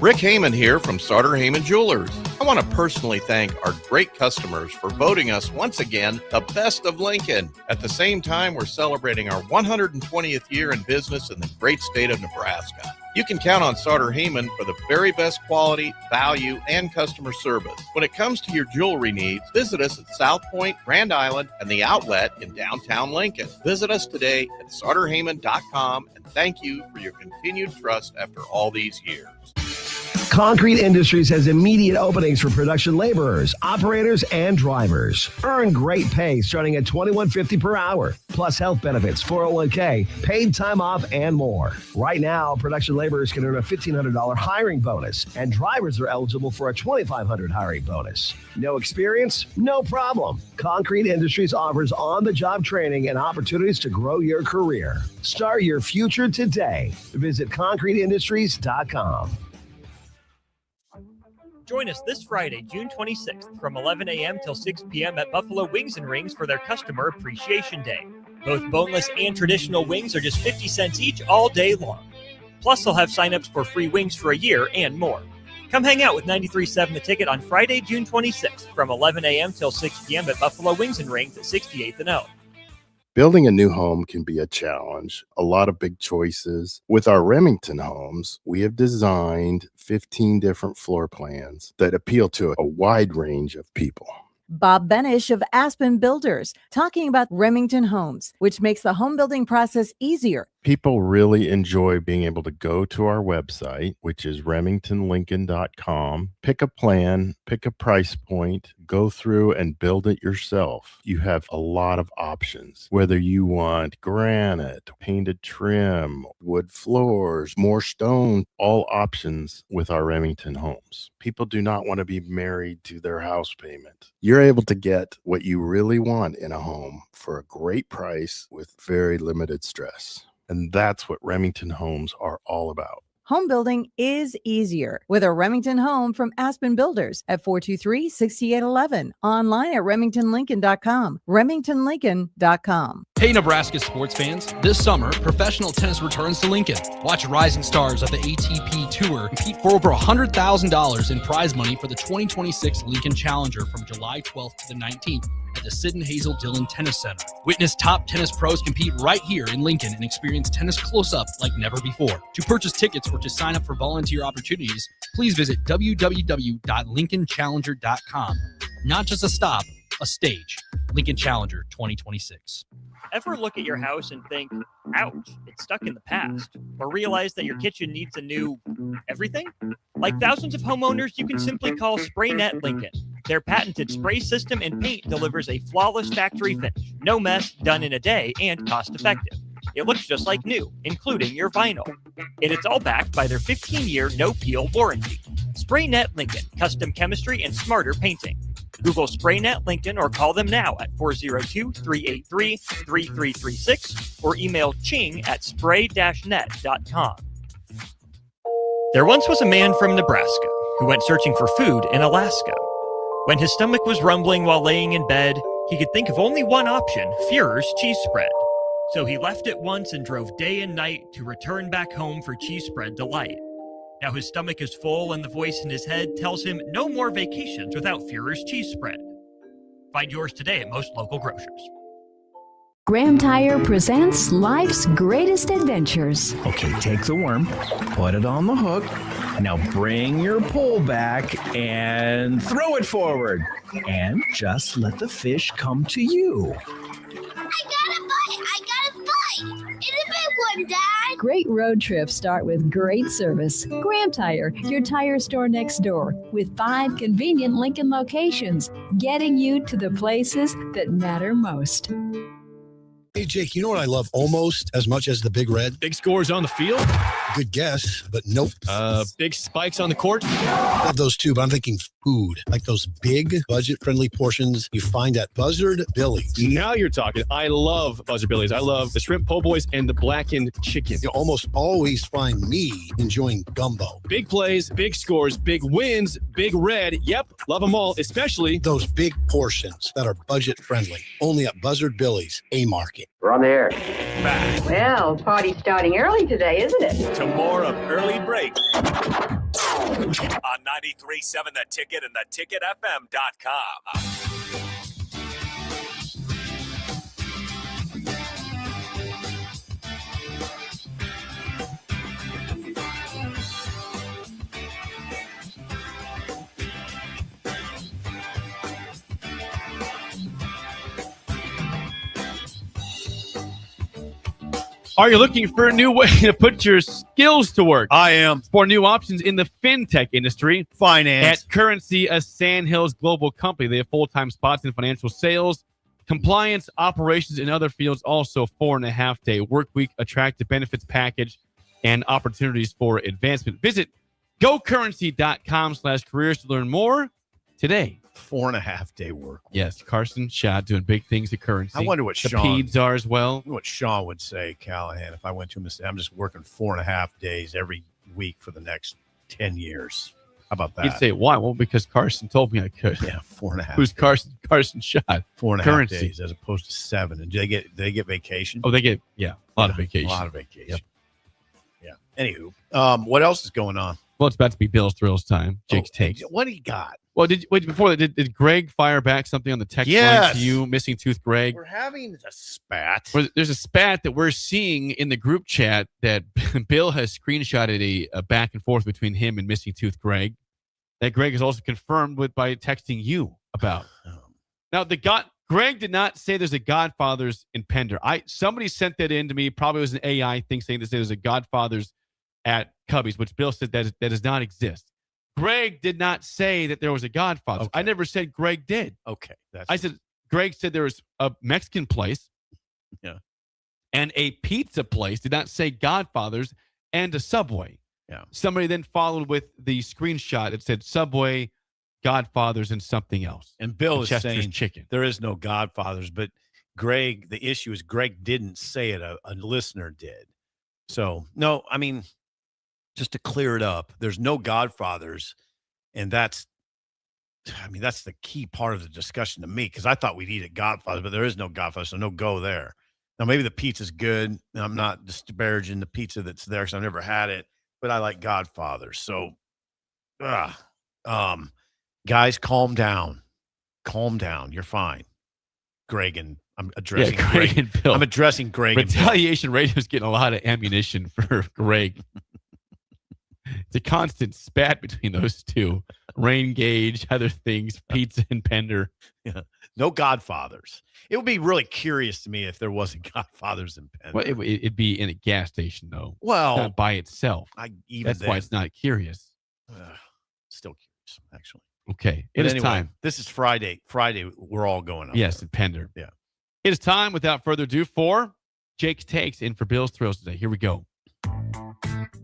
Rick Heyman here from Sartor Heyman Jewelers. I want to personally thank our great customers for voting us once again the best of Lincoln. At the same time, we're celebrating our 120th year in business in the great state of Nebraska. You can count on Sartor Heyman for the very best quality, value, and customer service. When it comes to your jewelry needs, visit us at South Point, Grand Island, and the Outlet in downtown Lincoln. Visit us today at sartorheyman.com, and thank you for your continued trust after all these years. Concrete Industries has immediate openings for production laborers, operators, and drivers. Earn great pay starting at $21.50 per hour, plus health benefits, 401k, paid time off, and more. Right now, production laborers can earn a $1,500 hiring bonus, and drivers are eligible for a $2,500 hiring bonus. No experience? No problem. Concrete Industries offers on-the-job training and opportunities to grow your career. Start your future today. Visit concreteindustries.com. Join us this Friday, June 26th from 11 a.m. till 6 p.m. at Buffalo Wings & Rings for their Customer Appreciation Day. Both boneless and traditional wings are just 50 cents each all day long. Plus, they'll have signups for free wings for a year and more. Come hang out with 93.7 The Ticket on Friday, June 26th from 11 a.m. till 6 p.m. at Buffalo Wings & Rings at 68th and L. Building a new home can be a challenge, a lot of big choices. With our Remington homes, we have designed 15 different floor plans that appeal to a wide range of people. Bob Benish of Aspen Builders, talking about Remington Homes, which makes the home building process easier. People really enjoy being able to go to our website, which is remingtonlincoln.com, pick a plan, pick a price point, go through and build it yourself. You have a lot of options, whether you want granite, painted trim, wood floors, more stone, all options with our Remington homes. People do not want to be married to their house payment. You're able to get what you really want in a home for a great price with very limited stress. And that's what Remington homes are all about. Home building is easier with a Remington home from Aspen Builders at 423-6811. Online at remingtonlincoln.com. remingtonlincoln.com. Hey, Nebraska sports fans. This summer, professional tennis returns to Lincoln. Watch rising stars of the ATP Tour compete for over $100,000 in prize money for the 2026 Lincoln Challenger from July 12th to the 19th. At the Sid and Hazel Dillon Tennis Center. Witness top tennis pros compete right here in Lincoln and experience tennis close up like never before. To purchase tickets or to sign up for volunteer opportunities, please visit www.lincolnchallenger.com. Not just a stop, a stage. Lincoln Challenger 2026. Ever look at your house and think, ouch, it's stuck in the past? Or realize that your kitchen needs a new everything? Like thousands of homeowners, you can simply call SprayNet Lincoln. Their patented spray system and paint delivers a flawless factory finish. No mess, done in a day, and cost effective. It looks just like new, including your vinyl. And it's all backed by their 15-year no-peel warranty. SprayNet Lincoln, custom chemistry and smarter painting. Google SprayNet Lincoln or call them now at 402-383-3336 or email ching@spray-net.com. There once was a man from Nebraska who went searching for food in Alaska. When his stomach was rumbling while laying in bed, he could think of only one option, Führer's cheese spread. So he left it once and drove day and night to return back home for cheese spread delight. Now his stomach is full and the voice in his head tells him no more vacations without Führer's cheese spread. Find yours today at most local grocers. Graham Tire presents life's greatest adventures. Okay, take the worm, put it on the hook. Now bring your pole back and throw it forward. And just let the fish come to you. I got a bite! It's a big one, Dad! Great road trips start with great service. Graham Tire, your tire store next door, with 5 convenient Lincoln locations, getting you to the places that matter most. Hey, Jake, you know what I love almost as much as the Big Red? Big scores on the field? Good guess, but nope. Big spikes on the court? Love those too, but I'm thinking food. Like those big, budget-friendly portions you find at Buzzard Billy's. Now you're talking. I love Buzzard Billy's. I love the shrimp po' boys and the blackened chicken. You almost always find me enjoying gumbo. Big plays, big scores, big wins, Big Red. Yep, love them all, especially those big portions that are budget-friendly. Only at Buzzard Billy's, A-Market. We're on the air. Back Well, party's starting early today, isn't it? to more of Early Break on 93.7 The Ticket and theticketfm.com. Are you looking for a new way to put your skills to work? I am. For new options in the fintech industry. Finance. At Currency, a Sandhills global company. They have full-time spots in financial sales, compliance, operations, and other fields. Also, 4.5-day work week, attractive benefits package, and opportunities for advancement. Visit gocurrency.com/careers to learn more today. 4.5-day work. Yes, Carson Schott doing big things at Currency. I wonder what the Sean Peds are as well. What Sean would say, Callahan, if I went to him and said, I'm just working 4.5 days every week for the next 10 years. How about that? He'd say, why? Well, because Carson told me I could. Yeah, 4.5. Who's Carson? Carson Schott. 4.5 Currency. days as opposed to 7. And do they get vacation? Oh, they get, a lot of vacation. A lot of vacation. Yep. Yeah. Anywho, what else is going on? Well, it's about to be Bill's Thrills time. Jake's takes. What do you got? Well, before that, did Greg fire back something on the text line to you, Missing Tooth Greg? We're having a spat. There's a spat that we're seeing in the group chat that Bill has screenshotted a back and forth between him and Missing Tooth Greg that Greg has also confirmed by texting you about. Now, Greg did not say there's a Godfather's in Pender. Somebody sent that in to me. Probably was an AI thing saying that there's a Godfather's at Cubbies, which Bill said that does not exist. Greg did not say that there was a Godfather's. Okay. I never said Greg did. Okay. Greg said there was a Mexican place. Yeah. And a pizza place. Did not say Godfather's and a Subway. Yeah. Somebody then followed with the screenshot. It said Subway, Godfather's, and something else. And Bill is Chester's saying chicken. There is no Godfather's, but Greg, the issue is Greg didn't say it. A listener did. So, no, I mean, just to clear it up, there's no Godfathers, and that's the key part of the discussion to me, because I thought we'd eat at Godfather's, but there is no Godfather, so no go there. Now, maybe the pizza's good, and I'm not disparaging the pizza that's there because I've never had it, but I like Godfather's. So, guys, calm down. Calm down. You're fine. Greg and I'm addressing Greg and Bill. I'm addressing Greg. Retaliation Radio is getting a lot of ammunition for Greg. It's a constant spat between those two. Rain Gauge, other things, pizza and Pender. Yeah. No Godfathers. It would be really curious to me if there wasn't Godfathers in Pender. Well, it'd be in a gas station, though. Well, It's not by itself. That's why it's not curious. Still curious, actually. Okay. But It is anyway, time. This is Friday. Friday, we're all going up. Yes, there. in Pender. Yeah. It is time, without further ado, for Jake's Takes in for Bill's Thrills today. Here we go.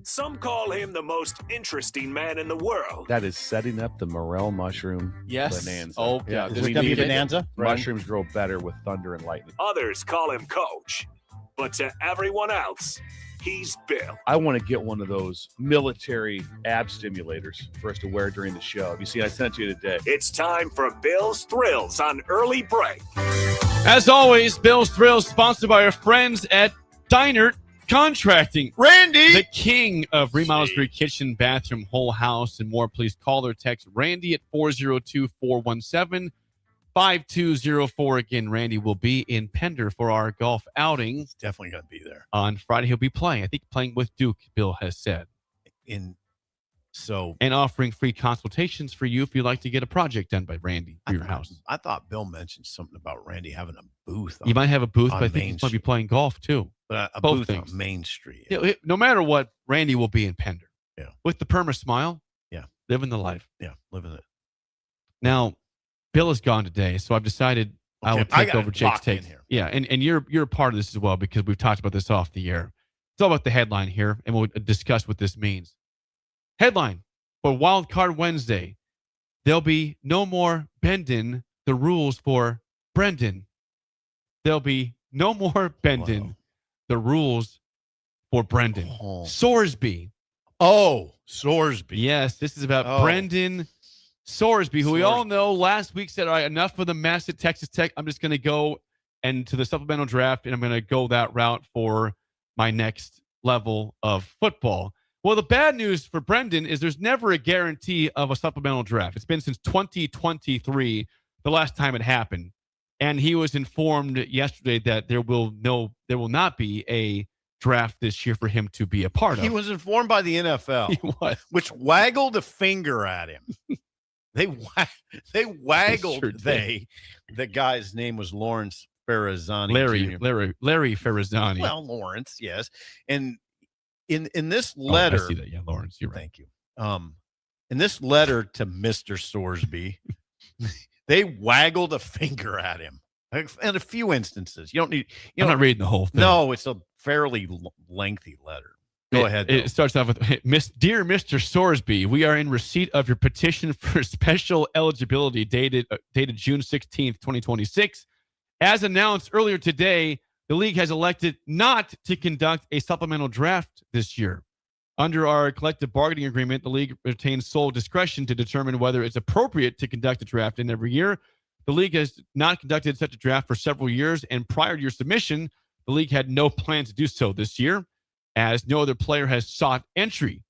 Some call him the most interesting man in the world. That is setting up the morel mushroom bonanza. Oh, yeah. We Is it need gonna be it. bonanza? Mushrooms grow better with thunder and lightning. Others call him Coach. But to everyone else, he's Bill. I want to get one of those military ab stimulators for us to wear during the show. You see, I sent it to you today. It's time for Bill's Thrills on Early Break. As always, Bill's Thrills sponsored by our friends at Diner Contracting. Randy! The king of remodels for your kitchen, bathroom, whole house, and more. Please call or text Randy at 402-417-5204. Again, Randy will be in Pender for our golf outing. He's definitely going to be there. On Friday, he'll be playing. I think playing with Duke, Bill has said. And offering free consultations for you if you'd like to get a project done by Randy for your house. I thought Bill mentioned something about Randy having a booth. You might have a booth, on but I think he might be playing golf too. But a Both booth things. on Main Street. Yeah, no matter what, Randy will be in Pender. Yeah. With the perma smile. Yeah. Living the life. Yeah, living it. Now, Bill is gone today, so I've decided I will take over Jake's Takes. Yeah, and you're a part of this as well because we've talked about this off the air. It's all about the headline here, and we'll discuss what this means. Headline for Wild Card Wednesday: there'll be no more bending the rules for Brendan. There'll be no more bending the rules for Brendan. Sorsby. Oh, Sorsby. Yes, this is about Brendan Sorsby, who we all know last week said, all right, enough for the mess at Texas Tech. I'm just going to go and to the supplemental draft, and I'm going to go that route for my next level of football. Well, the bad news for Brendan is there's never a guarantee of a supplemental draft. It's been since 2023, the last time it happened. And he was informed yesterday that there will not be a draft this year for him to be a part of. He was informed by the NFL. He was. Which waggled a finger at him. They waggled. The guy's name was Lawrence Ferrazzani. Larry Ferrazzani. Well, Lawrence, yes. And in this letter, I see that. Yeah, Lawrence, you're right. Thank you. In this letter to Mr. Sorsby, they waggled a finger at him. In a few instances, you don't need. I'm not reading the whole thing. No, it's a fairly lengthy letter. Go ahead. It starts off with, Dear Mr. Sorsby, we are in receipt of your petition for special eligibility dated June 16th, 2026. As announced earlier today, the league has elected not to conduct a supplemental draft this year. Under our collective bargaining agreement, the league retains sole discretion to determine whether it's appropriate to conduct a draft in every year. The league has not conducted such a draft for several years, and prior to your submission, the league had no plan to do so this year, as no other player has sought entry.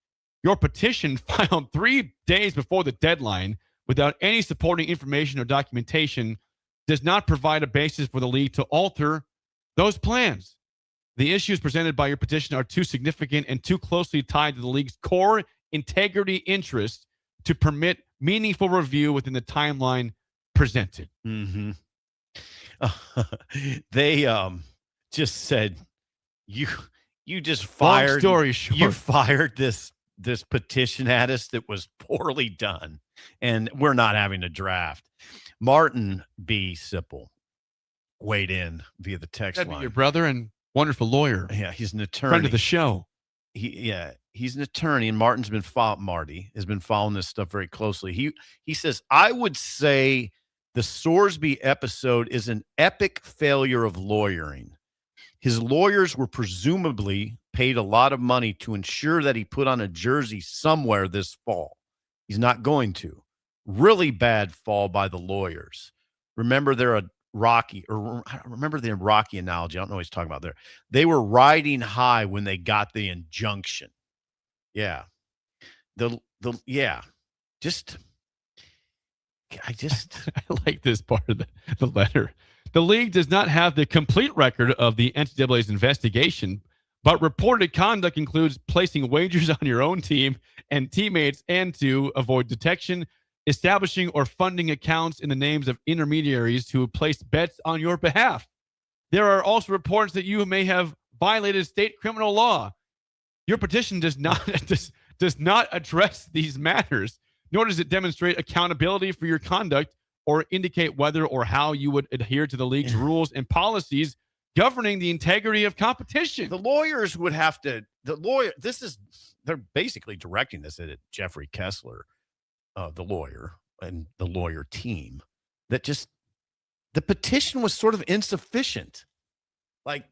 Your petition, filed 3 days before the deadline without any supporting information or documentation, does not provide a basis for the league to alter those plans. The issues presented by your petition are too significant and too closely tied to the league's core integrity interests to permit meaningful review within the timeline presented. Mm-hmm. They just said, you just fired. Long story short, you fired this petition at us that was poorly done, and we're not having a draft. Martin B. Sipple weighed in via the text that'd line. be your brother and wonderful lawyer. Yeah, he's an attorney. Friend of the show. He's an attorney, and Marty has been following this stuff very closely. He says, I would say the Sorsby episode is an epic failure of lawyering. His lawyers were presumably paid a lot of money to ensure that he put on a jersey somewhere this fall. He's not going to. Really bad fall by the lawyers. Remember the Rocky analogy. I don't know what he's talking about there. They were riding high when they got the injunction. Yeah. I like this part of the letter. The league does not have the complete record of the NCAA's investigation, But reported conduct includes placing wagers on your own team and teammates, and to avoid detection, establishing or funding accounts in the names of intermediaries who placed bets on your behalf. There are also reports that you may have violated state criminal law. Your petition does not does not address these matters, nor does it demonstrate accountability for your conduct or indicate whether or how you would adhere to the league's rules and policies governing the integrity of competition. The lawyers would have to. They're basically directing this at Jeffrey Kessler, the lawyer, and the lawyer team. That just the petition was sort of insufficient. Like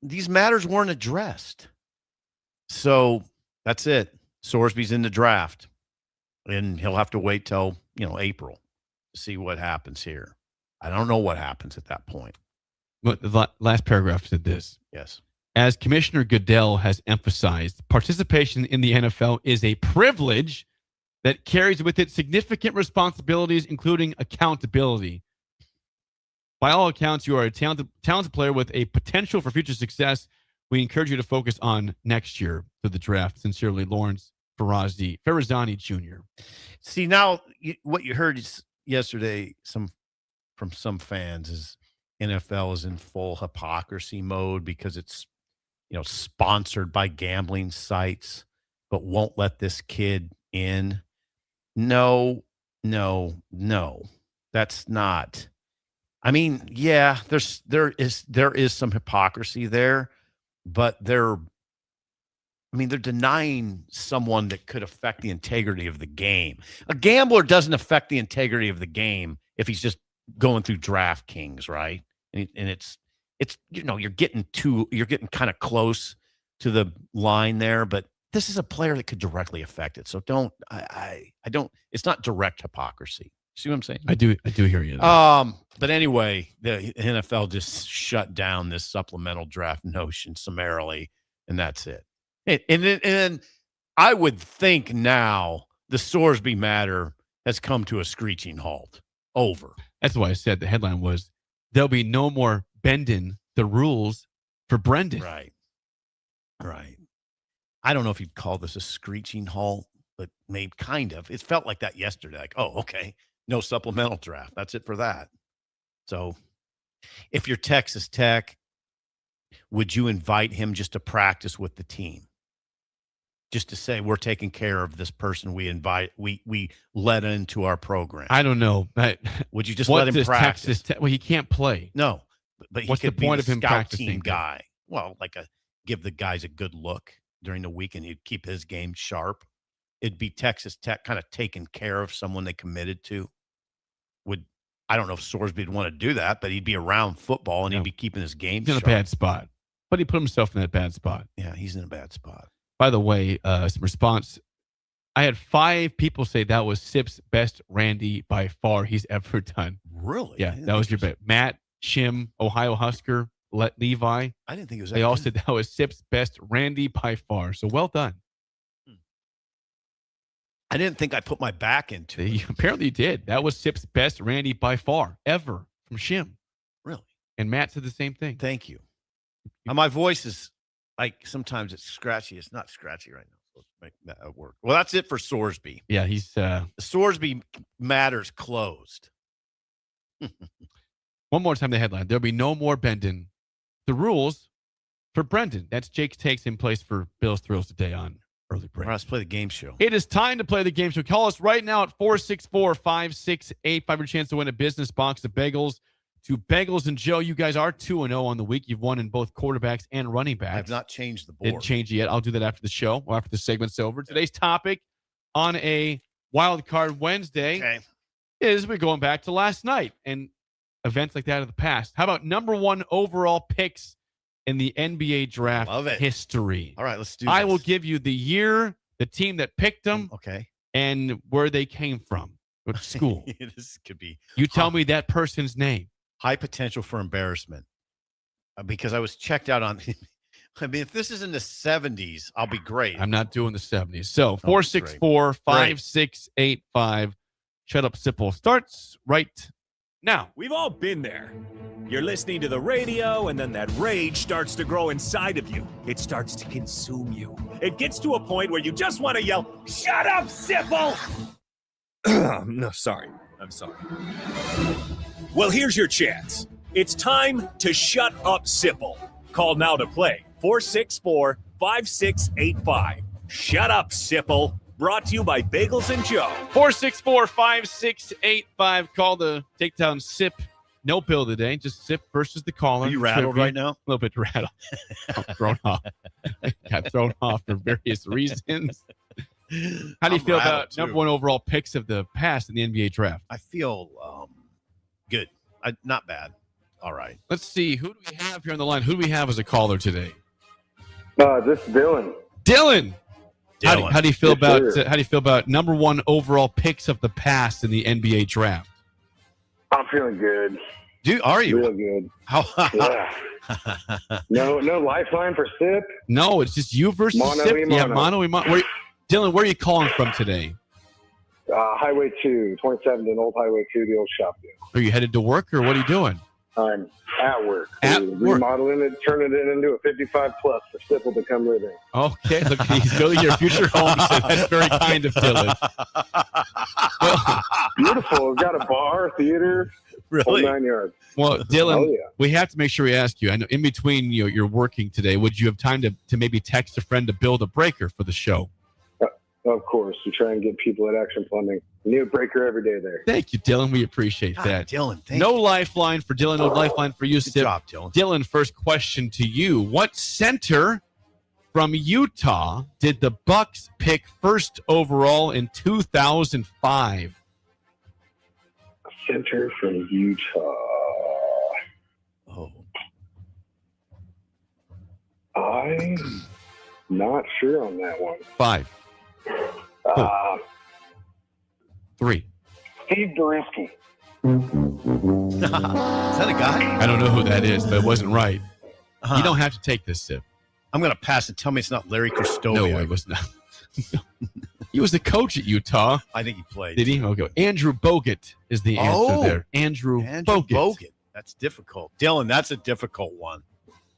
these matters weren't addressed. So that's it. Sorsby's in the draft, and he'll have to wait till April to see what happens here. I don't know what happens at that point. But the last paragraph said this. Yes. As Commissioner Goodell has emphasized, participation in the NFL is a privilege that carries with it significant responsibilities, including accountability. By all accounts, you are a talented player with a potential for future success. We encourage you to focus on next year to the draft. Sincerely, Lawrence Farazani Jr. See, now what you heard yesterday from some fans is NFL is in full hypocrisy mode because it's sponsored by gambling sites, but won't let this kid in. No, that's not. I mean, yeah, there is some hypocrisy there, but they're denying someone that could affect the integrity of the game. A gambler doesn't affect the integrity of the game if he's just going through DraftKings, right? And it's you're getting kind of close to the line there, but this is a player that could directly affect it. So I don't. It's not direct hypocrisy. See what I'm saying? I do hear you. But anyway, the NFL just shut down this supplemental draft notion summarily, and that's it. And then I would think now the Sorsby matter has come to a screeching halt. Over. That's why I said the headline was, there'll be no more bending the rules for Brendan. Right. I don't know if you'd call this a screeching halt, but maybe kind of. It felt like that yesterday. Like, oh, okay. No supplemental draft. That's it for that. So if you're Texas Tech, would you invite him just to practice with the team? Just to say, we're taking care of this person we let into our program. I don't know. Would you just let him practice? Well, he can't play. No. But what's he could the point be of him scout practicing team guy? Well, give the guys a good look during the week, and he'd keep his game sharp. It'd be Texas Tech kind of taking care of someone they committed to. I don't know if Sorsby'd want to do that, but he'd be around football and he'd be keeping his game He's sharp. in a bad spot. But he put himself in that bad spot. Yeah, he's in a bad spot. By the way, some response. I had 5 people say that was Sip's best Randy by far he's ever done. Really? Yeah, that was your bet. Matt, Shim, Ohio Husker, Levi. I didn't think it was that They all good. said that was Sip's best Randy by far. So well done. I didn't think I put my back into it. Apparently you did. That was Sip's best Randy by far ever from Shim. Really? And Matt said the same thing. Thank you. My voice is sometimes it's scratchy. It's not scratchy right now. So let's make that work. Well, that's it for Sorsby. Yeah, he's the Sorsby matters closed. One more time the headline. There'll be no more bending the rules for Brendan. That's Jake's takes in place for Bill's Thrills today on Early Break. All right, let's play the game show. It is time to play the game show. Call us right now at 464-5685 for a chance to win a business box of bagels. To Bagels and Joe, you guys are 2-0 on the week. You've won in both quarterbacks and running backs. I've not changed the board. Didn't change it yet. I'll do that after the show or after the segment's over. Today's topic on a Wild Card Wednesday is we're going back to last night and events like that of the past. How about number 1 overall picks in the NBA draft history? All right, let's do I this. will give you the year, the team that picked them, and where they came from, which school. This could be. You tell me that person's name. High potential for embarrassment because I was checked out on. I mean, if this is in the 70s, I'll be great. I'm not doing the 70s. So 464-5685. Shut up, Sipple starts right Now, we've all been there. You're listening to the radio, and then that rage starts to grow inside of you. It starts to consume you. It gets to a point where you just want to yell, "Shut up, Sipple!" No, sorry. I'm sorry. Well, here's your chance. It's time to shut up, Sipple. Call now to play 464-5685. Shut up, Sipple. Brought to you by Bagels and Joe. 464-5685. Call to take down Sip. No pill today. Just Sip versus the caller. Are you rattled right now? A little bit rattled. I'm thrown off. Got thrown off for various reasons. How do you feel about number one overall picks of the past in the NBA draft? I feel good. Not bad. All right. Let's see. Who do we have here on the line? Who do we have as a caller today? This is Dylan. Dylan. How do you feel about sir. how do you feel about number one overall picks of the past in the NBA draft? I'm feeling good. Are you? Real good. How? Yeah. No lifeline for Sip. No, it's just you versus Mono Sip. y Yeah, mono. mono. Dylan, where are you calling from today? Highway 2, 27th and Old Highway 2, the old shop deal. Are you headed to work or what are you doing? I'm at work. At We're remodeling it, turning it into a 55 plus for Sipple to come live in. Okay, look, he's building your future home. So that's very kind of Dylan. Beautiful. We've got a bar, theater, whole 9 yards. Well, Dylan, Oh, yeah. we have to make sure we ask you. I know in between you're working today. Would you have time to maybe text a friend to build a breaker for the show? Of course. We try and get people at Action Plumbing. New breaker every day there. Thank you, Dylan. We appreciate that. Dylan, no lifeline for Dylan. No lifeline for you, Good Sip. job, Dylan. Dylan, first question to you. What center from Utah did the Bucks pick first overall in 2005? Center from Utah. Oh. I'm not sure on that one. 5, 4, 3. Steve Dorisky. Is that a guy? I don't know who that is, but it wasn't right. You don't have to take this, Sip. I'm going to pass and tell me it's not Larry Christoviak. No, it was not. He was the coach at Utah. I think he played. Did he? Okay. Andrew Bogut is the answer there. Andrew Bogut. That's difficult. Dylan, that's a difficult one.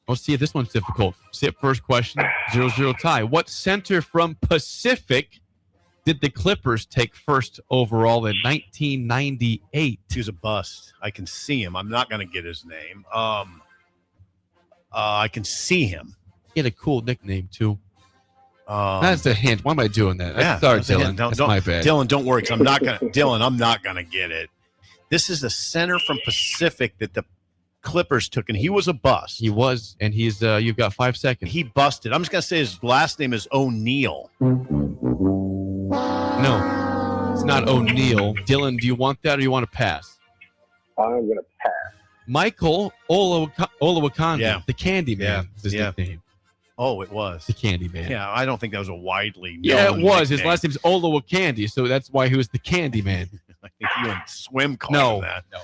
Let's see if this one's difficult. Sip, first question, 0-0 tie. What center from Pacific did the Clippers take first overall in 1998? He was a bust. I can see him. I'm not going to get his name. I can see him. He had a cool nickname, too. That's a hint. Why am I doing that? Yeah, Sorry, that's a Dylan. hint. That's my bad. Dylan, don't worry, 'cause I'm not going to. Dylan, I'm not going to get it. This is the center from Pacific that the Clippers took, and he was a bust. He was, and he's. You've got 5 seconds. He busted. I'm just going to say his last name is O'Neal. No, it's not O'Neal. Dylan, do you want that or you want to pass? I'm going to pass. Michael Olowokandi, Yeah. the Candy Man, Yeah, is his yeah. nickname. Oh, it was. The Candy Man. Yeah, I don't think that was a widely Yeah, known it was. His nickname. last name's Olowokandi, so that's why he was the Candy Man. I think you and Swim called No. him that. No.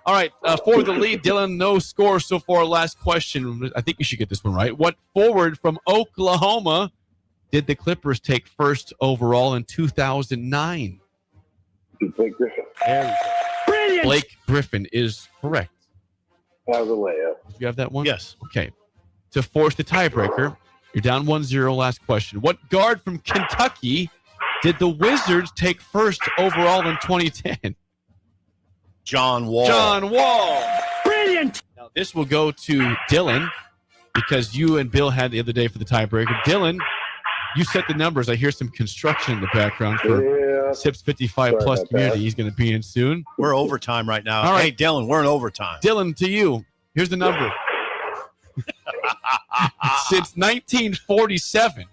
All right, for the lead, Dylan, no score so far. Last question. I think you should get this one right. What forward from Oklahoma did the Clippers take first overall in 2009? Blake Griffin. Brilliant. Blake Griffin is correct. That was a layup. Do you have that one? Yes. Okay. To force the tiebreaker, you're down 1-0. Last question. What guard from Kentucky did the Wizards take first overall in 2010? John Wall. John Wall. Brilliant. Now, this will go to Dylan because you and Bill had the other day for the tiebreaker. Dylan, you set the numbers. I hear some construction in the background for SIP's 55 plus community. He's going to be in soon. We're overtime right now. All right. Hey, Dylan, we're in overtime. Dylan, to you. Here's the number. Since 1947,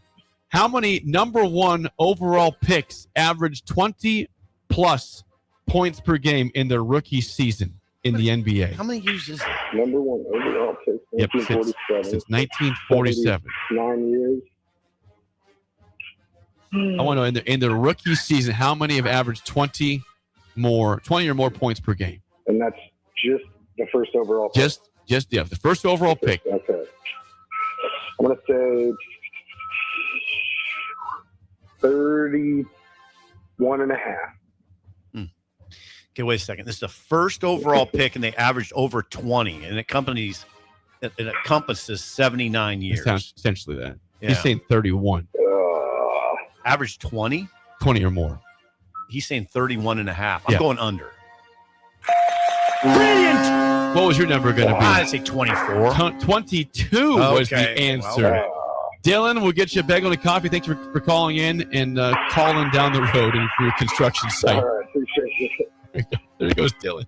how many number one overall picks averaged 20 plus points per game in their rookie season in the NBA? How many years is that? Number one overall pick. Yep, since 1947. 9 years. I want to know in the rookie season, how many have averaged 20 or more points per game? And that's just the first overall pick. Just the first overall pick. Okay. I'm going to say 31 and a half. Okay, wait a second. This is the first overall pick, and they averaged over 20, and it encompasses 79 years. It sounds essentially that. Yeah. He's saying 31. Average 20? 20 or more. He's saying 31 and a half. I'm Yeah. going under. Brilliant. What was your number going to be? I'd say 24. 22 was the Okay. answer. Well, Dylan, we'll get you a bagel and a coffee. Thanks for calling in and calling down the road and for your construction site. All right, appreciate it. There goes Dylan.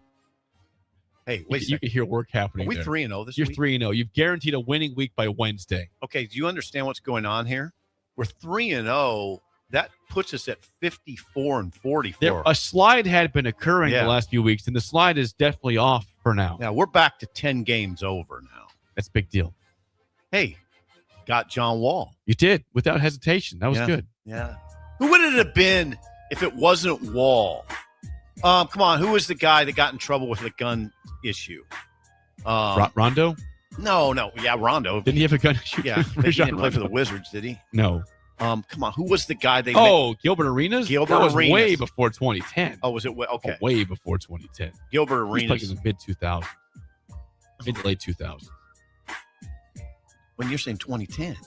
Hey, wait a You second. can hear work happening. Are we there. 3-0 this You're week? 3-0. You've guaranteed a winning week by Wednesday. Okay, do you understand what's going on here? We're 3-0. That puts us at 54 and 44. A slide had been occurring Yeah. the last few weeks, and the slide is definitely off for now. Yeah, we're back to 10 games over now. That's a big deal. Hey, got John Wall. You did, without hesitation. That was Yeah. good. Yeah. Who would it have been if it wasn't Wall? Come on, who was the guy that got in trouble with the gun issue? Rondo? No. Yeah, Rondo. Didn't he have a gun issue? Yeah, he didn't play for the Wizards, did he? No. Come on, who was the guy they? Gilbert Arenas? Gilbert that was Arenas. way before 2010. Oh, was it? Okay, way before 2010. Gilbert He was Arenas. playing in the mid-2000s. Mid to late 2000s. When you're saying 2010,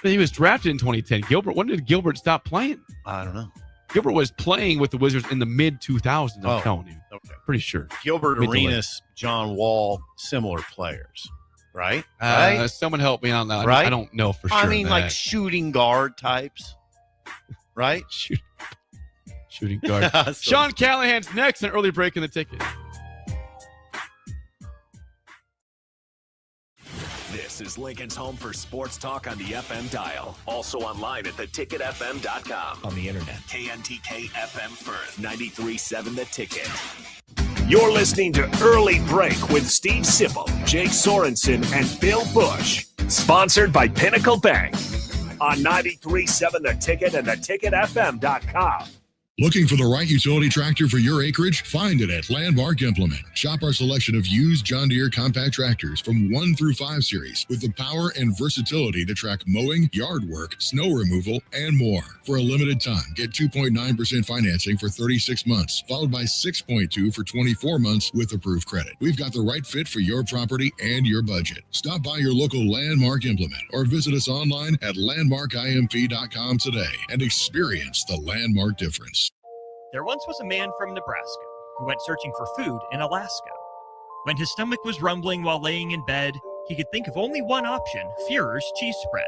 But he was drafted in 2010. When did Gilbert stop playing? I don't know. Gilbert was playing with the Wizards in the mid-2000s, I'm telling you. Okay. Pretty sure. Gilbert Mid to late. Arenas, John Wall, similar players, right? Someone help me on that. Right? I don't know for sure. I mean, that. like shooting guard types, right? Shooting guard. So- Sean Callahan's next, an early break in the ticket. This is Lincoln's home for sports talk on the FM dial. Also online at theticketfm.com. On the internet. KNTK FM Firth, 93.7 The Ticket. You're listening to Early Break with Steve Sipple, Jake Sorensen, and Bill Busch. Sponsored by Pinnacle Bank. On 93.7 The Ticket and theticketfm.com. Looking for the right utility tractor for your acreage? Find it at Landmark Implement. Shop our selection of used John Deere compact tractors from 1 through 5 series with the power and versatility to track mowing, yard work, snow removal, and more. For a limited time, get 2.9% financing for 36 months, followed by 6.2 for 24 months with approved credit. We've got the right fit for your property and your budget. Stop by your local Landmark Implement or visit us online at landmarkimp.com today and experience the Landmark difference. There once was a man from Nebraska who went searching for food in Alaska. When his stomach was rumbling while laying in bed, he could think of only one option, Führer's cheese spread.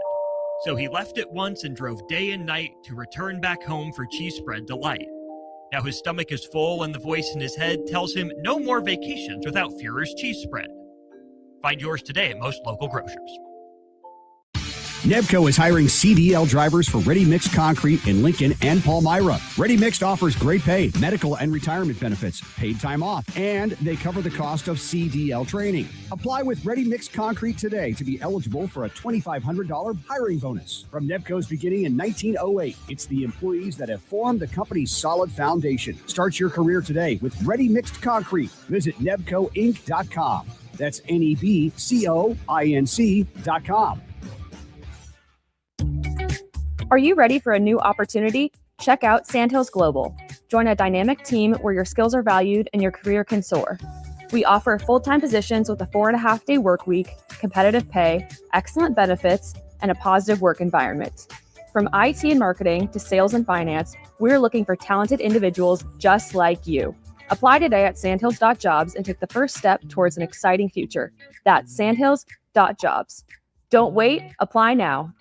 So he left it once and drove day and night to return back home for cheese spread delight. Now his stomach is full and the voice in his head tells him no more vacations without Führer's cheese spread. Find yours today at most local grocers. Nebco is hiring CDL drivers for Ready Mixed Concrete in Lincoln and Palmyra. Ready Mixed offers great pay, medical and retirement benefits, paid time off, and they cover the cost of CDL training. Apply with Ready Mixed Concrete today to be eligible for a $2,500 hiring bonus. From Nebco's beginning in 1908, it's the employees that have formed the company's solid foundation. Start your career today with Ready Mixed Concrete. Visit nebcoinc.com. That's NEBCOINC.com. Are you ready for a new opportunity? Check out Sandhills Global. Join a dynamic team where your skills are valued and your career can soar. We offer full-time positions with a 4.5-day work week, competitive pay, excellent benefits, and a positive work environment. From IT and marketing to sales and finance, we're looking for talented individuals just like you. Apply today at sandhills.jobs and take the first step towards an exciting future. That's sandhills.jobs. Don't wait, apply now.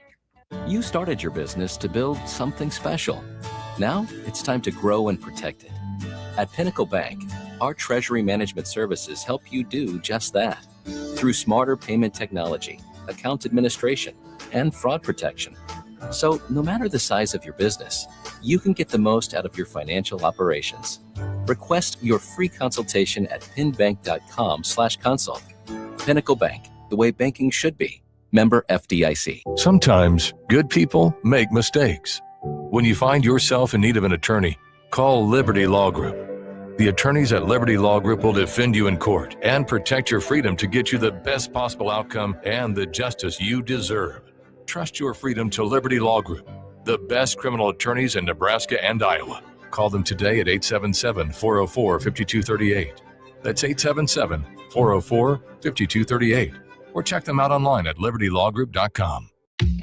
You started your business to build something special. Now it's time to grow and protect it. At Pinnacle Bank, our treasury management services help you do just that. Through smarter payment technology, account administration, and fraud protection. So no matter the size of your business, you can get the most out of your financial operations. Request your free consultation at pinbank.com/consult. Pinnacle Bank, the way banking should be. Member FDIC. Sometimes good people make mistakes. When you find yourself in need of an attorney, call Liberty Law Group. The attorneys at Liberty Law Group will defend you in court and protect your freedom to get you the best possible outcome and the justice you deserve. Trust your freedom to Liberty Law Group, the best criminal attorneys in Nebraska and Iowa. Call them today at 877-404-5238. That's 877-404-5238. Or check them out online at libertylawgroup.com.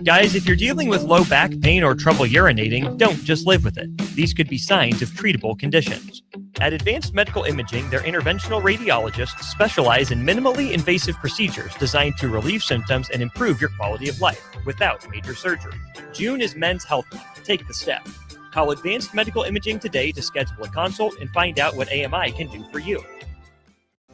Guys, if you're dealing with low back pain or trouble urinating, don't just live with it. These could be signs of treatable conditions. At Advanced Medical Imaging, their interventional radiologists specialize in minimally invasive procedures designed to relieve symptoms and improve your quality of life without major surgery. June is Men's Health Month. Take the step. Call Advanced Medical Imaging today to schedule a consult and find out what AMI can do for you.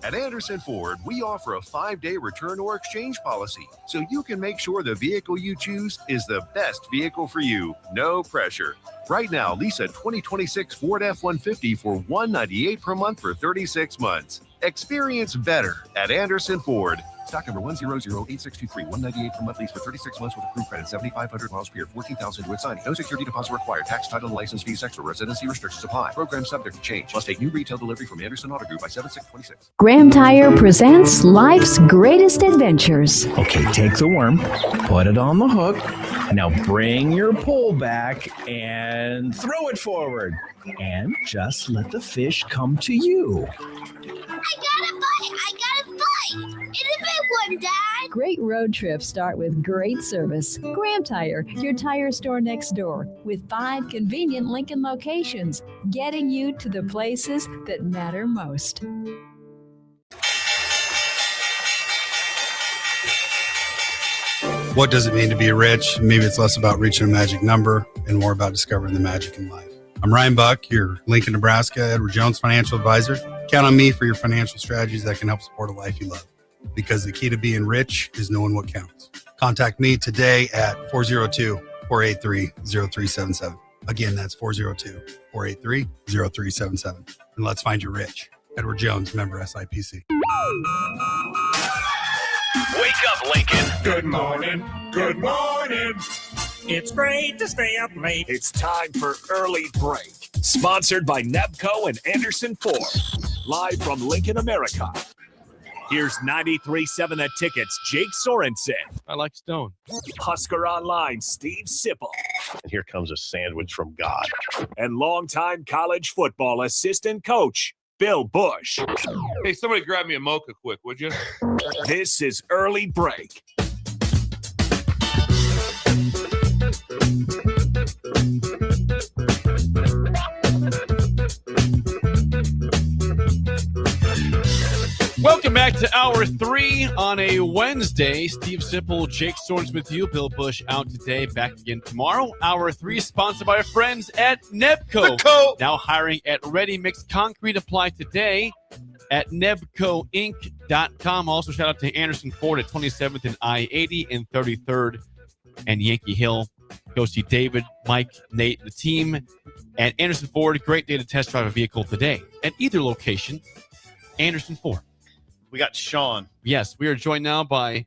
At Anderson Ford, we offer a 5-day return or exchange policy, so you can make sure the vehicle you choose is the best vehicle for you. No pressure. Right now, lease a 2026 Ford F-150 for $198 per month for 36 months. Experience better at Anderson Ford. Stock number 1008623, $198 per month lease for 36 months with approved credit, 7,500 miles per year, 14,000 with signing. No security deposit required. Tax, title, and license fees extra. Residency restrictions apply. Program subject to change. Must take new retail delivery from Anderson Auto Group by 7/6/26. Graham Tire presents life's greatest adventures. Okay, take the worm, put it on the hook. Now bring your pole back and throw it forward. And just let the fish come to you. I got a bite! It's a big one, Dad! Great road trips start with great service. Graham Tire, your tire store next door, with 5 convenient Lincoln locations, getting you to the places that matter most. What does it mean to be rich? Maybe it's less about reaching a magic number and more about discovering the magic in life. I'm Ryan Buck, your Lincoln, Nebraska, Edward Jones financial advisor. Count on me for your financial strategies that can help support a life you love. Because the key to being rich is knowing what counts. Contact me today at 402-483-0377. Again, that's 402-483-0377. And let's find you rich. Edward Jones, member SIPC. Wake up, Lincoln. Good morning. Good morning. It's great to stay up late. It's time for Early Break. Sponsored by Nebco and Anderson Ford. Live from Lincoln, America. Here's 93.7 The Ticket's Jake Sorensen. I like Stone. Husker Online, Steve Sipple. And here comes a sandwich from God. And longtime college football assistant coach, Bill Busch. Hey, somebody grab me a mocha quick, would you? This is Early Break. Welcome back to Hour 3 on a Wednesday. Steve Sipple, Jake Sorensen with you. Bill Busch out today, back again tomorrow. Hour 3 sponsored by our friends at Nebco. Now hiring at Ready Mix Concrete. Apply today at nebcoinc.com. Also shout out to Anderson Ford at 27th and I-80 and 33rd and Yankee Hill. Go see David, Mike, Nate, the team at Anderson Ford. Great day to test drive a vehicle today at either location. Anderson Ford. We got Sean. Yes, we are joined now by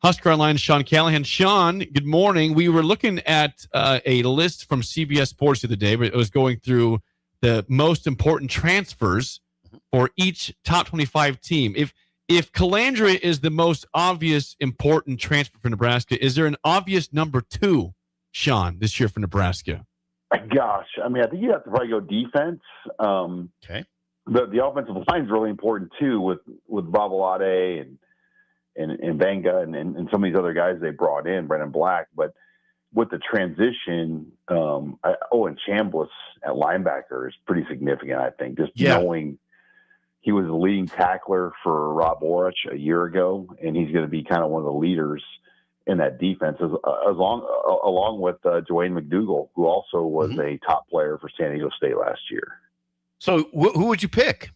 Husker Online, Sean Callahan. Sean, good morning. We were looking at a list from CBS Sports the other day, but it was going through the most important transfers for each top 25 team. If Calandria is the most obvious important transfer for Nebraska, is there an obvious number 2, Sean, this year for Nebraska? Gosh, I mean, I think you have to probably go defense. Okay. The offensive line is really important too, with Babalade and Benga and some of these other guys they brought in, Brendan Black. But with the transition, and Chambliss at linebacker is pretty significant. I think just knowing he was the leading tackler for Rob Orich a year ago, and he's going to be kind of one of the leaders in that defense, along with Dwayne McDougal, who also was a top player for San Diego State last year. So who would you pick?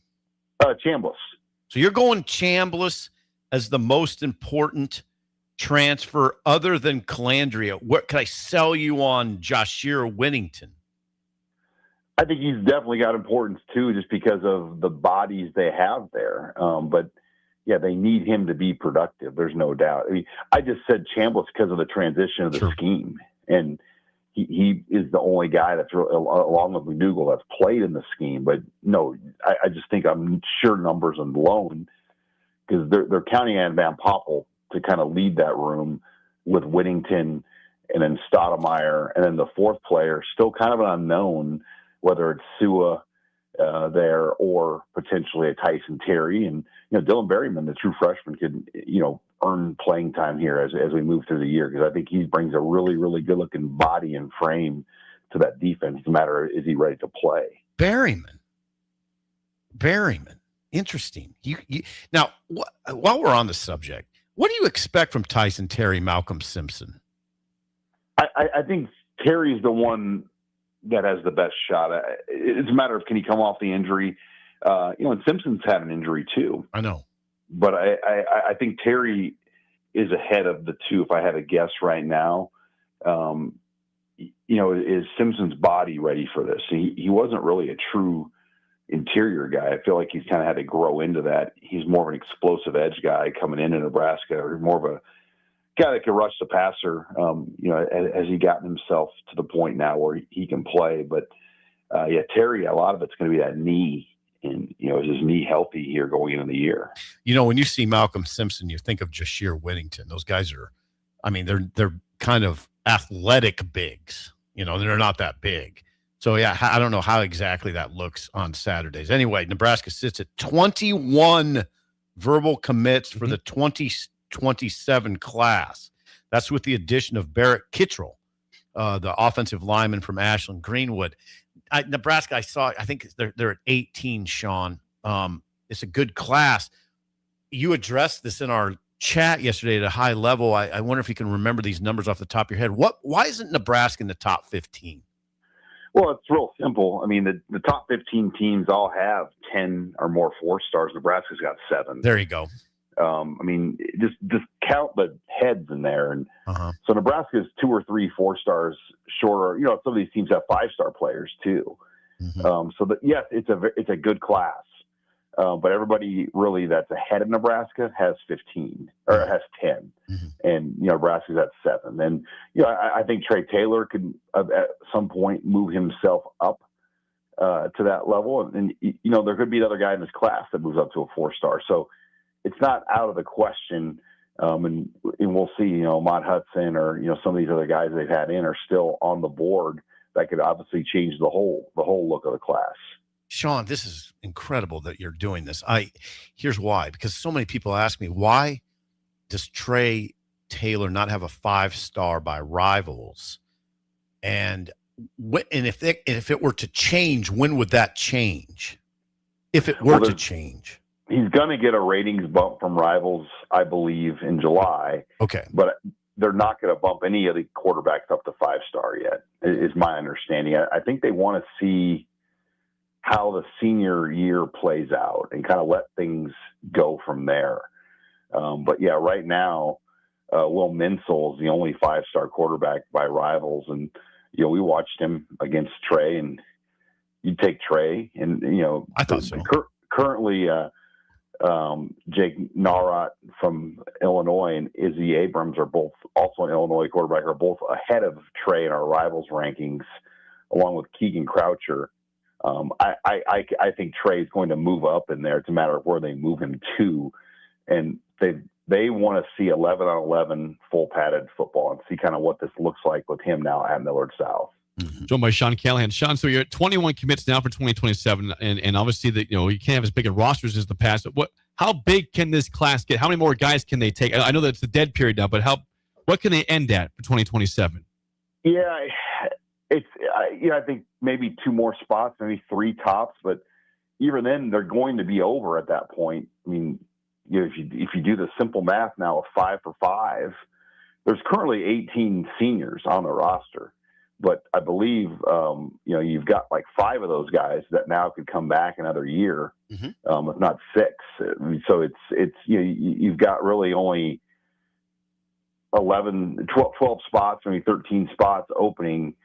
Chambliss. So you're going Chambliss as the most important transfer other than Calandria. What can I sell you on Jashir Winnington? I think he's definitely got importance too, just because of the bodies they have there. But yeah, they need him to be productive. There's no doubt. I mean, I just said Chambliss because of the transition of the scheme, and he is the only guy that's along with McDougal that's played in the scheme. But no, I just think I'm sure numbers alone, because they're counting on Van Poppel to kind of lead that room with Whittington and then Stoudemire, and then the fourth player still kind of an unknown, whether it's Sua there or potentially a Tyson Terry. And, Dylan Berryman, the true freshman, could, earn playing time here as we move through the year, because I think he brings a really, really good-looking body and frame to that defense. It's a matter of, is he ready to play? Berryman. Interesting. Now, while we're on the subject, what do you expect from Tyson Terry, Malcolm Simpson? I think Terry's the one that has the best shot. It's a matter of, can he come off the injury? And Simpson's had an injury too. I know. But I think Terry is ahead of the two, if I had to guess right now. Is Simpson's body ready for this? He wasn't really a true interior guy. I feel like he's kind of had to grow into that. He's more of an explosive edge guy coming into Nebraska, or more of a guy that can rush the passer, as he gotten himself to the point now where he can play. But, Terry, a lot of it's going to be that knee. And, is his knee healthy here going into the year? When you see Malcolm Simpson, you think of Jashir Whittington. Those guys are, they're kind of athletic bigs. They're not that big. So, yeah, I don't know how exactly that looks on Saturdays. Anyway, Nebraska sits at 21 verbal commits for the 2027 class. That's with the addition of Barrett Kittrell, the offensive lineman from Ashland Greenwood. Nebraska, I think they're at 18, Sean. It's a good class. You addressed this in our chat yesterday at a high level. I wonder if you can remember these numbers off the top of your head. Why isn't Nebraska in the top 15? Well, it's real simple. The top 15 teams all have 10 or more 4-stars. Nebraska's got 7. There you go. Just count the heads in there. And so Nebraska's 2 or 3 4-stars shorter. Some of these teams have 5-star players too. Yes, it's a good class. But everybody really that's ahead of Nebraska has 15 or has 10. And, Nebraska's at 7. And, I think Trey Taylor could at some point move himself up to that level. And, there could be another guy in this class that moves up to a 4-star. So, it's not out of the question, and we'll see. Ahmad Hudson or some of these other guys they've had in are still on the board that could obviously change the whole look of the class. Sean, this is incredible that you're doing this. Here's why: because so many people ask me, why does Trey Taylor not have a 5-star by Rivals? And if it were to change, when would that change? If it were to change. He's going to get a ratings bump from Rivals, I believe, in July. Okay. But they're not going to bump any of the quarterbacks up to 5-star yet, is my understanding. I think they want to see how the senior year plays out and kind of let things go from there. But, yeah, right now, Will Minsell is the only 5-star quarterback by Rivals. And, we watched him against Trey, and you'd take Trey. And, I thought so. Currently, Jake Narot from Illinois and Izzy Abrams are both also an Illinois quarterback, are both ahead of Trey in our Rivals rankings, along with Keegan Croucher. I think Trey is going to move up in there. It's a matter of where they move him to, and they want to see 11-on-11 full padded football and see kind of what this looks like with him now at Millard South. Joined by Sean Callahan. Sean, so you're at 21 commits now for 2027, and obviously that you can't have as big a rosters as the past. How big can this class get? How many more guys can they take? I know that it's the dead period now, but what can they end at for 2027? Yeah, I think maybe 2 more spots, maybe 3 tops, but even then they're going to be over at that point. If you do the simple math now of 5 for 5, there's currently 18 seniors on the roster. But I believe, you've got like 5 of those guys that now could come back another year, if not 6. So you've got really only 12 spots, maybe 13 spots opening,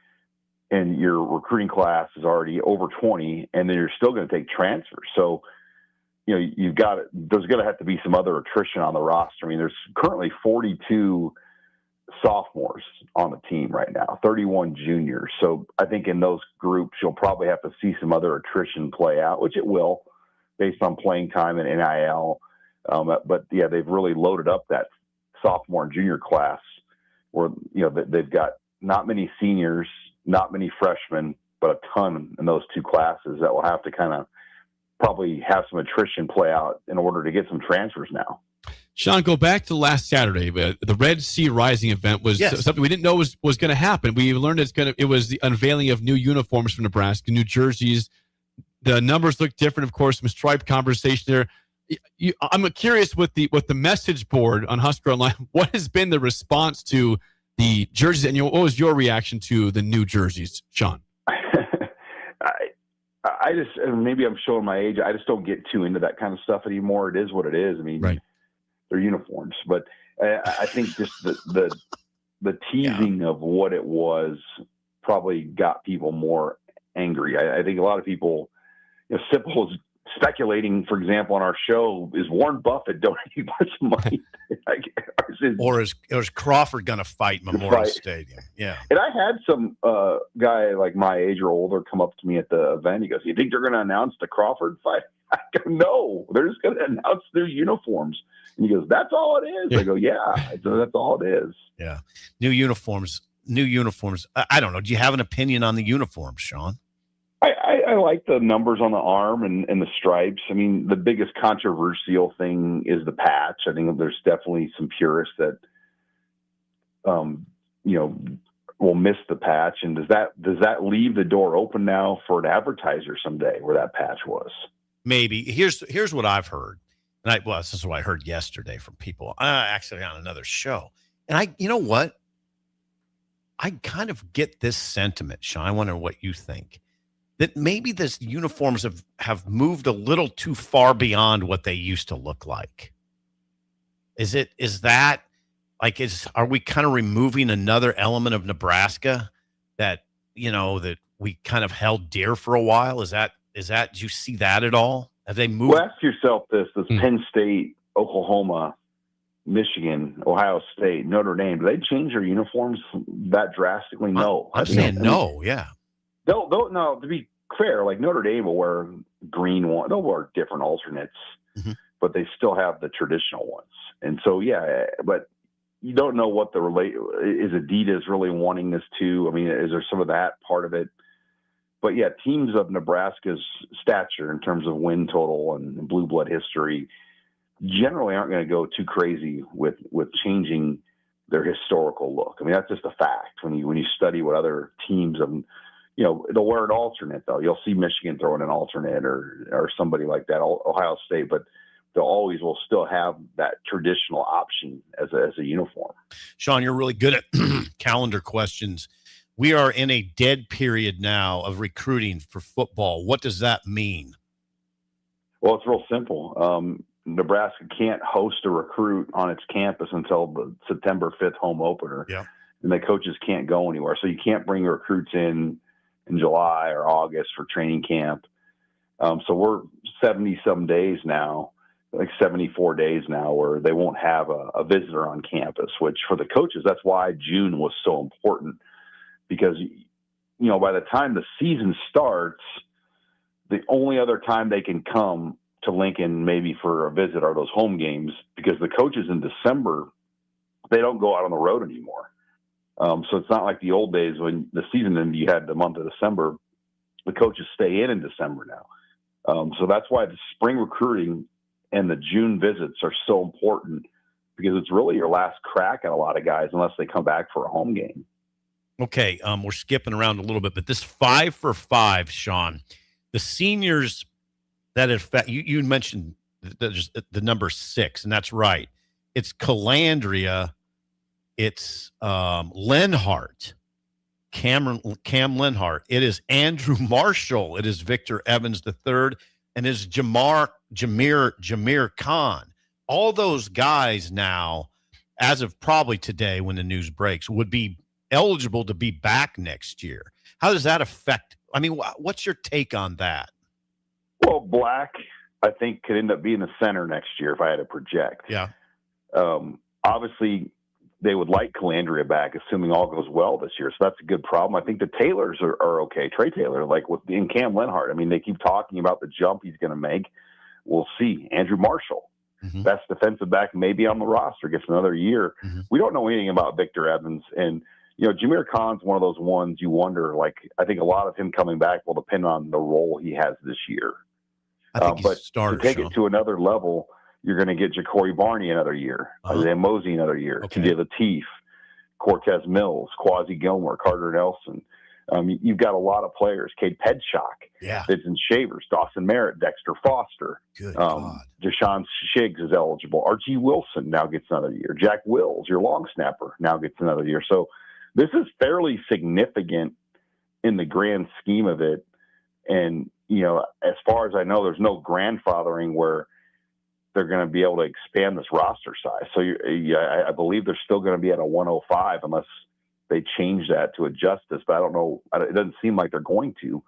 and your recruiting class is already over 20, and then you're still going to take transfers. So, there's going to have to be some other attrition on the roster. There's currently 42 sophomores on the team right now, 31 juniors. So I think in those groups, you'll probably have to see some other attrition play out, which it will based on playing time and NIL. But yeah, they've really loaded up that sophomore and junior class where, they've got not many seniors, not many freshmen, but a ton in those two classes that will have to kind of probably have some attrition play out in order to get some transfers now. Sean, go back to last Saturday. The Red Sea Rising event was something we didn't know was going to happen. We learned it was the unveiling of new uniforms for Nebraska, new jerseys. The numbers look different, of course. Some striped conversation there. I'm curious with the message board on Husker Online. What has been the response to the jerseys, and what was your reaction to the new jerseys, Sean? I just, maybe I'm showing my age. I just don't get too into that kind of stuff anymore. It is what it is. I mean, they're uniforms, but I think just the teasing of what it was probably got people more angry. I think a lot of people, Sipple was speculating, for example, on our show, is Warren Buffett donating a bunch of money? Or is Crawford going to fight Memorial Stadium? Yeah. And I had some guy like my age or older come up to me at the event. He goes, "You think they're going to announce the Crawford fight?" I go, "No, they're just going to announce their uniforms." And he goes, "That's all it is." I go, "Yeah, that's all it is." Yeah. New uniforms. I don't know. Do you have an opinion on the uniforms, Sean? I like the numbers on the arm and the stripes. I mean, the biggest controversial thing is the patch. I think there's definitely some purists that, will miss the patch. And does that leave the door open now for an advertiser someday where that patch was? Maybe. Here's what I've heard. And this is what I heard yesterday from people, actually on another show. And you know what? I kind of get this sentiment, Sean. I wonder what you think. That maybe this uniforms have moved a little too far beyond what they used to look like. Are we kind of removing another element of Nebraska that we kind of held dear for a while? Is that, do you see that at all? Have they moved? Well, ask yourself this Penn State, Oklahoma, Michigan, Ohio State, Notre Dame, do they change their uniforms that drastically? No. I'm saying no, yeah. No, to be fair, like Notre Dame will wear green one. They'll wear different alternates, but they still have the traditional ones. And so, but you don't know what is Adidas really wanting this to? I mean, is there some of that part of it? But yeah, teams of Nebraska's stature in terms of win total and blue blood history generally aren't going to go too crazy with changing their historical look. I mean, that's just a fact. When you study what other teams of, they'll wear an alternate though. You'll see Michigan throw in an alternate or somebody like that, Ohio State, but they'll always will still have that traditional option as a uniform. Sean, you're really good at calendar questions. We are in a dead period now of recruiting for football. What does that mean? Well, it's real simple. Nebraska can't host a recruit on its campus until the September 5th home opener. Yeah. And the coaches can't go anywhere. So you can't bring recruits in July or August for training camp. So we're 70-some days now, like 74 days now, where they won't have a visitor on campus, which for the coaches, that's why June was so important. Because, by the time the season starts, the only other time they can come to Lincoln maybe for a visit are those home games, because the coaches in December, they don't go out on the road anymore. So it's not like the old days when the season ended, you had the month of December. The coaches stay in December now. So that's why the spring recruiting and the June visits are so important, because it's really your last crack at a lot of guys unless they come back for a home game. Okay, we're skipping around a little bit, but this 5 for 5, Sean, the seniors that affect you mentioned the number 6, and that's right. It's Calandria, it's Lenhart, Cam Lenhart. It is Andrew Marshall. It is Victor Evans III, and it is Jameer Khan. All those guys now, as of probably today when the news breaks, would be eligible to be back next year. How does that affect? I mean, what's your take on that? Well, Black, I think, could end up being the center next year if I had to project. Yeah. Obviously, they would like Calandria back, assuming all goes well this year. So that's a good problem. I think the Taylors are okay. Trey Taylor, in Cam Lenhart. I mean, they keep talking about the jump he's going to make. We'll see. Andrew Marshall, best defensive back maybe on the roster, gets another year. We don't know anything about Victor Evans. And Jameer Khan's one of those ones you wonder, like, I think a lot of him coming back will depend on the role he has this year. I think But to take it to another level, you're going to get Ja'Cory Barney another year, Isaiah Mosey another year, TJ Lateef, Cortez Mills, Quasi Gilmore, Carter Nelson. You've got a lot of players. Cade Pedshock, Vincent Shavers, Dawson Merritt, Dexter Foster. Deshaun Shiggs is eligible. R.G. Wilson now gets another year. Jack Wills, your long snapper, now gets another year. So this is fairly significant in the grand scheme of it. And, as far as I know, there's no grandfathering where they're going to be able to expand this roster size. So I believe they're still going to be at a 105 unless they change that to adjust this. But I don't know. It doesn't seem like they're going to,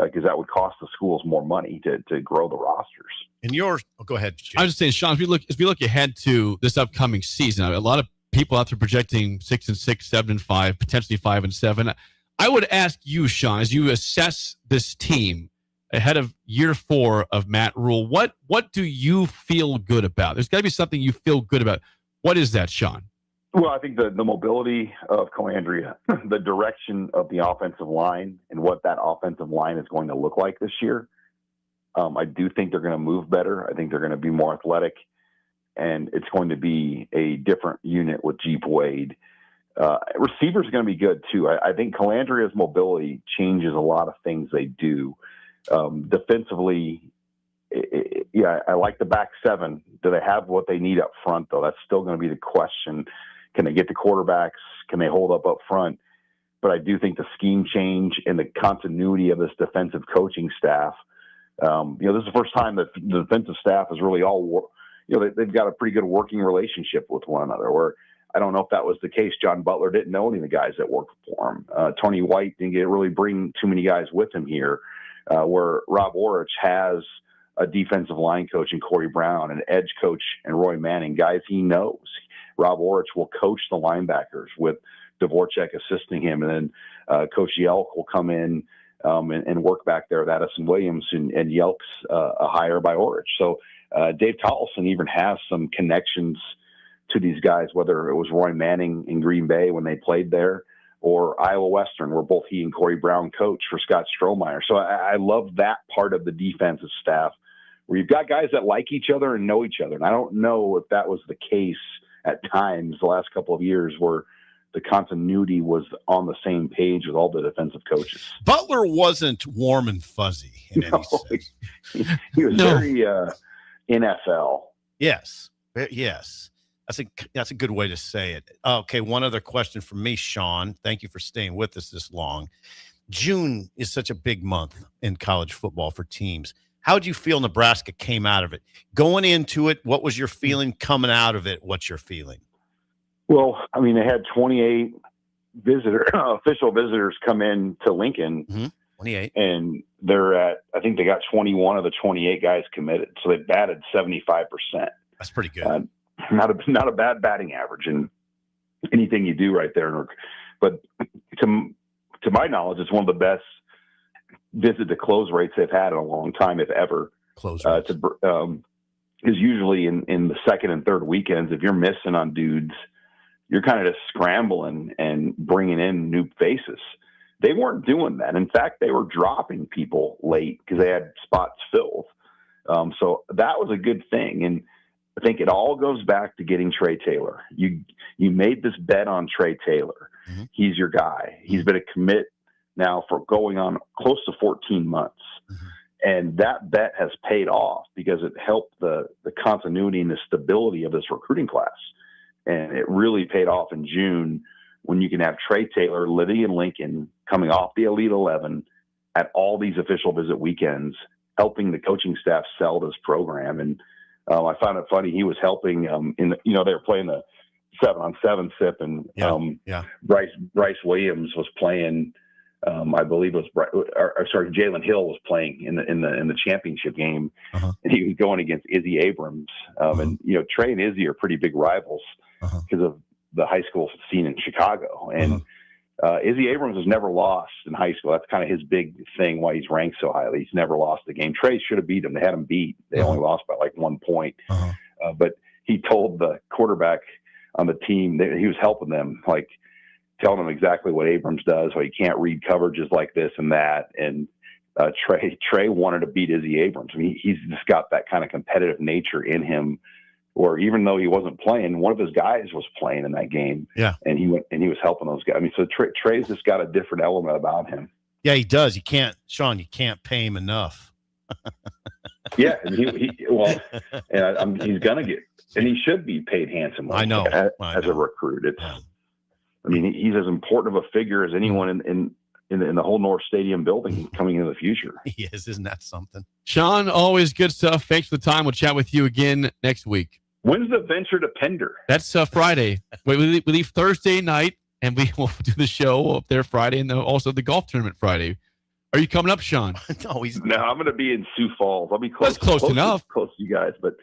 because that would cost the schools more money to grow the rosters. And go ahead, Jim. I was just saying, Sean, as we look ahead to this upcoming season, a lot of people out there projecting 6-6, 7-5, potentially 5-7. I would ask you, Sean, as you assess this team ahead of year 4 of Matt Rule, what do you feel good about? There's got to be something you feel good about. What is that, Sean? Well, I think the mobility of Calandria, the direction of the offensive line, and what that offensive line is going to look like this year. I do think they're going to move better. I think they're going to be more athletic, and it's going to be a different unit with Jeep Wade. Receivers are going to be good too. I think Calandria's mobility changes a lot of things they do. Defensively, I like the back 7. Do they have what they need up front, though? That's still going to be the question. Can they get the quarterbacks? Can they hold up front? But I do think the scheme change and the continuity of this defensive coaching staff, this is the first time that the defensive staff is really all, they've got a pretty good working relationship with one another, where I don't know if that was the case. John Butler didn't know any of the guys that worked for him. Tony White didn't really bring too many guys with him here, where Rob Orich has a defensive line coach in Corey Brown, an edge coach and Roy Manning, guys he knows. Rob Orich will coach the linebackers with Dvorak assisting him, and then Coach Yelk will come in and work back there with Addison Williams, and Yelk's a hire by Orich. So Dave Tollefson even has some connections to these guys, whether it was Roy Manning in Green Bay when they played there, or Iowa Western, where both he and Corey Brown coach for Scott Strohmeyer. So I love that part of the defensive staff, where you've got guys that like each other and know each other. And I don't know if that was the case at times the last couple of years, where the continuity was on the same page with all the defensive coaches. Butler wasn't warm and fuzzy in any sense. He was very NFL. Yes. That's a good way to say it. Okay, one other question from me, Sean. Thank you for staying with us this long. June is such a big month in college football for teams. How did you feel Nebraska came out of it? Going into it, what was your feeling? Coming out of it, what's your feeling? Well, I mean, they had 28 official visitors come in to Lincoln. 28. And I think they got 21 of the 28 guys committed. So they batted 75%. That's pretty good. Not a bad batting average in anything you do right there. But to my knowledge, it's one of the best visit to close rates they've had in a long time, if ever. Close rates. Is usually in the second and third weekends, if you're missing on dudes, you're kind of just scrambling and bringing in new faces. They weren't doing that. In fact, they were dropping people late because they had spots filled. So that was a good thing. And I think it all goes back to getting Trey Taylor. You made this bet on Trey Taylor. Mm-hmm. He's your guy. He's been a commit now for going on close to 14 months. Mm-hmm. And that bet has paid off because it helped the continuity and the stability of this recruiting class. And it really paid off in June when you can have Trey Taylor, Liddy, and Lincoln coming off the Elite 11 at all these official visit weekends, helping the coaching staff sell this program. And I found it funny. He was helping they were playing the 7-on-7 SIP, and Bryce Williams was playing. I believe it was Jalen Hill was playing in the championship game, and he was going against Izzy Abrams. And Trey and Izzy are pretty big rivals because of the high school scene in Chicago. And Izzy Abrams has never lost in high school. That's kind of his big thing, why he's ranked so highly. He's never lost a game. Trey should have beat him. They had him beat. They only lost by like 1 point. But he told the quarterback on the team that he was helping them, like, telling him exactly what Abrams does, so he can't read coverages like this and that. And Trey wanted to beat Izzy Abrams. I mean, he's just got that kind of competitive nature in him, or even though he wasn't playing, one of his guys was playing in that game. Yeah. And he was helping those guys. I mean, so Trey's just got a different element about him. Yeah, he does. You can't pay him enough. Yeah. And he's going to get, and he should be paid handsomely. I know. As a recruit. I mean, he's as important of a figure as anyone in the whole North Stadium building coming into the future. He is. Isn't that something? Sean, always good stuff. Thanks for the time. We'll chat with you again next week. When's the venture to Pender? That's Friday. We leave Thursday night, and we will do the show up there Friday, and also the golf tournament Friday. Are you coming up, Sean? No, I'm going to be in Sioux Falls. I'll be close. That's close enough. Close to you guys, but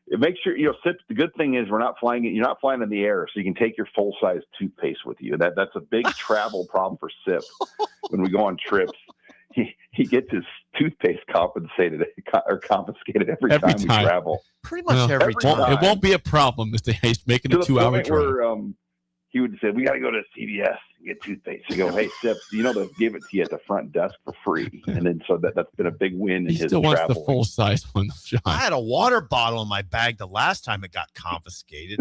make sure Sip. The good thing is you're not flying in the air, so you can take your full size toothpaste with you. That's a big travel problem for Sip when we go on trips. He gets his toothpaste confiscated every time we travel. Pretty much every time. It won't be a problem, Mr. Hayes, making a 2-hour drive. Where he would say, "We got to go to CVS and get toothpaste." You go, "Hey, Sip, they'll give it to you at the front desk for free." And then so that's been a big win in his travel. He still wants the full size one, John. I had a water bottle in my bag the last time it got confiscated.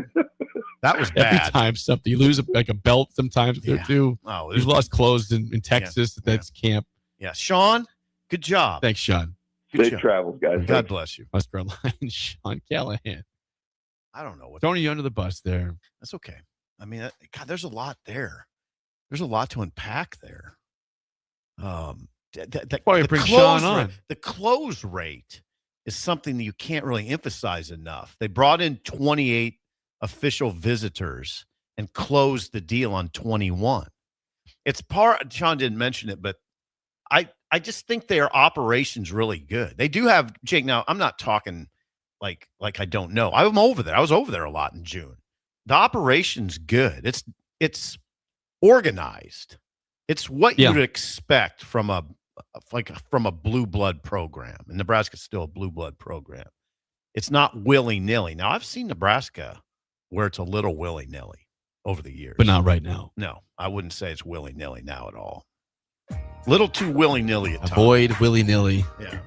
That was bad. Every time something. You lose a belt sometimes there too. Oh, you lost clothes in Texas. Yeah. That's camp. Yeah. Sean, good job. Thanks, Sean. Safe travels, guys. God bless you. West Carolina, Sean Callahan. I don't know. Throwing you under the bus there. That's okay. I mean, God, there's a lot there. There's a lot to unpack there. Why you bring Sean on? The close rate is something that you can't really emphasize enough. They brought in 28 official visitors and closed the deal on 21. Sean didn't mention it, but I just think their operation's really good. They do have, Jake, now I'm not talking like I don't know. I'm over there. I was over there a lot in June. The operation's good. It's organized. It's what you'd expect from a blue blood program. And Nebraska's still a blue blood program. It's not willy-nilly. Now, I've seen Nebraska where it's a little willy-nilly over the years. But not right now. No, I wouldn't say it's willy-nilly now at all. Little too willy-nilly at times. Avoid willy-nilly. Yeah.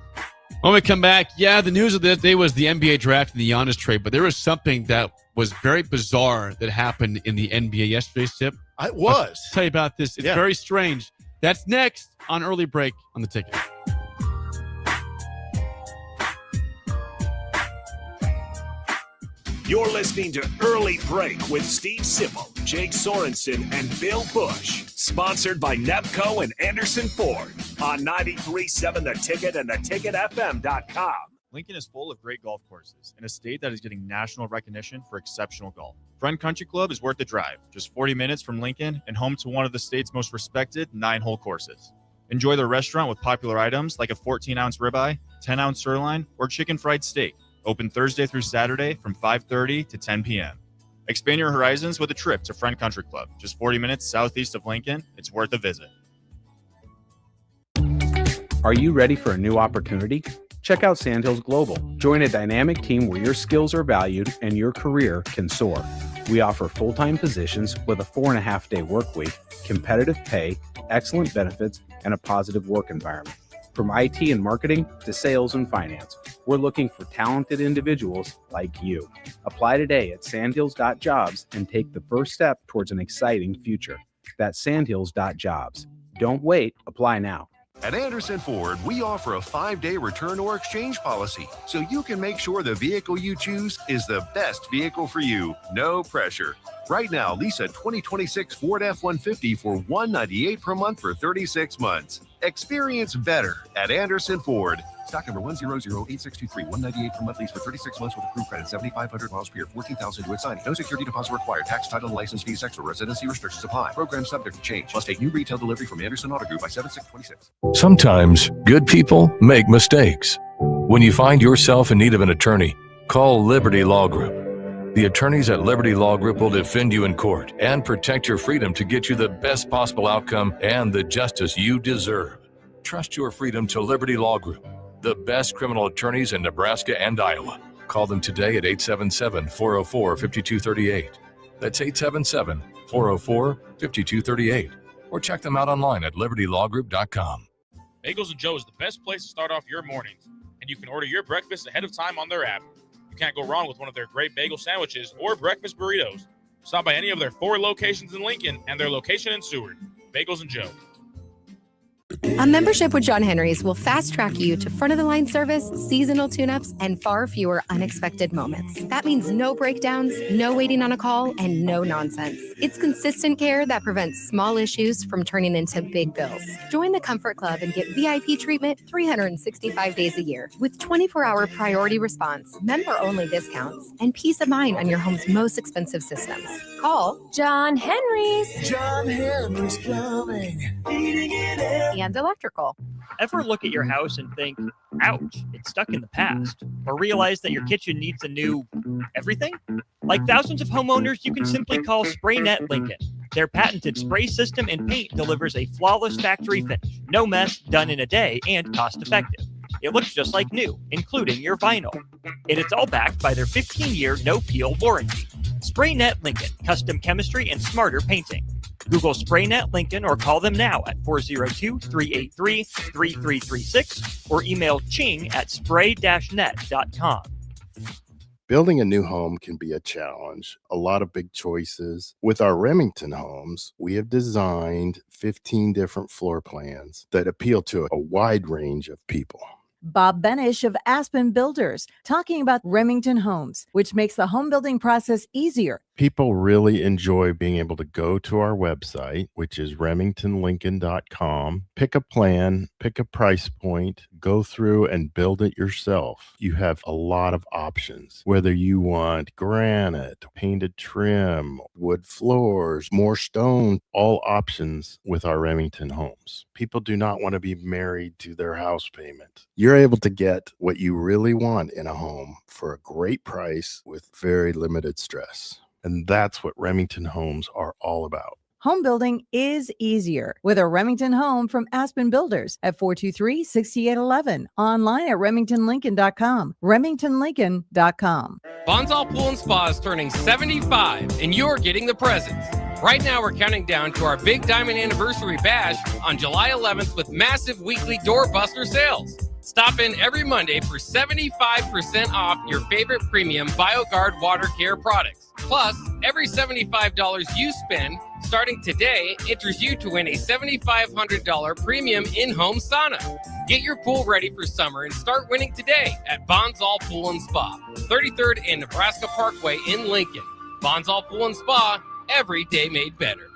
When we come back, the news of the day was the NBA draft and the Giannis trade, but there was something that was very bizarre that happened in the NBA yesterday, Sip. It was. I'll tell you about this. It's very strange. That's next on Early Break on the Ticket. You're listening to Early Break with Steve Sipple, Jake Sorensen, and Bill Busch. Sponsored by Nepco and Anderson Ford on 93.7 The Ticket and theticketfm.com. Lincoln is full of great golf courses in a state that is getting national recognition for exceptional golf. Friend Country Club is worth the drive, just 40 minutes from Lincoln and home to one of the state's most respected 9-hole courses. Enjoy their restaurant with popular items like a 14-ounce ribeye, 10-ounce sirloin, or chicken fried steak. Open Thursday through Saturday from 5:30 to 10 p.m. Expand your horizons with a trip to Friend Country Club, just 40 minutes southeast of Lincoln. It's worth a visit. Are you ready for a new opportunity? Check out Sandhills Global. Join a dynamic team where your skills are valued and your career can soar. We offer full-time positions with a 4.5-day work week, competitive pay, excellent benefits, and a positive work environment. From IT and marketing to sales and finance, we're looking for talented individuals like you. Apply today at sandhills.jobs and take the first step towards an exciting future. That's sandhills.jobs. Don't wait. Apply now. At Anderson Ford, we offer a 5-day return or exchange policy, so you can make sure the vehicle you choose is the best vehicle for you. No pressure. Right now, lease a 2026 Ford F-150 for $198 per month for 36 months. Experience better at Anderson Ford. Stock number 1008623, $198 per month lease for 36 months with approved credit, 7,500 miles per year, 14,000 to its signing. No security deposit required. Tax, title, and license fees extra. Residency restrictions apply. Program subject to change. Must take new retail delivery from Anderson Auto Group by 7/6/26. Sometimes good people make mistakes. When you find yourself in need of an attorney, call Liberty Law Group. The attorneys at Liberty Law Group will defend you in court and protect your freedom to get you the best possible outcome and the justice you deserve. Trust your freedom to Liberty Law Group, the best criminal attorneys in Nebraska and Iowa. Call them today at 877-404-5238. That's 404-5238, or check them out online at libertylawgroup.com. Bagels & Joe is the best place to start off your mornings, and you can order your breakfast ahead of time on their app. You can't go wrong with one of their great bagel sandwiches or breakfast burritos. Stop by any of their 4 locations in Lincoln and their location in Seward. Bagels & Joe. A membership with John Henry's will fast-track you to front-of-the-line service, seasonal tune-ups, and far fewer unexpected moments. That means no breakdowns, no waiting on a call, and no nonsense. It's consistent care that prevents small issues from turning into big bills. Join the Comfort Club and get VIP treatment 365 days a year with 24-hour priority response, member-only discounts, and peace of mind on your home's most expensive systems. Call John Henry's. John Henry's Plumbing. Heating and air. And electrical. Ever look at your house and think, ouch, it's stuck in the past? Or realize that your kitchen needs a new everything? Like thousands of homeowners, you can simply call SprayNet Lincoln. Their patented spray system and paint delivers a flawless factory finish. No mess, done in a day, and cost-effective. It looks just like new, including your vinyl. And it's all backed by their 15-year no-peel warranty. SprayNet Lincoln, custom chemistry and smarter painting. Google SprayNet Lincoln or call them now at 402-383-3336 or email ching@spray-net.com. Building a new home can be a challenge, a lot of big choices. With our Remington homes, we have designed 15 different floor plans that appeal to a wide range of people. Bob Benish of Aspen Builders, talking about Remington Homes, which makes the home building process easier. People really enjoy being able to go to our website, which is remingtonlincoln.com, pick a plan, pick a price point, go through and build it yourself. You have a lot of options, whether you want granite, painted trim, wood floors, more stone, all options with our Remington homes. People do not want to be married to their house payment. You're able to get what you really want in a home for a great price with very limited stress. And that's what Remington homes are all about. Home building is easier with a Remington home from Aspen Builders at 423-6811. Online at remingtonlincoln.com. remingtonlincoln.com. Bonsall Pool and Spa is turning 75, and you're getting the presents. Right now, we're counting down to our Big Diamond Anniversary Bash on July 11th with massive weekly doorbuster sales. Stop in every Monday for 75% off your favorite premium BioGuard water care products. Plus, every $75 you spend starting today enters you to win a $7,500 premium in-home sauna. Get your pool ready for summer and start winning today at Bonsall Pool and Spa, 33rd and Nebraska Parkway in Lincoln. Bonsall Pool and Spa, every day made better.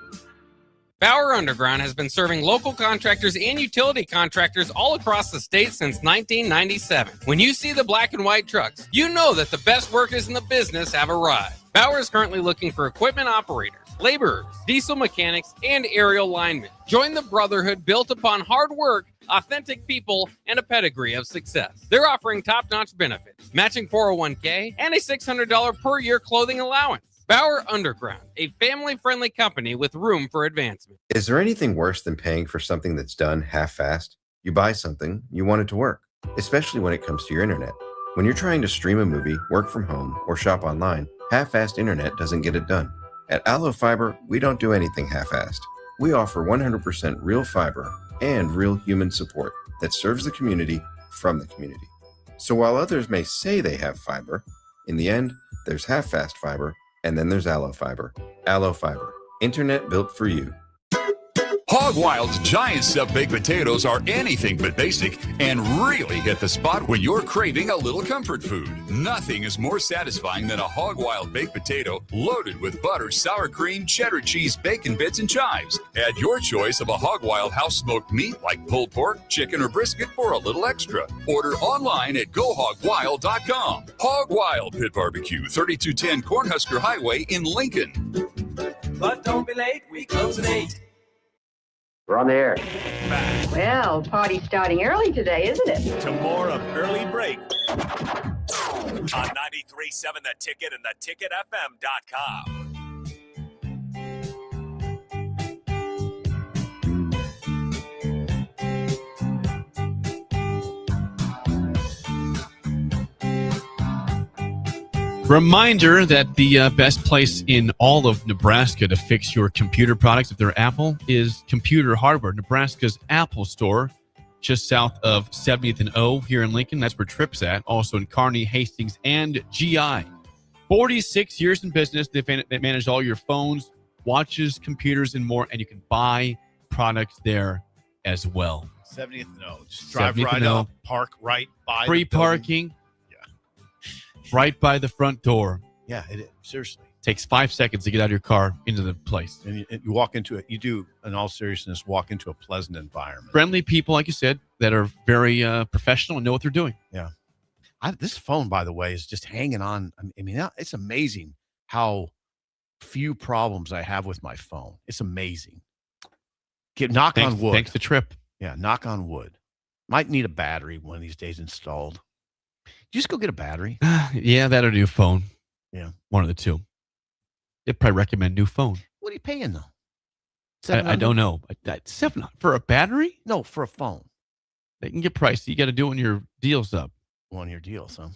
Bauer Underground has been serving local contractors and utility contractors all across the state since 1997. When you see the black and white trucks, you know that the best workers in the business have arrived. Bauer is currently looking for equipment operators, laborers, diesel mechanics, and aerial linemen. Join the brotherhood built upon hard work, authentic people, and a pedigree of success. They're offering top-notch benefits, matching 401k, and a $600 per year clothing allowance. Bauer Underground, a family-friendly company with room for advancement. Is there anything worse than paying for something that's done half-assed? You buy something, you want it to work, especially when it comes to your internet. When you're trying to stream a movie, work from home, or shop online, half-assed internet doesn't get it done. At Allo Fiber, we don't do anything half-assed. We offer 100% real fiber and real human support that serves the community from the community. So while others may say they have fiber, in the end, there's half-fast fiber, and then there's Allo Fiber. Allo Fiber, internet built for you. Hog Wild's giant stuffed baked potatoes are anything but basic and really hit the spot when you're craving a little comfort food. Nothing is more satisfying than a Hog Wild baked potato loaded with butter, sour cream, cheddar cheese, bacon bits, and chives. Add your choice of a Hog Wild house smoked meat like pulled pork, chicken, or brisket for a little extra. Order online at GoHogWild.com. Hog Wild Pit Barbecue, 3210 Cornhusker Highway in Lincoln. But don't be late, we close at 8. We're on the air. Well, party's starting early today, isn't it? To more of Early Break on 93.7 The Ticket and theticketfm.com. Reminder that the best place in all of Nebraska to fix your computer products, if they're Apple, is Computer Hardware, Nebraska's Apple store, just south of 70th and O here in Lincoln. That's where Tripp's at. Also in Kearney, Hastings, and GI. 46 years in business. They manage all your phones, watches, computers, and more, and you can buy products there as well. 70th and O. Just drive right and O. up, park right by Free the building. parking. Right by the front door. Yeah, it is. Seriously. Takes 5 seconds to get out of your car into the place. And you walk into it. You do, in all seriousness, walk into a pleasant environment. Friendly people, like you said, that are very professional and know what they're doing. Yeah. This phone, by the way, is just hanging on. I mean, it's amazing how few problems I have with my phone. It's amazing. Knock on wood. Thanks to Tripp. Yeah, knock on wood. Might need a battery one of these days installed. Just go get a battery. Yeah, that or a new phone. Yeah. One of the two. They'd probably recommend new phone. What are you paying, though? I don't know. $700 for a battery? No, for a phone. They can get pricey. You got to do it when your deal's up. One of your deals, huh?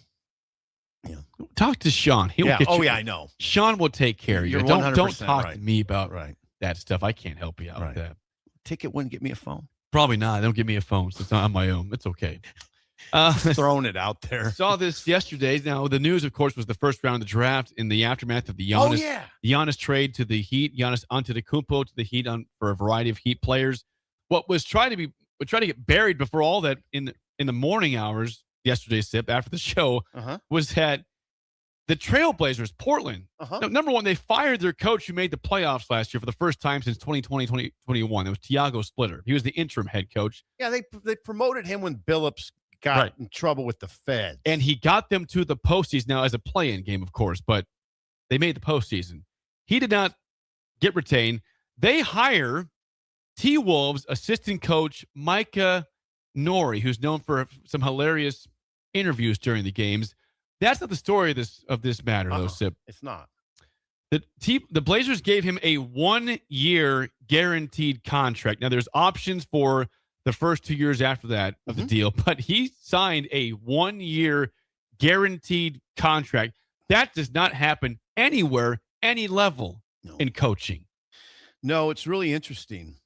Yeah. Talk to Sean. He'll get you. Yeah, I know. Sean will take care of you. You're Don't 100% talk right. to me about Right. that stuff. I can't help you out with that. Ticket wouldn't get me a phone. Probably not. They don't give me a phone, so it's not on my own. It's okay. Just throwing it out there. Saw this yesterday. Now, the news, of course, was the first round of the draft in the aftermath of the Giannis trade to the Heat. Giannis Antetokounmpo to the Heat for a variety of Heat players. What was trying to get buried before all that in the morning hours yesterday, Sip, after the show, was that the Trailblazers, Portland, now, number one, they fired their coach who made the playoffs last year for the first time since 2020-2021. It was Tiago Splitter. He was the interim head coach. Yeah, they promoted him when Billups got in trouble with the Fed. And he got them to the postseason now as a play-in game, of course, but they made the postseason. He did not get retained. They hire T-Wolves assistant coach Micah Nori, who's known for some hilarious interviews during the games. That's not the story of this matter, though, Sip. It's not. The Blazers gave him a 1-year guaranteed contract. Now, there's options for the first 2 years after that of the deal, but he signed a 1-year guaranteed contract. That does not happen anywhere, any level in coaching. No, it's really interesting.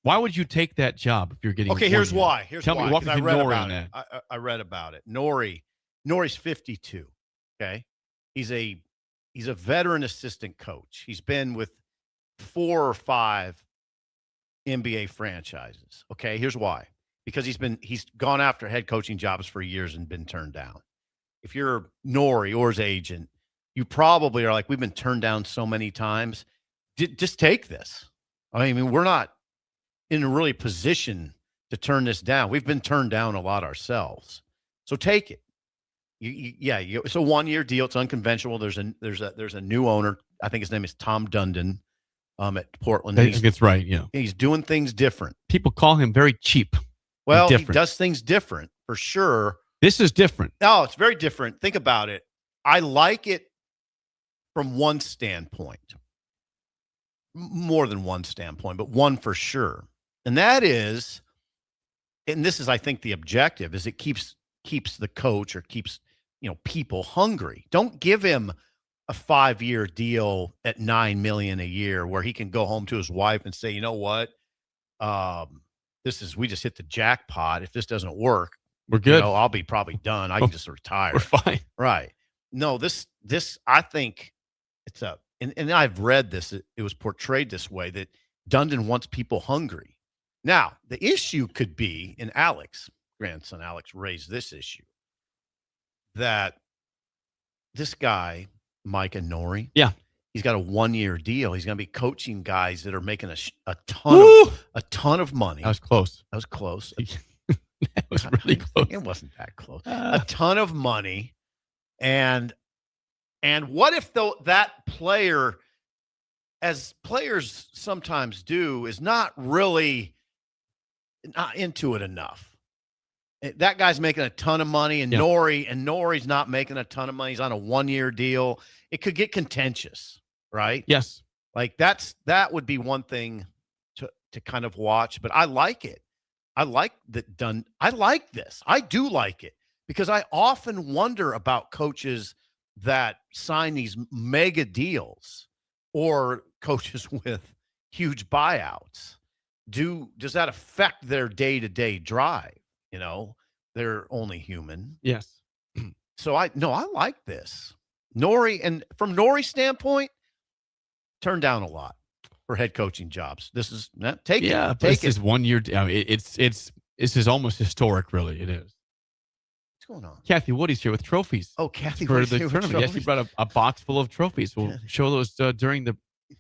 Why would you take that job if you're getting? Okay, here's why. Tell me, walk me through Nori on that. I read about it. Nori's 52. Okay, he's a veteran assistant coach. He's been with 4 or 5 NBA franchises. Okay, here's why. Because he's gone after head coaching jobs for years and been turned down. If you're Nori or his agent, you probably are like, we've been turned down so many times. Just take this. I mean, we're not in a really position to turn this down. We've been turned down a lot ourselves. So take it. It's a 1-year deal. It's unconventional. There's a new owner. I think his name is Tom Dundon. At Portland. I think that's right. Yeah, he's doing things different. People call him very cheap. Well, he does things different for sure. This is different. No, it's very different. Think about it. I like it from one standpoint, more than one standpoint, but one for sure, and that is, and this is, I think, the objective is it keeps the coach or keeps people hungry. Don't give him a 5-year deal at $9 million a year where he can go home to his wife and say, you know what, we just hit the jackpot. If this doesn't work, we're good. I'll be probably done. I can just retire. We're fine. Right. No, this I think it's and I've read this. It was portrayed this way, that Dundon wants people hungry. Now, the issue could be, and grandson Alex raised this issue, that this guy, Micah Nori. Yeah. He's got a 1-year deal. He's going to be coaching guys that are making a ton of money. That was close. That was close. That was really close. It wasn't that close. A ton of money. And what if that player, as players sometimes do, is not into it enough? That guy's making a ton of money, and Nori's not making a ton of money. He's on a 1-year deal. It could get contentious, right? Yes. Like that would be one thing to kind of watch, but I like it. I like that done. I like this. I do like it because I often wonder about coaches that sign these mega deals or coaches with huge buyouts, does that affect their day-to-day drive? You know, they're only human. Yes. So I like this. Nori, and from Nori's standpoint, turned down a lot for head coaching jobs. This is take it. This is 1 year. I mean, this is almost historic, really. It is. What's going on? Kathy Woody's here with trophies. Oh, Kathy for Woody's the here with tournament. Yes, she trophies. brought a box full of trophies. We'll show those during the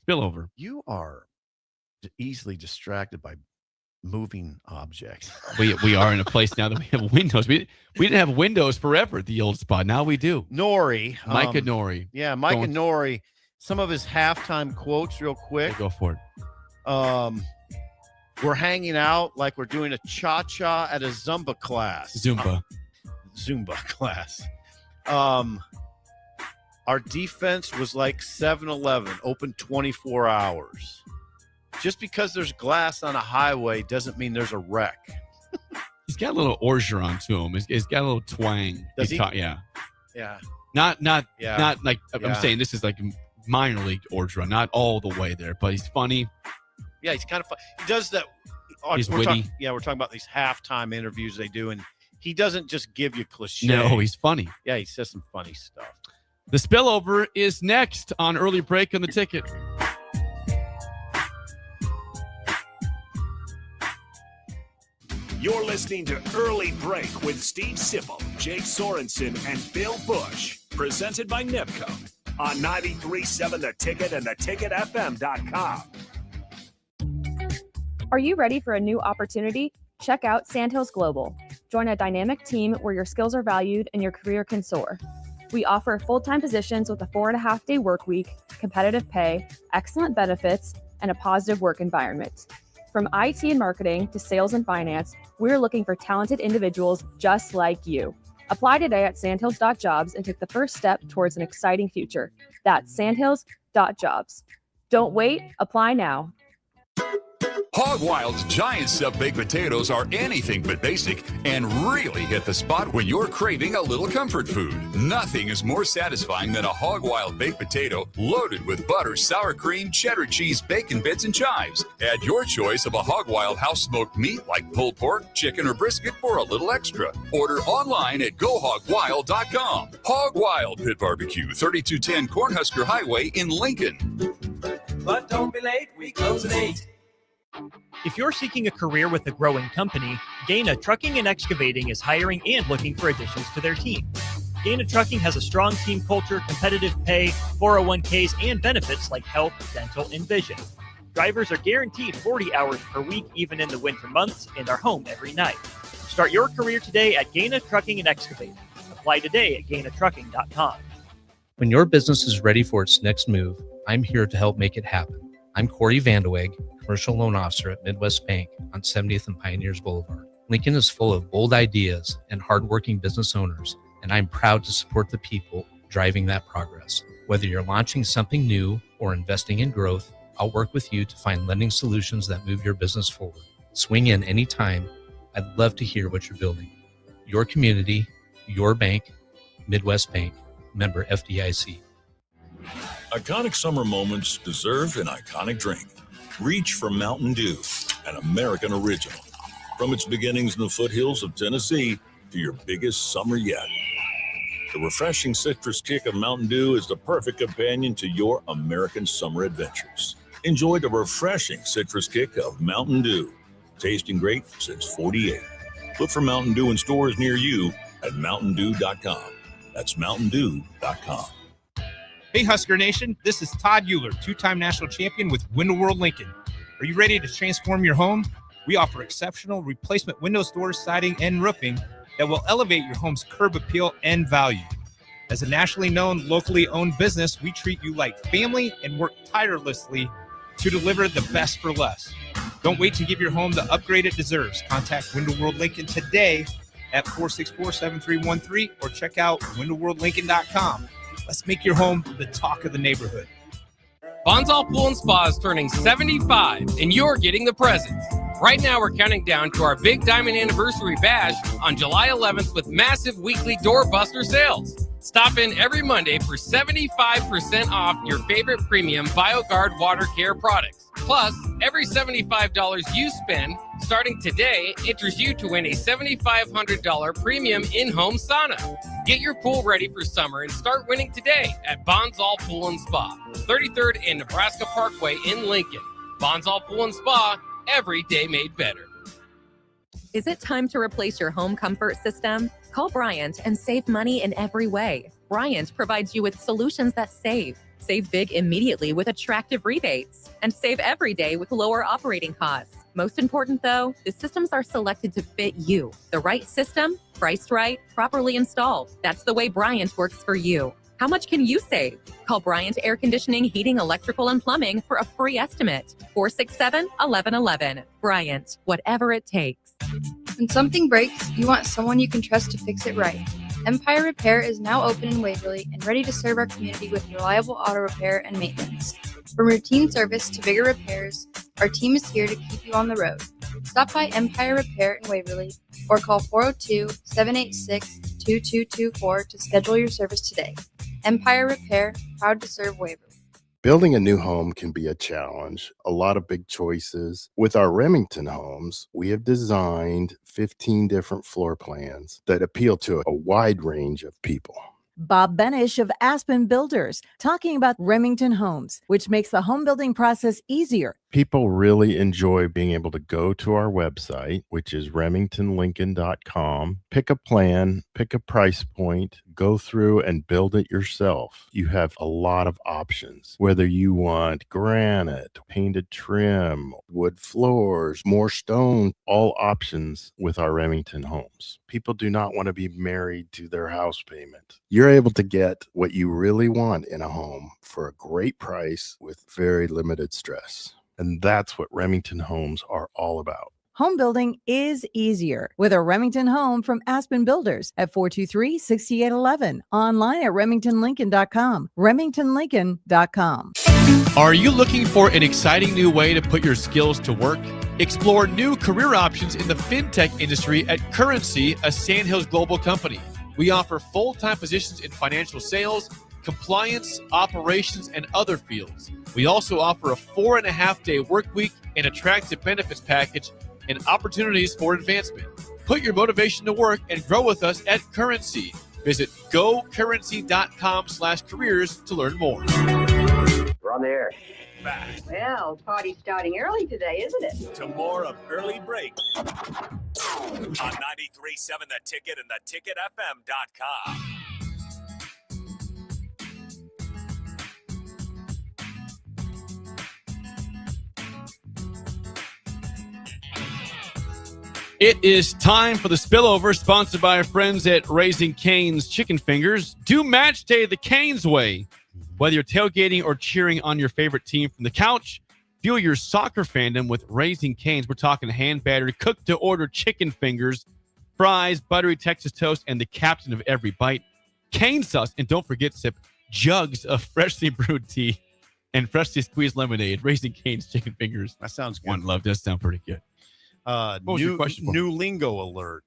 spillover. You are easily distracted by moving objects. We are in a place now that we have windows. We didn't have windows forever at the old spot. Now we do. Nori. Micah Nori. Yeah, Micah Nori. Some of his halftime quotes real quick. Go for it. We're hanging out like we're doing a cha-cha at a Zumba class. Zumba class. Our defense was like 7-Eleven, open 24 hours. Just because there's glass on a highway doesn't mean there's a wreck. He's got a little orgeron to him. He's got a little twang. Does he? Yeah. Yeah. Not like Yeah. I'm saying this is like minor league orgeron, not all the way there, but he's funny. Yeah, he's kind of fun. He does that. He's we're witty. we're talking about these halftime interviews they do, and he doesn't just give you cliche. No, he's funny. Yeah, he says some funny stuff. The spillover is next on Early Break on the Ticket. You're listening to Early Break with Steve Sipple, Jake Sorensen, and Bill Busch. Presented by NIPCO on 93.7 The Ticket and theticketfm.com. Are you ready for a new opportunity? Check out Sandhills Global. Join a dynamic team where your skills are valued and your career can soar. We offer full-time positions with a 4.5-day work week, competitive pay, excellent benefits, and a positive work environment. From IT and marketing to sales and finance, we're looking for talented individuals just like you. Apply today at sandhills.jobs and take the first step towards an exciting future. That's sandhills.jobs. Don't wait, apply now. Hog Wild's giant stuffed baked potatoes are anything but basic and really hit the spot when you're craving a little comfort food. Nothing is more satisfying than a Hog Wild baked potato loaded with butter, sour cream, cheddar cheese, bacon bits, and chives. Add your choice of a Hog Wild house smoked meat like pulled pork, chicken, or brisket for a little extra. Order online at GoHogWild.com. Hog Wild Pit Barbecue, 3210 Cornhusker Highway in Lincoln. But don't be late, we close at 8. If you're seeking a career with a growing company, Gaina Trucking and Excavating is hiring and looking for additions to their team. Gaina Trucking has a strong team culture, competitive pay, 401ks, and benefits like health, dental, and vision. Drivers are guaranteed 40 hours per week, even in the winter months, and are home every night. Start your career today at Gaina Trucking and Excavating. Apply today at GainaTrucking.com. When your business is ready for its next move, I'm here to help make it happen. I'm Corey Vandeweghe, Commercial Loan Officer at Midwest Bank on 70th and Pioneers Boulevard. Lincoln is full of bold ideas and hardworking business owners, and I'm proud to support the people driving that progress. Whether you're launching something new or investing in growth, I'll work with you to find lending solutions that move your business forward. Swing in anytime. I'd love to hear what you're building. Your community, your bank, Midwest Bank, member FDIC. Iconic summer moments deserve an iconic drink. Reach for Mountain Dew, an American original. From its beginnings in the foothills of Tennessee to your biggest summer yet. The refreshing citrus kick of Mountain Dew is the perfect companion to your American summer adventures. Enjoy the refreshing citrus kick of Mountain Dew. Tasting great since '48. Look for Mountain Dew in stores near you at mountaindew.com. That's mountaindew.com. Hey Husker Nation, this is Todd Euler, two-time national champion with Window World Lincoln. Are you ready to transform your home? We offer exceptional replacement windows, doors, siding, and roofing that will elevate your home's curb appeal and value. As a nationally known, locally owned business, we treat you like family and work tirelessly to deliver the best for less. Don't wait to give your home the upgrade it deserves. Contact Window World Lincoln today at 464-7313 or check out windowworldlincoln.com. Let's make your home the talk of the neighborhood. Bonsall Pool and Spa is turning 75, and you're getting the presents. Right now, we're counting down to our big diamond anniversary bash on July 11th with massive weekly doorbuster sales. Stop in every Monday for 75% off your favorite premium BioGuard water care products. Plus, every $75 you spend starting today enters you to win a $7,500 premium in-home sauna. Get your pool ready for summer and start winning today at Bonsall Pool and Spa, 33rd and Nebraska Parkway in Lincoln. Bonsall Pool and Spa, every day made better. Is it time to replace your home comfort system? Call Bryant and save money in every way. Bryant provides you with solutions that save. Save big immediately with attractive rebates, and save every day with lower operating costs. Most important though, the systems are selected to fit you. The right system, priced right, properly installed. That's the way Bryant works for you. How much can you save? Call Bryant Air Conditioning, Heating, Electrical, and Plumbing for a free estimate. 467-1111. Bryant, whatever it takes. When something breaks, you want someone you can trust to fix it right. Empire Repair is now open in Waverly and ready to serve our community with reliable auto repair and maintenance. From routine service to bigger repairs, our team is here to keep you on the road. Stop by Empire Repair in Waverly or call 402-786-2224 to schedule your service today. Empire Repair, proud to serve Waverly. Building a new home can be a challenge, a lot of big choices. With our Remington homes, we have designed 15 different floor plans that appeal to a wide range of people. Bob Benish of Aspen Builders, talking about Remington Homes, which makes the home building process easier. People really enjoy being able to go to our website, which is remingtonlincoln.com, pick a plan, pick a price point, go through and build it yourself. You have a lot of options, whether you want granite, painted trim, wood floors, more stone, all options with our Remington homes. People do not want to be married to their house payment. You're able to get what you really want in a home for a great price with very limited stress. And that's what Remington homes are all about. Home building is easier with a Remington home from Aspen Builders at 423-6811. Online at remingtonlincoln.com. remingtonlincoln.com. Are you looking for an exciting new way to put your skills to work? Explore new career options in the fintech industry at Currency, a Sandhills Global company. We offer full-time positions in financial sales, compliance, operations, and other fields. We also offer a 4.5-day work week, an attractive benefits package, and opportunities for advancement. Put your motivation to work and grow with us at Currency. Visit gocurrency.com/careers to learn more. We're on the air. Back Well, party's starting early today, isn't it? to more of Early Break on 93.7 The Ticket and theticketfm.com. It is time for the spillover, sponsored by our friends at Raising Cane's Chicken Fingers. Do match day the Cane's way. Whether you're tailgating or cheering on your favorite team from the couch, fuel your soccer fandom with Raising Cane's. We're talking hand-battered, cooked-to-order chicken fingers, fries, buttery Texas toast, and the captain of every bite, cane sauce. And don't forget, sip jugs of freshly brewed tea and freshly squeezed lemonade. Raising Cane's Chicken Fingers. That sounds good. One love. Does sound pretty good. What was your question for me? New lingo alert.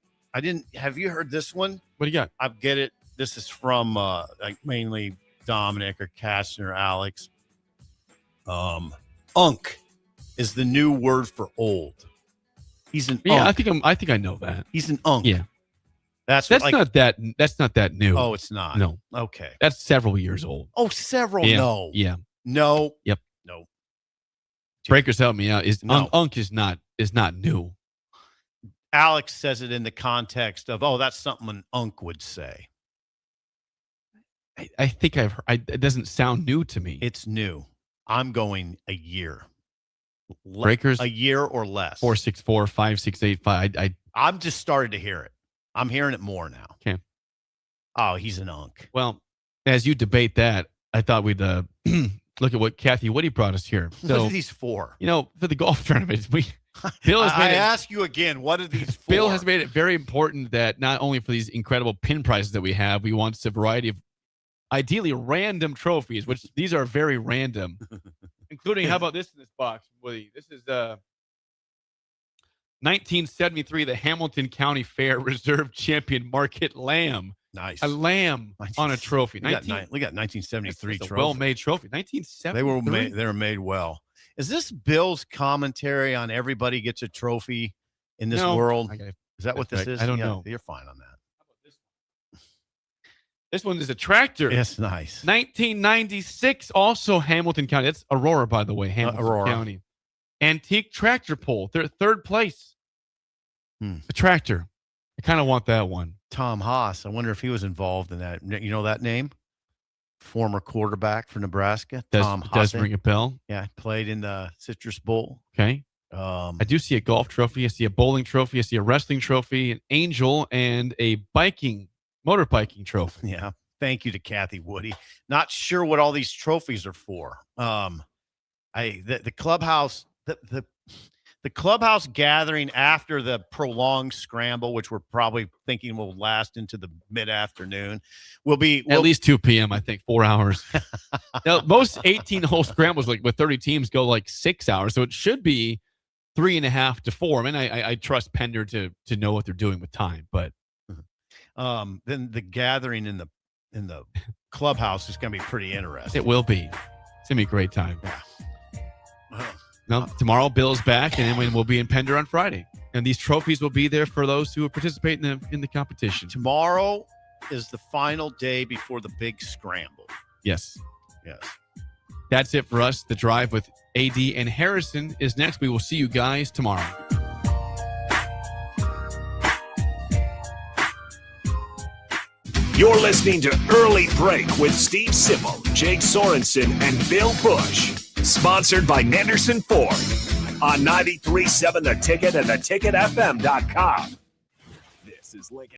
Have you heard this one? What do you got? I get it. This is from like mainly Dominic or Kastner or Alex. Unk is the new word for old. He's an unk. I think I know that. He's an unk. Yeah. That's not that new. Oh, it's not. No. Okay. That's several years old. Oh, several. Yeah. No. Yeah. No. Yep. No. Breakers, help me out. No. Unk is not new. Alex says it in the context of, oh, that's something an unk would say. I think I've heard. It doesn't sound new to me. It's new. I'm going a year. Breakers? A year or less. 464-5685. I'm just starting to hear it. I'm hearing it more now. Okay. Oh, he's an unk. Well, as you debate that, I thought we'd look at what Kathy Woody brought us here. So, what are these for? For the golf tournament, Bill has I ask you again, what are these for? Bill has made it very important that not only for these incredible pin prizes that we have, we want a variety of ideally random trophies, which these are very random, including, how about this in this box, Woody? This is 1973, the Hamilton County Fair Reserve Champion Market Lamb. Nice. A lamb on a trophy. We got 1973 It's a trophy. well-made trophy. 1973. They were made well. Is this Bill's commentary on everybody gets a trophy in this world? Is that what this is? I don't know. You're fine on that. This one is a tractor. It's nice. 1996, also Hamilton County. That's Aurora, by the way, Hamilton Aurora. County. Antique tractor pull. They're third place. A tractor. I kind of want that one. Tom Haas. I wonder if he was involved in that. You know that name? Former quarterback for Nebraska. Tom Haas. Does ring a bell. Yeah, played in the Citrus Bowl. Okay. I do see a golf trophy. I see a bowling trophy. I see a wrestling trophy, an angel, and a motor biking trophy. Yeah. Thank you to Kathy Woody. Not sure what all these trophies are for. The clubhouse, the clubhouse gathering after the prolonged scramble, which we're probably thinking will last into the mid-afternoon, will be at least 2 p.m. I think 4 hours. Now, most 18-hole scrambles, like with 30 teams, go like 6 hours, so it should be 3.5 to 4. I mean, I trust Pender to know what they're doing with time, but then the gathering in the clubhouse is going to be pretty interesting. it will be. It's gonna be a great time. Yeah. Now, tomorrow Bill's back, and then we'll be in Pender on Friday, and these trophies will be there for those who participate in the competition. Tomorrow is the final day before the big scramble. Yes. Yes. That's it for us. The Drive with AD and Harrison is next. We will see you guys tomorrow. You're listening to Early Break with Steve Sipple, Jake Sorensen, and Bill Busch. Sponsored by Anderson Ford on 93.7 The Ticket and theticketfm.com. This is Lincoln.